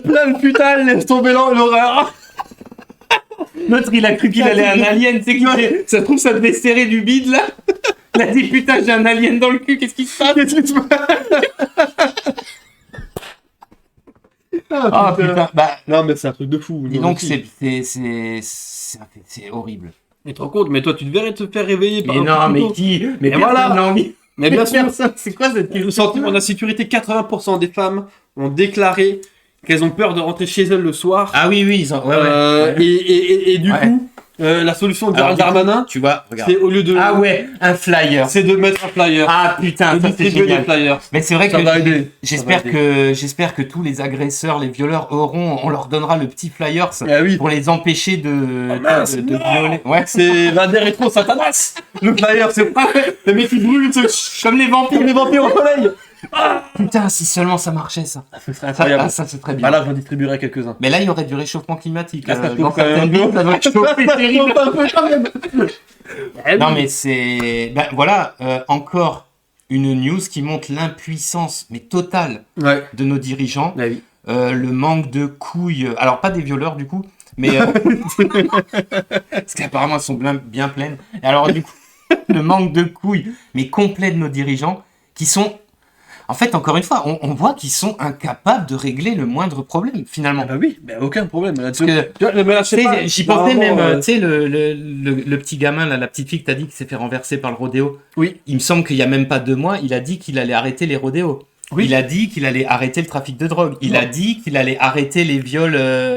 Plein putain, laisse tomber l'horreur. L'autre, il a cru qu'il allait un alien, tu sais, ça se trouve, ça devait serrer du bide, là. Il a dit, putain, j'ai un alien dans le cul, qu'est-ce qui se passe? Ah, putain, bah... Non, mais c'est un truc de fou. Dis donc, c'est horrible. Mais te rends compte, mais toi, tu devrais te faire réveiller par Mais un non, coup de mais couteau. qui? Mais Et personne voilà. n'a envie. Mais bien sûr, C'est quoi cette le sentiment d'insécurité, 80% des femmes ont déclaré qu'elles ont peur de rentrer chez elles le soir. Ah oui, oui, ils ont... ouais. Et du Ouais. coup, la solution de Alors, Gérald du coup, Darmanin, tu vois, regarde. c'est au lieu de... Ah ouais, un flyer. C'est de mettre un flyer. Ah putain, de ça c'est distribuer des génial. flyers. Mais c'est vrai Ça que va aider. j'espère Ça va j'espère que tous les agresseurs, les violeurs on leur donnera le petit flyers Ah oui. pour les empêcher de mince, de non. violer. Ouais. C'est Vader Rétro Satanas. Le flyer, c'est pas... Le mec qui brûle, Comme les vampires. les vampires au soleil. Putain, si seulement ça marchait ça. Ce serait Ça, incroyable. ça c'est très bien. Bah là, j'en distribuerai quelques-uns. Mais là, il y aurait du réchauffement climatique. Là, ça chauffe dans quand même certaines un peu. villes, ça doit chauffer terrible. Un peu quand même. Non mais c'est... Ben, voilà, encore une news qui montre l'impuissance, mais totale, Ouais. de nos dirigeants. La vie. Le manque de couilles... Alors, pas des violeurs, du coup, mais... parce qu'apparemment, elles sont bien pleines. Et alors, du coup, le manque de couilles, mais complet de nos dirigeants, qui sont... En fait, encore une fois, on voit qu'ils sont incapables de régler le moindre problème, finalement. Ah bah oui, bah aucun problème. Parce que... Tu vois, mais là, je sais Tu sais, pas, j'y pensais même, vraiment, tu sais, le petit gamin, là, la petite fille que t'as dit qui s'est fait renverser par le rodéo. Oui. Il me semble qu'il y a même pas 2 mois, il a dit qu'il allait arrêter les rodéos. Oui. Il a dit qu'il allait arrêter le trafic de drogue. Il Non. a dit qu'il allait arrêter les viols.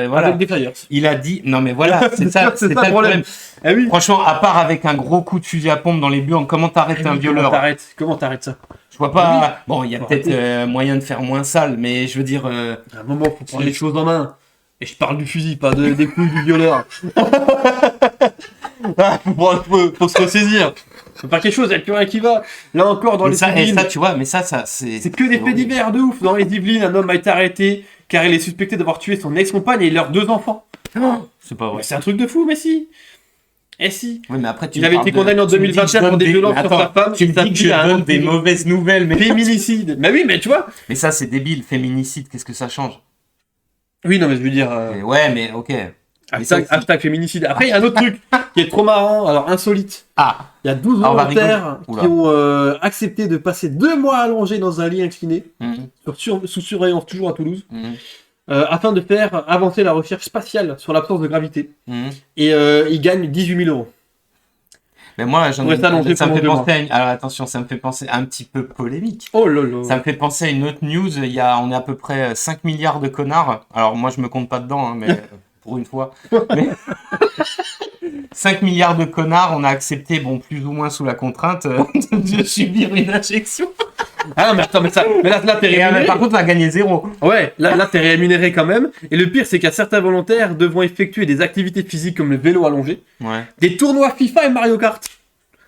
Voilà. Avec des flyers. Il a dit. Non, mais voilà, c'est ça, C'est c'est ça ça le problème. Ah oui. Franchement, à part avec un gros coup de fusil à pompe dans les burnes, comment t'arrêtes un violeur? Comment t'arrêtes ça? Je vois pas. Bon, il y a Faut peut-être arrêter. moyen de faire moins sale, mais je veux dire. À un moment, faut prendre les choses en main. Et je parle du fusil, pas des couilles du violeur. Faut se ressaisir. Faut faire quelque chose, il n'y a plus rien qui va. Là encore, dans Mais les ça, Yvelines, tu vois, mais ça, c'est. c'est que des faits divers de ouf. Dans les Yvelines, un homme a été arrêté car il est suspecté d'avoir tué son ex-compagne et leurs 2 enfants. C'est pas vrai. Mais c'est un truc de fou, mais si. Eh si. Oui, mais après, Il avait été condamné en 2021 pour des violences sur sa femme. Tu me dis que je donne des mauvaises nouvelles, mais... Féminicide. Mais oui, mais tu vois. Mais ça, c'est débile. Féminicide, qu'est-ce que ça change? Oui, non, mais je veux dire... Ouais, mais ok. Hashtag féminicide. Après, il y a un autre truc qui est trop marrant, alors insolite. Ah. Il y a 12 volontaires qui ont accepté de passer 2 mois allongés dans un lit incliné, sous surveillance toujours à Toulouse, afin de faire avancer la recherche spatiale sur l'absence de gravité. Et ils gagnent 18 000 euros. Mais moi, ça me fait penser alors attention, ça me fait penser à un petit peu polémique. Oh lolo. Ça me fait penser à une autre news. On est à peu près 5 milliards de connards. Alors moi, je me compte pas dedans, hein, mais pour une fois. Mais 5 milliards de connards, on a accepté, bon, plus ou moins sous la contrainte, de subir une injection. Ah non, mais attends, mais là t'es rémunéré. Par contre, on a gagné 0. Ouais, là t'es rémunéré quand même. Et le pire, c'est qu'il y a certains volontaires devront effectuer des activités physiques comme le vélo allongé. Ouais. Des tournois FIFA et Mario Kart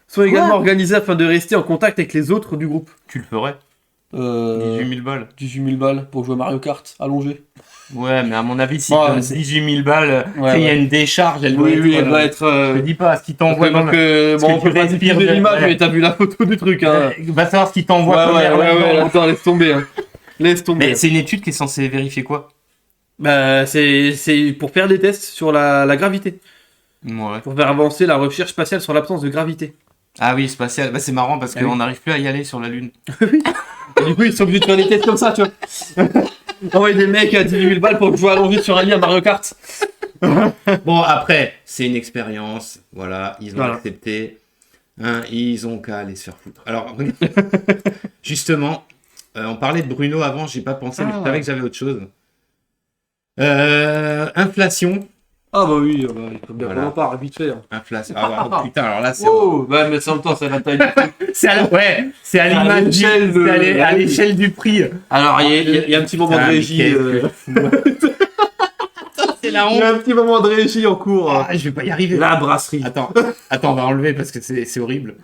sont également organisés afin de rester en contact avec les autres du groupe. Tu le ferais 18 000 balles. 18 000 balles pour jouer Mario Kart allongé. Ouais, mais à mon avis, si tu as 18 000 balles, il y a une décharge, elle doit être... Je te dis pas, ce qui t'envoie... Donc, on peut pas dire de l'image, mais t'as vu la photo du truc. Hein. Va savoir ce qui t'envoie. Ouais, attends, laisse tomber. Hein. Laisse tomber. Mais c'est une étude qui est censée vérifier quoi? Bah, c'est pour faire des tests sur la gravité. Ouais. Pour faire avancer la recherche spatiale sur l'absence de gravité. Ah oui, spatial. Bah, c'est marrant parce qu'on n'arrive plus à y aller sur la Lune. Oui. Et du coup, ils sont obligés de faire des tests comme ça, tu vois. Envoyer des mecs à 18 000 balles pour jouer allongé sur un lit à Mario Kart. Bon, après, c'est une expérience. Voilà, ils ont accepté. Hein, ils ont qu'à aller se faire foutre. Alors, justement, on parlait de Bruno avant, j'ai pas pensé, mais je savais que j'avais autre chose. Inflation. Ah bah oui, il faut bien qu'on en parle, vite fait. Inflation. Ah bah, putain, alors là, c'est... Oh, bah mais en même temps, c'est la taille du prix. c'est à l'image à l'échelle du prix. Alors, il y a un petit moment de régie. C'est la honte. Il y a un petit moment de régie en cours. Ah, je vais pas y arriver. La brasserie. Attends, on va enlever parce que c'est horrible.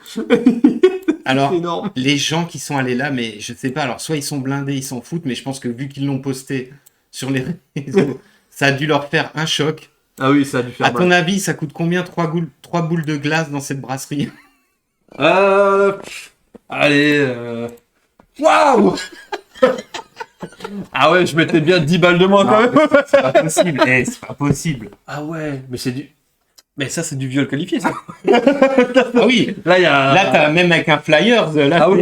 Alors, les gens qui sont allés là, mais je sais pas, alors soit ils sont blindés, ils s'en foutent, mais je pense que vu qu'ils l'ont posté sur les réseaux, ça a dû leur faire un choc. Ah oui, ça a dû faire mal. À ton avis, ça coûte combien 3 boules de glace dans cette brasserie? Allez, waouh. Ah ouais, je mettais bien 10 balles de moins quand même. C'est pas possible. C'est pas possible. Ah ouais, mais c'est du... Mais ça, c'est du viol qualifié, ça. Ah oui. Là, t'as même avec un flyers. Là, ah oui.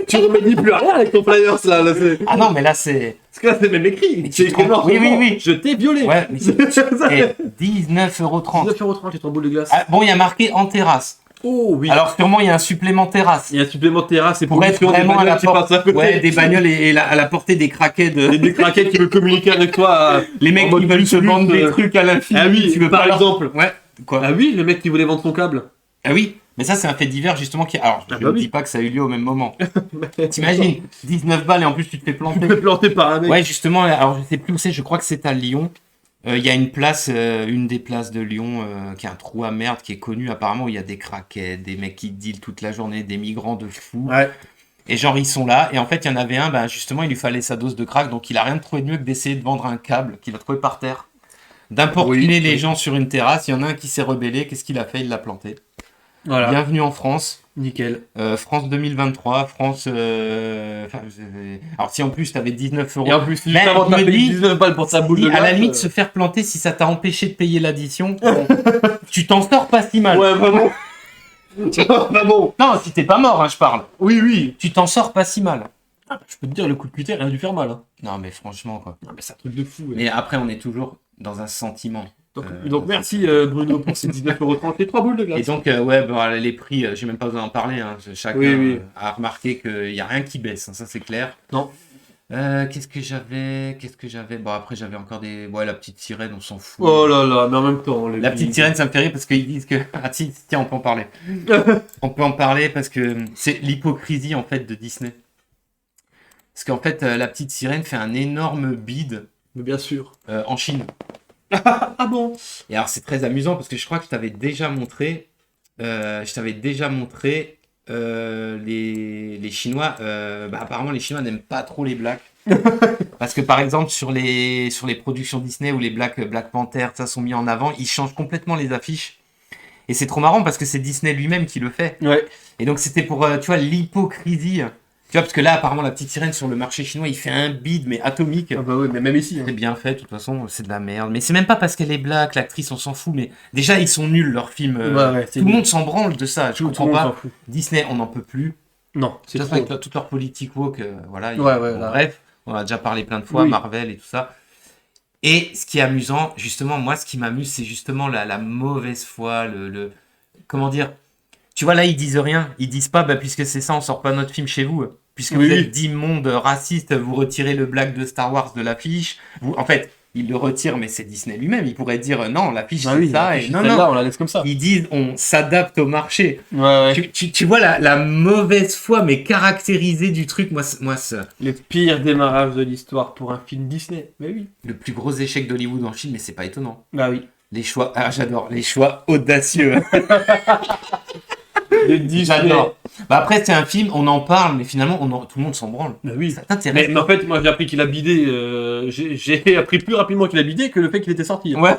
tu remédies plus à rien avec ton flyers, là. Ah non, mais là, c'est... Parce que là, c'est même écrit. C'est écrit noir. Oui. Je t'ai violé. Ouais, mais c'est... 19,30 €. 19,30 €, tu en boule de glace. Ah, bon, il y a marqué en terrasse. Oh oui. Alors sûrement il y a un supplément terrasse. Il y a un supplément terrasse et pour être vraiment à la portée. Ouais, des bagnoles et à la portée des craquettes. Des craquettes qui veulent communiquer avec toi. Les mecs qui veulent se vendre des trucs à l'infini. Ah oui, tu veux par exemple. Ouais. Quoi? Ah oui, le mec qui voulait vendre son câble. Ah oui. Mais ça c'est un fait divers justement qui. Alors je ne dis pas que ça a eu lieu au même moment. T'imagines 19 balles et en plus tu te fais planter. Tu te fais planter par un mec. Ouais justement. Alors je sais plus où c'est. Je crois que c'est à Lyon. Il y a une place, une des places de Lyon, qui est un trou à merde, qui est connue apparemment, où il y a des craquettes, des mecs qui dealent toute la journée, des migrants de fous. Ouais. Et genre, ils sont là, et en fait, il y en avait un, ben, justement, il lui fallait sa dose de crack, donc il a rien de trouvé de mieux que d'essayer de vendre un câble qu'il a trouvé par terre, d'importuner les gens sur une terrasse. Il y en a un qui s'est rebellé, qu'est-ce qu'il a fait? Il l'a planté. Voilà. Bienvenue en France. Nickel. France 2023, France... Alors si en plus t'avais 19 €... Et en plus, juste avant de payer 19 balles pour sa boule de glace... À la limite, se faire planter, si ça t'a empêché de payer l'addition, tu t'en sors pas si mal. Ouais, vraiment. bon. Non, si t'es pas mort, hein, je parle. Oui. Tu t'en sors pas si mal. Ah, bah, je peux te dire, le coup de cutter, il a dû faire mal. Hein. Non, mais franchement, quoi. Non, mais c'est un truc de fou. Mais après, on est toujours dans un sentiment. Donc merci Bruno pour ces 19,30 € et 3 boules de glace. Et donc, les prix, j'ai même pas besoin d'en parler. Hein. Chacun a remarqué qu'il n'y a rien qui baisse, hein, ça c'est clair. Non. Qu'est-ce que j'avais Bon, après, j'avais encore des... Ouais, la petite sirène, on s'en fout. Oh là là, mais en même temps... La petite sirène, ça me fait rire parce qu'ils disent que... Ah tiens, on peut en parler. On peut en parler parce que c'est l'hypocrisie, en fait, de Disney. Parce qu'en fait, la petite sirène fait un énorme bid. Mais bien sûr. En Chine. Ah bon? Et alors c'est très amusant parce que je crois que je t'avais déjà montré les Chinois, apparemment les Chinois n'aiment pas trop les blacks. Parce que par exemple sur les productions Disney où les Black Panther ça sont mis en avant, ils changent complètement les affiches. Et c'est trop marrant parce que c'est Disney lui-même qui le fait. Ouais. Et donc c'était pour, tu vois, l'hypocrisie. Tu vois, parce que là, apparemment, la petite sirène sur le marché chinois, il fait un bide, mais atomique. Ah bah ouais, mais même ici. C'est bien fait, de toute façon, c'est de la merde. Mais c'est même pas parce qu'elle est black, l'actrice, on s'en fout. Mais déjà, ils sont nuls, leurs films. Tout le monde s'en branle de ça. Je comprends pas. Disney, on n'en peut plus. Non, c'est ça. trop. Avec toute leur politique woke, voilà. Bref, on a déjà parlé plein de fois, Marvel et tout ça. Et ce qui est amusant, justement, moi, ce qui m'amuse, c'est justement la mauvaise foi, comment dire. Tu vois, là, ils disent rien. Ils disent pas, puisque c'est ça, on sort pas notre film chez vous. Puisque vous êtes d'immondes racistes, vous retirez le black de Star Wars de l'affiche. En fait, ils le retirent, mais c'est Disney lui-même. Il pourrait dire non, l'affiche c'est ça. Et non, là, on la laisse comme ça. Ils disent on s'adapte au marché. Ouais. Tu vois la mauvaise foi, mais caractérisée du truc. Moi, le pire démarrage de l'histoire pour un film Disney. Mais oui. Le plus gros échec d'Hollywood en Chine, mais c'est pas étonnant. Bah oui. Les choix, j'adore les choix audacieux. J'adore. Après, c'est un film, on en parle, mais finalement, tout le monde s'en branle. Bah oui. Ça t'intéresse. Mais en fait, moi, j'ai appris qu'il a bidé. J'ai appris plus rapidement qu'il a bidé que le fait qu'il était sorti. Ouais,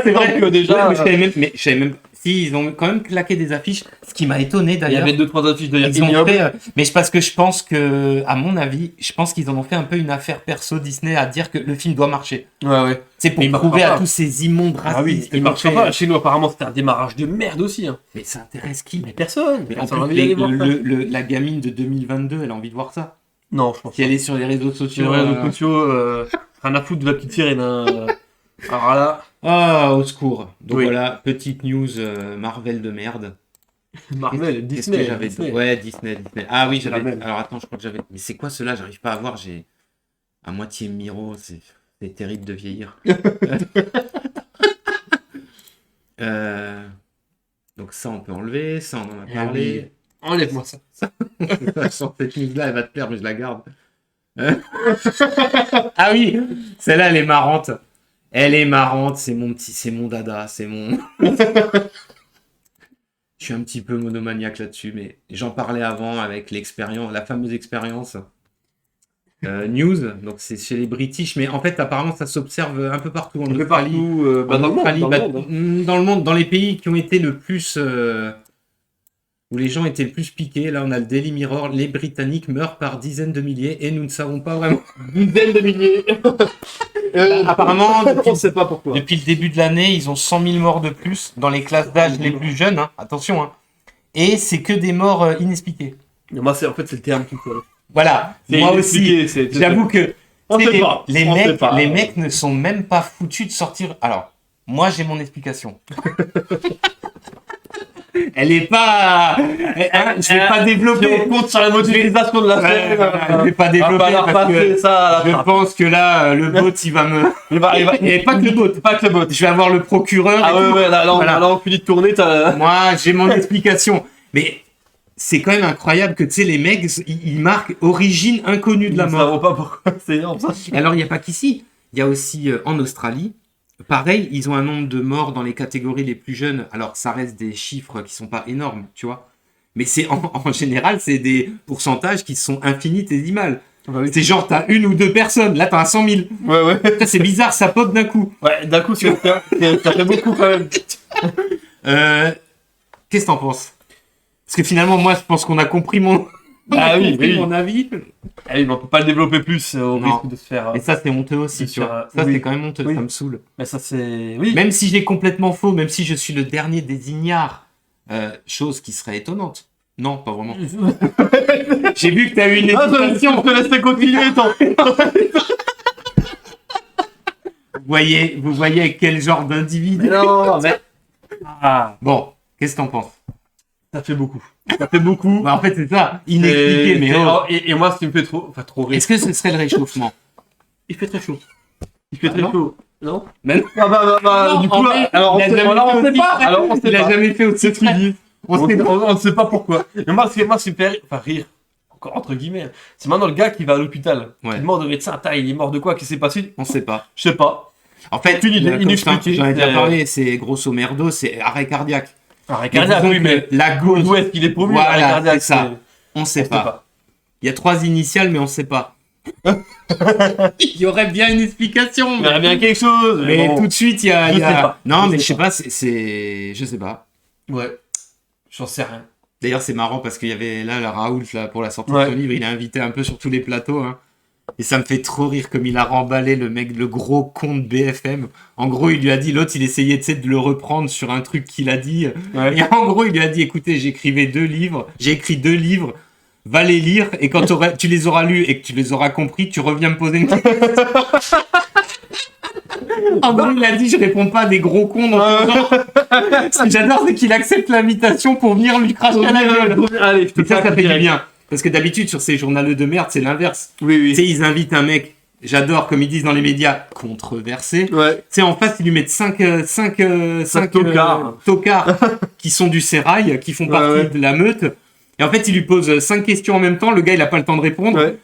c'est vrai. Donc, déjà. Ouais, mais je savais même. Si, ils ont quand même claqué des affiches, ce qui m'a étonné d'ailleurs. Il y avait 2-3 affiches d'ailleurs. Ils ont fait, mais parce que je pense que, à mon avis, je pense qu'ils en ont fait un peu une affaire perso Disney à dire que le film doit marcher. Ouais. C'est pour prouver à tous ces immondes racistes. Ah oui, il marche pas. Chez nous, apparemment, c'était un démarrage de merde aussi. Hein. Mais ça intéresse qui? Mais personne. Mais en plus, la gamine de 2022, elle a envie de voir ça. Non, je pense. Si elle est sur les réseaux sociaux. Sur les réseaux sociaux, rien à foutre de la petite sirène. Alors là. Ah, au secours. Donc voilà, petite news Marvel de merde. Marvel, Disney. Ouais, Disney. Ah oui, j'avais. Alors attends, je crois que j'avais. Mais c'est quoi ceux-là? J'arrive pas à voir. J'ai à moitié Miro. C'est terrible de vieillir. Donc ça, on peut enlever. Ça, on en a parlé. Oui. Enlève-moi ça. Cette news-là, elle va te plaire, mais je la garde. Ah oui, celle-là, elle est marrante. Elle est marrante, c'est mon dada, c'est mon... Je suis un petit peu monomaniaque là-dessus, mais j'en parlais avant avec l'expérience, la fameuse expérience News, donc c'est chez les British, mais en fait apparemment ça s'observe un peu partout en Australie. Dans le monde, dans les pays qui ont été le plus... où les gens étaient le plus piqués. Là, on a le Daily Mirror. Les Britanniques meurent par dizaines de milliers et nous ne savons pas vraiment. Dizaines de milliers. Apparemment, on ne sait pas pourquoi. Depuis le début de l'année, ils ont 100 000 morts de plus dans les classes d'âge les plus jeunes. Hein. Attention. Hein. Et c'est que des morts inexpliquées. Moi, c'est le terme qui colle. Voilà. Moi aussi. J'avoue que les mecs ne sont même pas foutus de sortir. Alors, moi, j'ai mon explication. Elle est pas. Je vais pas développer. Si on compte sur la motorisation de la scène. Je vais pas développer parce que ça, je pense que là, le bot, il va me. Et pas que le bot. Pas que le bot. Je vais avoir le procureur. Ah ouais, là, on finit de tourner. Moi, j'ai mon explication. Mais c'est quand même incroyable que, tu sais, les mecs, ils marquent origine inconnue de la mort. Ils ne savent pas pourquoi c'est énorme ça. Alors, il n'y a pas qu'ici. Il y a aussi en Australie. Pareil, ils ont un nombre de morts dans les catégories les plus jeunes. Alors, ça reste des chiffres qui sont pas énormes, tu vois. Mais c'est en général, c'est des pourcentages qui sont infinitésimales. Bah oui. C'est genre, t'as 1 ou 2 personnes. Là, t'as un 100 000. Ouais. C'est bizarre, ça pop d'un coup. Ouais, d'un coup, ça fait beaucoup quand même. Qu'est-ce que t'en penses? Parce que finalement, moi, je pense qu'on a compris mon... mon avis. Ah oui, mais on peut pas le développer plus au risque de se faire. Et ça, c'est honteux aussi, tu vois. Ça, c'est quand même honteux, ça me saoule. Mais ça, c'est. Oui. Même si j'ai complètement faux, même si je suis le dernier des ignares, chose qui serait étonnante. Non, pas vraiment. J'ai vu que t'as eu une hésitation. Je te laisse continuer, Vous voyez quel genre d'individu. Non, mais. Bon, qu'est-ce que t'en penses? Ça fait beaucoup. Bah, en fait, c'est ça. Inexpliqué, mais et moi, ce qui me fait trop rire. Est-ce que ce serait le réchauffement? Il fait très chaud. Chaud. Non? Mais non. Du coup, alors on sait pas. Il a jamais fait au-dessus de ça. On ne sait pas pourquoi. Mais moi, ce qui me fait rire, encore entre guillemets, c'est maintenant le gars qui va à l'hôpital. Il est mort de médecin. Il est mort de quoi? Qu'est-ce qui s'est passé? On sait pas. Je sais pas. En fait, inexpliqué. J'en ai déjà parlé, c'est grosso merdo, c'est arrêt cardiaque. Arrêt cardiaque, oui, mais la cause. Où est-ce qu'il est paumé? Voilà, arrêt cardiaque, c'est ça. On sait pas. Il y a 3 initiales, mais on sait pas. Il y aurait bien une explication. Il y aurait bien quelque chose. Mais bon, tout de suite, il y a. Je sais pas. Non, mais je sais pas, c'est. Je sais pas. Ouais. J'en sais rien. D'ailleurs, c'est marrant parce qu'il y avait là, le Raoult, là, pour la sortie de son livre, il est invité un peu sur tous les plateaux. Hein. Et ça me fait trop rire comme il a remballé le mec, le gros con de BFM. En gros, il lui a dit, l'autre, il essayait de le reprendre sur un truc qu'il a dit. Ouais. Et en gros, il lui a dit, écoutez, j'ai écrit 2 livres, va les lire, et quand tu les auras lus et que tu les auras compris, tu reviens me poser une question. En gros, il a dit, je réponds pas à des gros cons dans ton genre. Ce que j'adore, c'est qu'il accepte l'invitation pour venir lui cracher à la gueule. Allez, je te ça fait du bien. Parce que d'habitude, sur ces journaux de merde, c'est l'inverse. Oui. Tu sais, ils invitent un mec, j'adore, comme ils disent dans les médias, controversé. Ouais. Tu sais, en face, ils lui mettent 5 tocards qui sont du sérail, qui font partie de la meute. Et en fait, il lui pose 5 questions en même temps, le gars, il a pas le temps de répondre. Ouais.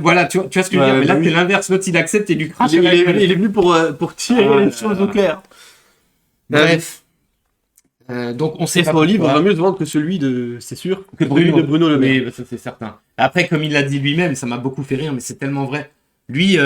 Voilà, tu vois ce que je veux dire. Mais là, c'est l'inverse, l'autre, il accepte et lui crache. Il est venu pour tirer les choses au clair. Bref. Donc on sait pas. Son livre va mieux se vendre que celui de, c'est sûr, que celui de Bruno Le Maire. Oui, ça c'est certain. Après, comme il l'a dit lui-même, ça m'a beaucoup fait rire, mais c'est tellement vrai. Lui,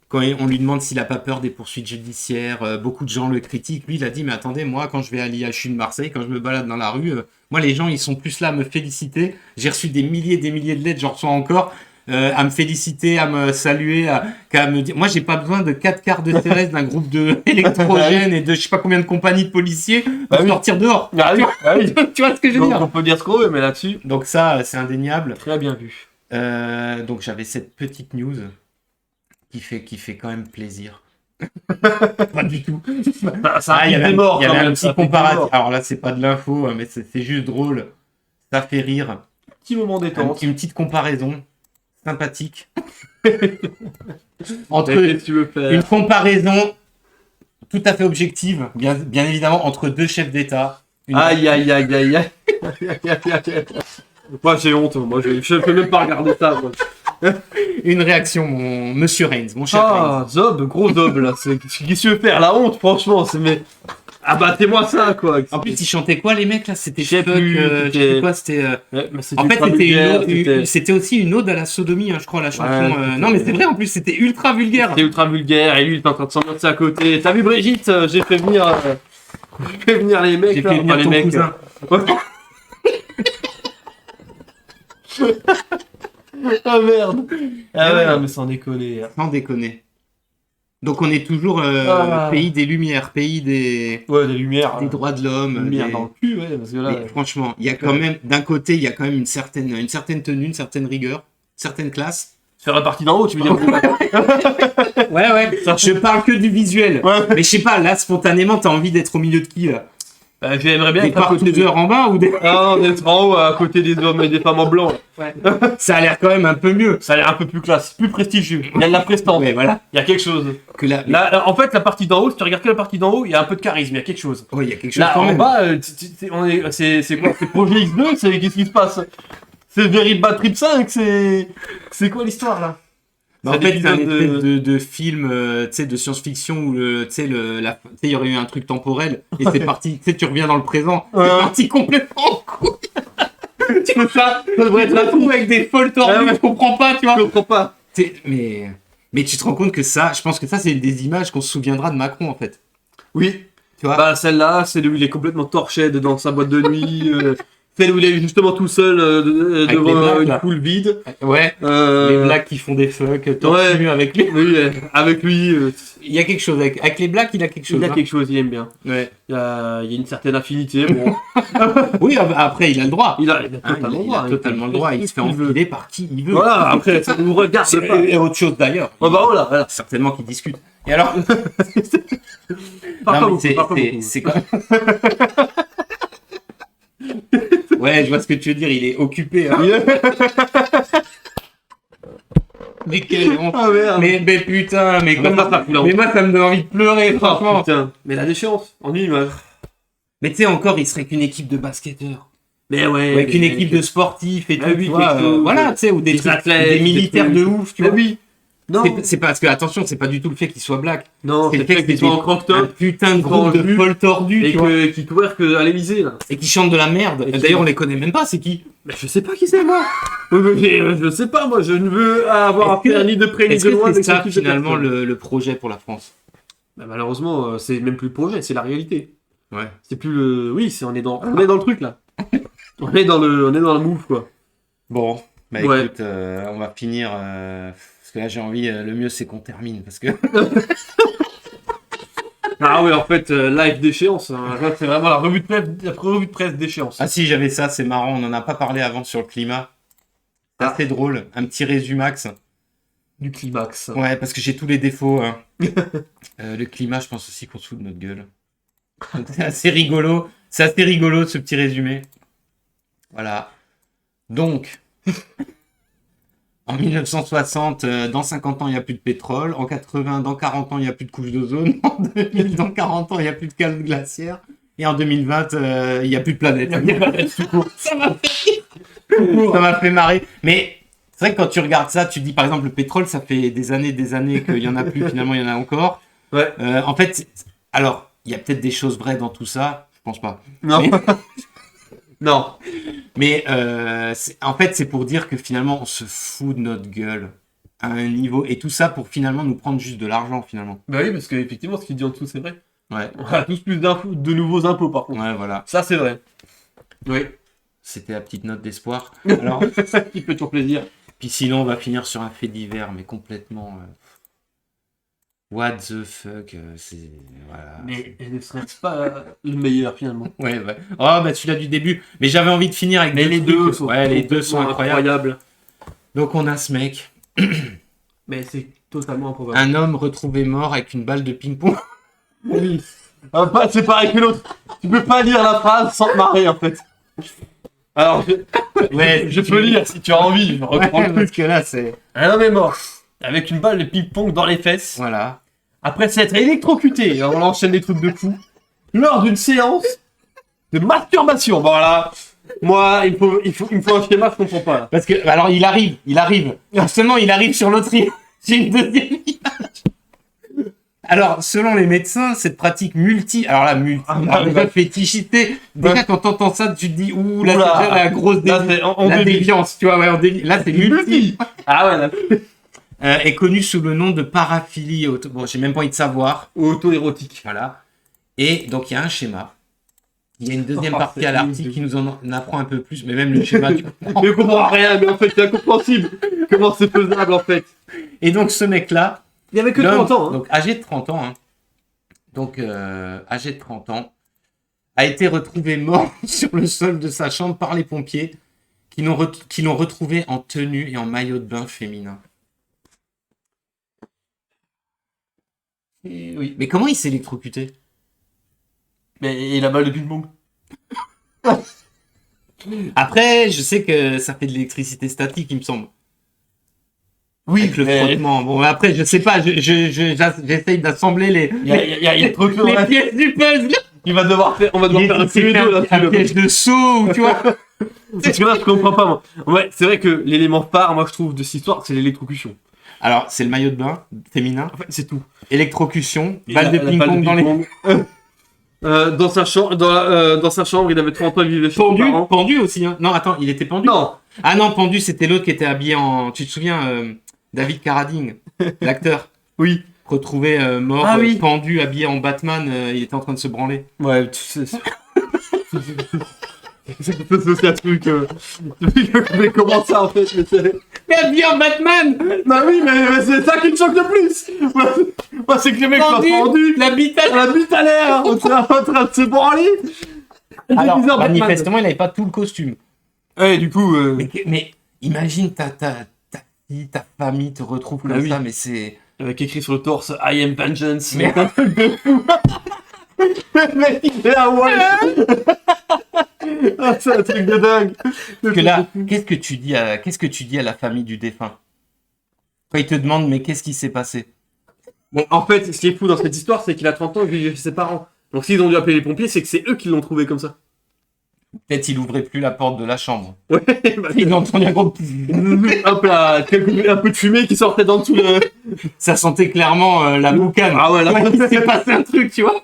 quand on lui demande s'il a pas peur des poursuites judiciaires, beaucoup de gens le critiquent. Lui, il a dit, mais attendez, moi, quand je vais à l'IHU de Marseille, quand je me balade dans la rue, moi, les gens, ils sont plus là à me féliciter. J'ai reçu des milliers de lettres, j'en reçois encore. À me féliciter, à me saluer, qu'à me dire. Moi, j'ai pas besoin de 4 quarts de CRS d'un groupe de électrogènes et de je sais pas combien de compagnies de policiers pour sortir dehors. Tu vois ce que je veux dire? On peut dire ce qu'on veut, mais là-dessus. Donc ça, c'est indéniable. Très bien vu. Donc j'avais cette petite news qui fait quand même plaisir. Pas du tout. Il y avait un petit comparatif. Alors là, c'est pas de l'info, mais c'est juste drôle. Ça fait rire. Petit moment détente. Une petite comparaison. Sympathique. Entre une comparaison tout à fait objective, bien évidemment, entre 2 chefs d'État. Aïe. Moi j'ai honte, je peux même pas regarder ça. Moi. Une réaction, mon monsieur Reigns, mon cher Reigns. Zob, gros Zob là, qu'est-ce qu'il se faire la honte, franchement, mais abattez-moi ça quoi. En plus, ils chantaient quoi les mecs là? C'était je sais quoi, c'était. En fait, c'était aussi une ode à la sodomie, hein, je crois, la chanson. Non, mais c'est vrai, en plus, c'était ultra vulgaire. C'était ultra vulgaire, et lui, il est en train de s'en mettre à côté. T'as vu Brigitte? J'ai fait venir les mecs. J'ai fait venir ton cousin. Ah merde. Ouais, mais sans déconner. Sans déconner. Donc on est toujours pays des lumières, pays des lumières, des droits de l'homme, lumières dans le cul, parce que là. Mais franchement, il y a quand même d'un côté, il y a quand même une certaine tenue, une certaine rigueur, une certaine classe. Faire la partie d'en haut, tu veux dire? Ouais. Je parle que du visuel. Ouais. Mais je sais pas, là spontanément, t'as envie d'être au milieu de qui là? J'aimerais bien être à côté d'eux en bas ou des... Non, d'être en haut à côté des hommes et des femmes en blanc. Ouais. Ça a l'air quand même un peu mieux. Ça a l'air un peu plus classe, plus prestigieux. Il y a de la prestance. Ouais, voilà. Il y a quelque chose. Là, en fait, la partie d'en haut, si tu regardes que la partie d'en haut, il y a un peu de charisme, il y a quelque chose. Oui, il y a quelque chose. Là, quand en même. bas, c'est quoi? C'est Projet X2? Qu'est-ce qui se passe? C'est Very Bad Trip 5? C'est quoi l'histoire là? En fait, c'est un espèce de film de science-fiction où il y aurait eu un truc temporel et c'est parti, tu reviens dans le présent, c'est parti complètement en couille. Tu vois ça devrait être un trou avec des folles tordues, je comprends pas, tu vois. Je comprends pas. Mais tu te rends compte que ça, je pense que ça, c'est des images qu'on se souviendra de Macron en fait. Oui. Tu vois. Bah, celle-là, c'est où il est complètement torché dans sa boîte de nuit. Celle où il est justement tout seul devant une poule vide. Ouais. Les blacks qui font des fucks, torse nu avec lui. Oui, avec lui. Il y a quelque chose. Avec les blacks, il a quelque chose. Il a quelque chose, il aime bien. Ouais. Il y a une certaine affinité. Bon. Oui, après, il a le droit. Il a totalement le droit. Il se fait enfiler par qui il veut. Voilà, après, ça nous regarde pas. Et autre chose d'ailleurs. Oh bah voilà. Certainement qu'ils discutent. Et alors c'est quand même... Ouais, je vois ce que tu veux dire, il est occupé. Hein. Mais quelle honte. Mais putain, mais moi ça me donne envie de pleurer, franchement. Putain. Mais la déchéance, en une image. Mais tu sais, encore, il serait qu'une équipe de basketteurs. Mais ouais. Avec une équipe de sportifs et tout. Oui, voilà, tu sais, ou des athlètes, des militaires de ouf, tu vois. Oui. Non. C'est parce que, attention, c'est pas du tout le fait qu'il soit black. Non, c'est le fait qu'il soit en croque-top. Un putain de groupe de folles tordues, et qui twerk à l'Elysée, là. Et qui chantent de la merde. D'ailleurs, on les connaît même pas, c'est qui? Mais je sais pas qui c'est, moi. Je sais pas, moi, je ne veux avoir affaire ni de près ni de loin. C'est ça, finalement, le projet pour la France? Bah, malheureusement, c'est même plus le projet, c'est la réalité. Ouais. C'est plus le... Oui, on est dans le truc, là. on est dans le move, quoi. Bon, bah Ouais. écoute, on va finir... parce que là, j'ai envie... le mieux, c'est qu'on termine, parce que... Ah ouais, en fait, live d'échéance, hein. Là, c'est vraiment la revue de presse d'échéance. Ah si, j'avais ça, c'est marrant, on n'en a pas parlé avant sur le climat. C'est assez drôle, un petit résumax. Du climax. Ouais, parce que j'ai tous les défauts. Hein. Le climat, je pense aussi qu'on se fout de notre gueule. Donc, c'est assez rigolo ce petit résumé. Voilà. Donc, en 1960, dans 50 ans, il n'y a plus de pétrole. En 80, dans 40 ans, il n'y a plus de couche d'ozone. En 2000, dans 40 ans, il n'y a plus de cale glaciaire. Et en 2020, il n'y a plus de planète. Ça m'a fait rire. Ça m'a fait marrer. Mais c'est vrai que quand tu regardes ça, tu te dis par exemple le pétrole, ça fait des années qu'il n'y en a plus. Finalement, il y en a encore. Ouais. En fait, alors, il y a peut-être des choses vraies dans tout ça. Je pense pas. Non. Non. Mais en fait, c'est pour dire que finalement, on se fout de notre gueule à un niveau. Et tout ça pour finalement nous prendre juste de l'argent, finalement. Bah oui, parce qu'effectivement, ce qu'il dit en dessous, c'est vrai. Ouais. On a tous plus de nouveaux impôts, par contre. Ouais, voilà. Ça, c'est vrai. Oui. C'était la petite note d'espoir. Alors, C'est ça qui fait toujours plaisir. puis sinon, on va finir sur un fait divers, mais complètement... what the fuck, c'est... Voilà. Mais je ne serait pas le meilleur, finalement. Ouais, ouais. Oh, bah celui-là du début. Mais j'avais envie de finir avec Mais les trucs. deux sont, Ouais, les deux sont incroyables. incroyables. Donc, on a ce mec. Mais c'est totalement improbable. Un homme retrouvé mort avec une balle de ping-pong. Oui. C'est pareil que l'autre. Tu peux pas lire la phrase sans te marrer, en fait. Alors, je peux lire si tu as envie. Je reprends le truc. Parce que là, c'est... Un homme est mort avec une balle de ping-pong dans les fesses. Voilà. Après s'être électrocuté, on enchaîne des trucs de fou, lors d'une séance de masturbation. Bon, voilà. Moi, il me faut un schéma, je comprends pas. Là. Parce que, alors, il arrive. Justement, il arrive sur l'autre île. J'ai une deuxième image. Alors, selon les médecins, cette pratique la fétichité. Déjà, quand t'entends ça, tu te dis, ouh, là, c'est déjà la grosse déviance, tu vois, ouais, là, c'est multi. Ah ouais, là. Est connu sous le nom de paraphilie bon, j'ai même pas envie de savoir. Auto-érotique. Voilà. Et donc, il y a un schéma. Il y a une deuxième partie à l'article qui nous en apprend un peu plus, mais même le schéma, tu comprends. Mais je comprends rien, mais en fait, c'est incompréhensible. Comment c'est faisable, en fait. Et donc, ce mec-là, il avait que 30 ans. Hein. Donc, âgé de 30 ans, hein. Donc, âgé de 30 ans, a été retrouvé mort sur le sol de sa chambre par les pompiers qui l'ont retrouvé en tenue et en maillot de bain féminin. Et oui. Mais comment il s'est électrocuté? Mais la balle de ping-pong. Après, je sais que ça fait de l'électricité statique, il me semble. Oui, avec le frottement. Bon, après, je sais pas, j'essaye d'assembler les pièces du puzzle. On va devoir faire un piège de saut, ou tu vois. Parce que là, je comprends pas, moi. Ouais, c'est vrai que l'élément phare, moi, je trouve, de cette histoire, c'est l'électrocution. Alors, c'est le maillot de bain féminin. En fait, c'est tout. Électrocution, balle de ping-pong dans les... dans sa chambre, il avait 30 ans, il vivait chez ses parents. Pendu aussi, hein. Non, attends, il était pendu. Non. Ah non, pendu, c'était l'autre qui était habillé en... Tu te souviens, David Carradine, l'acteur. Oui. Retrouvé mort, pendu, habillé en Batman, il était en train de se branler. Ouais, tu sais... C'est aussi un truc... Mais comment ça, en fait? Mais habillé en Batman. Bah oui, mais c'est ça qui me choque le plus. Moi, c'est que les mecs soient pendus. La bite à l'air. On est en train de se branler. Alors, manifestement, il n'avait pas tout le costume. Ouais, du coup... Mais imagine ta fille, ta famille te retrouve comme ça, mais c'est... Avec écrit sur le torse « I am vengeance ». Mais un truc de fou. Le mec, il est à Hawaï. Ah, c'est un truc de dingue. Parce que là, qu'est-ce que tu dis à la famille du défunt? Quand ils te demandent, mais qu'est-ce qui s'est passé? Bon, en fait, ce qui est fou dans cette histoire, c'est qu'il a 30 ans et qu'il vit chez ses parents. Donc s'ils ont dû appeler les pompiers, c'est que c'est eux qui l'ont trouvé comme ça. Peut-être il ouvrait plus la porte de la chambre. Ouais, il entendait un gros... Hop là, un peu de fumée qui sortait dans tout le... Ça sentait clairement la boucane. Ah ouais, là, il s'est passé un truc, tu vois.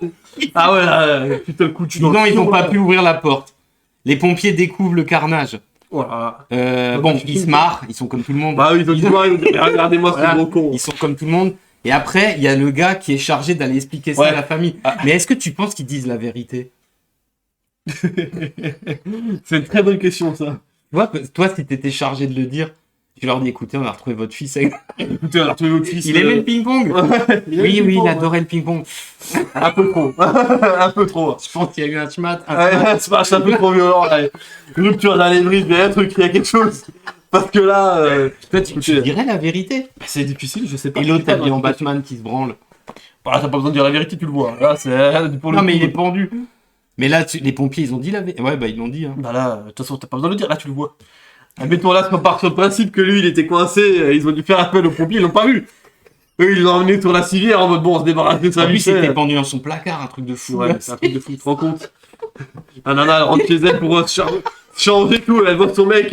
Ah ouais, là, putain, le coup de... Non, ils n'ont pas pu ouvrir la porte. Les pompiers découvrent le carnage. Voilà. Bon, ils se marrent, ils sont comme tout le monde. Bah oui, ils se marrent, regardez-moi ce gros con. Ils sont comme tout le monde. Et après, il y a le gars qui est chargé d'aller expliquer ça à la famille. Mais est-ce que tu penses qu'ils disent la vérité? C'est une très bonne question, ça. Toi, si t'étais chargé de le dire, tu leur dis, écoutez, on a retrouvé votre fils. Écoutez, on a retrouvé votre fils. Il aimait le ping-pong. Oui, il adorait le ping-pong. Un peu trop. Un peu trop. Je pense qu'il y a eu un schmat. Un smash un peu trop violent, là. Rupture d'anévrisme, il y a un truc, il y a quelque chose. Parce que là... Toi, tu dirais la vérité. C'est difficile, je sais pas. Et l'autre, t'as dit en Batman qui se branle. Bah, là, t'as pas besoin de dire la vérité, tu le vois. Là, c'est pour le Non, coup. mais il est pendu. Mais là, les pompiers, ils ont dit la vérité. Ouais, bah, ils l'ont dit. Hein. Bah là, de toute façon, t'as pas besoin de le dire, là, tu le vois. Mettons là, c'est par ce principe que lui, il était coincé, ils ont dû faire appel aux pompiers, ils l'ont pas vu. Eux, ils l'ont emmené sur la civière en mode bon, on se débarrasse de sa En plus, il vie. était pendu dans son placard, un truc de fou. Ouais, c'est un truc de fou, tu te rends compte. La nana, elle rentre chez elle pour changer tout, elle voit son mec,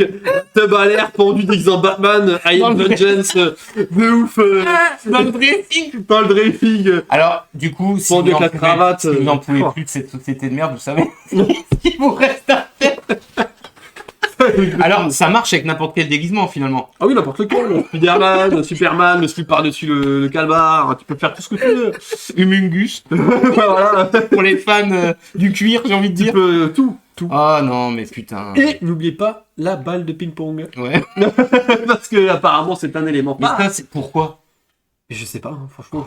tub à l'air, pendu déguisé en Batman, I am Vengeance, de ouf. Dans le dressing. Dans le dressing. Alors, du coup, si Pendu vous avec la cravate. si vous n'en pouvez plus de cette société de merde, vous savez ce qu'il vous reste à faire. Alors, ça marche avec n'importe quel déguisement, finalement. Ah oui, n'importe lequel. Spider-Man, Superman, le slip par-dessus le calbar, tu peux faire tout ce que tu veux. Humungus. Voilà. Pour les fans du cuir, j'ai envie de Tu dire. peux tout. Ah non, mais putain. Et n'oubliez pas la balle de ping-pong. Ouais. Parce que apparemment c'est un élément. Mais ça, c'est pourquoi? Je sais pas, hein, franchement,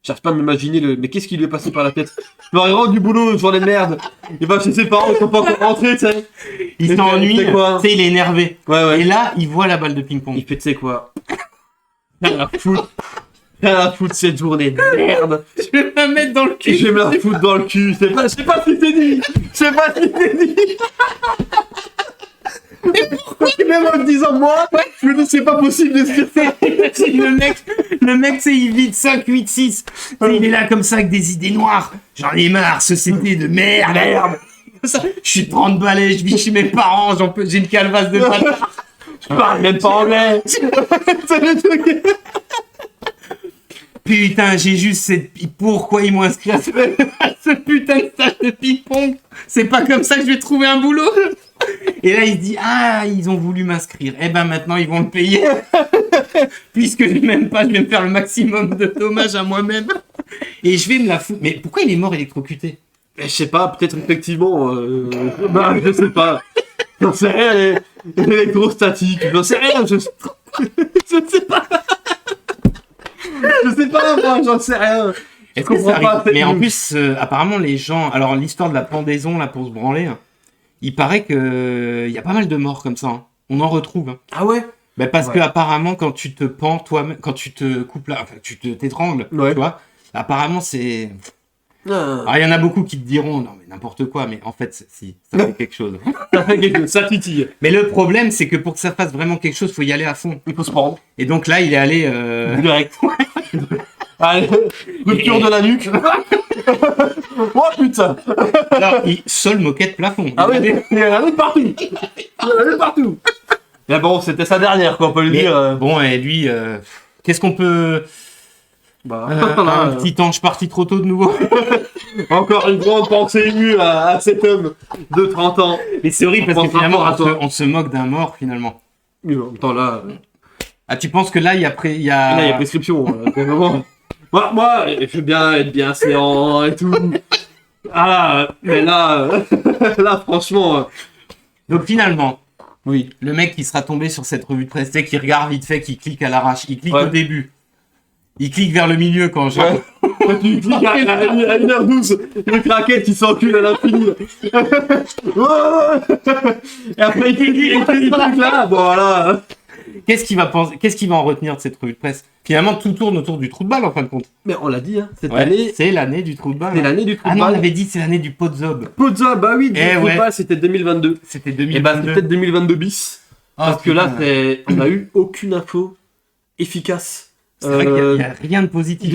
j'arrive pas à m'imaginer le. Mais qu'est-ce qui lui est passé par la tête? Il rentre du boulot, journée de merde. Il va chez ses parents, ils sont pas encore rentrés, tu sais. Il s'ennuie, tu c'est quoi sais, il est énervé. Ouais. Et là, il voit la balle de ping-pong. Il fait, tu sais quoi? Rien à foutre. Rien à foutre cette journée de merde. Je vais me mettre dans le cul. Je vais me la foutre dans le cul. Je sais pas si c'est dit. Je sais pas si c'est dit. Parce que même en le disant moi, je me dis c'est pas possible de se dire ça. Le mec, c'est il vide 5, 8, 6. Il est là comme ça avec des idées noires. J'en ai marre, société de merde. Je suis 30 balais, je vis chez mes parents, j'ai une calvasse de bâtard. Je parle même pas anglais. C'est le truc. Putain, j'ai juste cette... Pourquoi ils m'ont inscrit à ce putain de stage de ping-pong? C'est pas comme ça que je vais trouver un boulot. Et là, il se dit, ah, ils ont voulu m'inscrire. Eh ben, maintenant, ils vont le payer. Puisque je m'aime pas, je vais me faire le maximum de dommages à moi-même. Et je vais me la foutre. Mais pourquoi il est mort électrocuté? Je sais pas, peut-être effectivement. Bah, je sais pas. J'en sais rien, l'électrostatique. J'en sais rien, je sais pas. Je sais pas, moi, j'en sais rien. Est-ce que ça arrive? Mais en plus, apparemment, les gens... Alors, l'histoire de la pendaison, là, pour se branler, hein, il paraît que il y a pas mal de morts comme ça. Hein. On en retrouve. Hein. Ah ouais? Ben parce que apparemment, quand tu te pends toi-même, quand tu te coupes là, enfin, t'étrangles, tu vois, apparemment, c'est... Alors, il y en a beaucoup qui te diront, non, mais n'importe quoi, mais en fait, si, ça fait quelque chose. Ça fait quelque chose, ça titille. Mais le problème, c'est que pour que ça fasse vraiment quelque chose, faut y aller à fond. Il faut se prendre. Et donc là, il est allé... Direct. Allez, rupture de la nuque. Oh putain. Alors, seul moquette plafond. Ah oui, il y en a partout. Il y en a partout. Mais bon, c'était sa dernière, quoi, on peut le dire. Bon, et lui, qu'est-ce qu'on peut... un petit ange parti trop tôt de nouveau. Encore une grande pensée émue à cet homme de 30 ans. Mais c'est horrible parce que finalement, on se moque d'un mort, finalement. Mais en même temps, là... Ah, tu penses que là, il y a... Là, il y a prescription. Vraiment. Moi, je veux bien être bien séant et tout. Ah là, mais là, là, franchement... Donc finalement, oui, le mec qui sera tombé sur cette revue de presse, qui regarde vite fait, qui clique à l'arrache, il clique au début. Il clique vers le milieu quand je... Ouais. Tu cliques à 1h12, le craquette il s'encule à l'infini. Et après il clique là, bon voilà. Qu'est-ce qu'il va penser, qu'est-ce qu'il va en retenir de cette revue de presse? Finalement, tout tourne autour du trou de balle en fin de compte. Mais on l'a dit, hein, cette année... C'est l'année du trou de balle. C'est l'année du trou de balle. Ah non, on avait dit c'est l'année du pot de zob. Pot de zob, bah oui, le trou de balle c'était 2022. C'était 2022. Et bah c'est peut-être 2022 bis. Parce que là, on n'a eu aucune info efficace. C'est vrai qu'il n'y a rien de positif.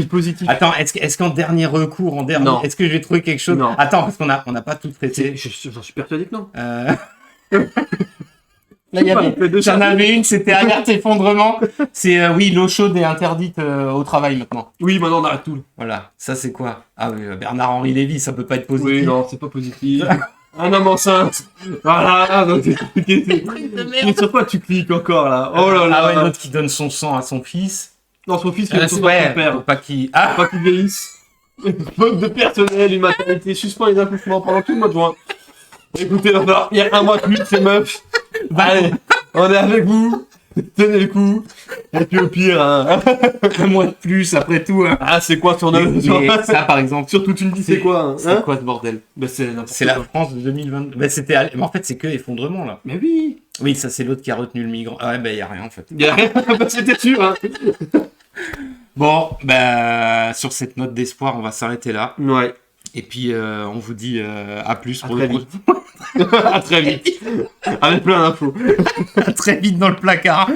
Attends, est-ce qu'en dernier recours, est-ce que je vais trouver quelque chose? Non. Attends, parce qu'on n'a pas tout traité. J'en suis persuadé que non. Là, j'en avais une, c'était alerte effondrement. C'est, oui, l'eau chaude est interdite au travail maintenant. Oui, maintenant on arrête tout. Voilà, ça c'est quoi? Ah oui, Bernard-Henri Lévy, ça peut pas être positif. Oui, non, c'est pas positif. Un homme enceinte. Voilà. Mais sur quoi tu cliques encore là? Oh là là. Ah ouais, l'autre qui donne son sang à son fils. Non, son fils qui donne son sang à son père. Pas qu'il vieillisse. Faute de personnel, une maternité suspend les accouchements pendant tout le mois de juin. Écoutez, il y a un mois de plus, c'est meuf. Allez, on est avec vous. Tenez le coup. Et puis au pire, hein. Un mois de plus, après tout. Hein. Ah, c'est quoi ton œuvre? Mais ça, par exemple. Surtout, tu me dis, c'est quoi hein? C'est quoi ce bordel? Bah, c'est la France de 2022. Bah, mais en fait, c'est que effondrement, là. Mais oui. Oui, ça, c'est l'autre qui a retenu le migrant. Ah ouais, bah, y a rien, en fait. Y a rien, c'était sûr, hein. Bon, bah, sur cette note d'espoir, on va s'arrêter là. Ouais. Et puis, on vous dit à plus À pour très le vite. À très vite. Avec plein d'infos. À très vite dans le placard.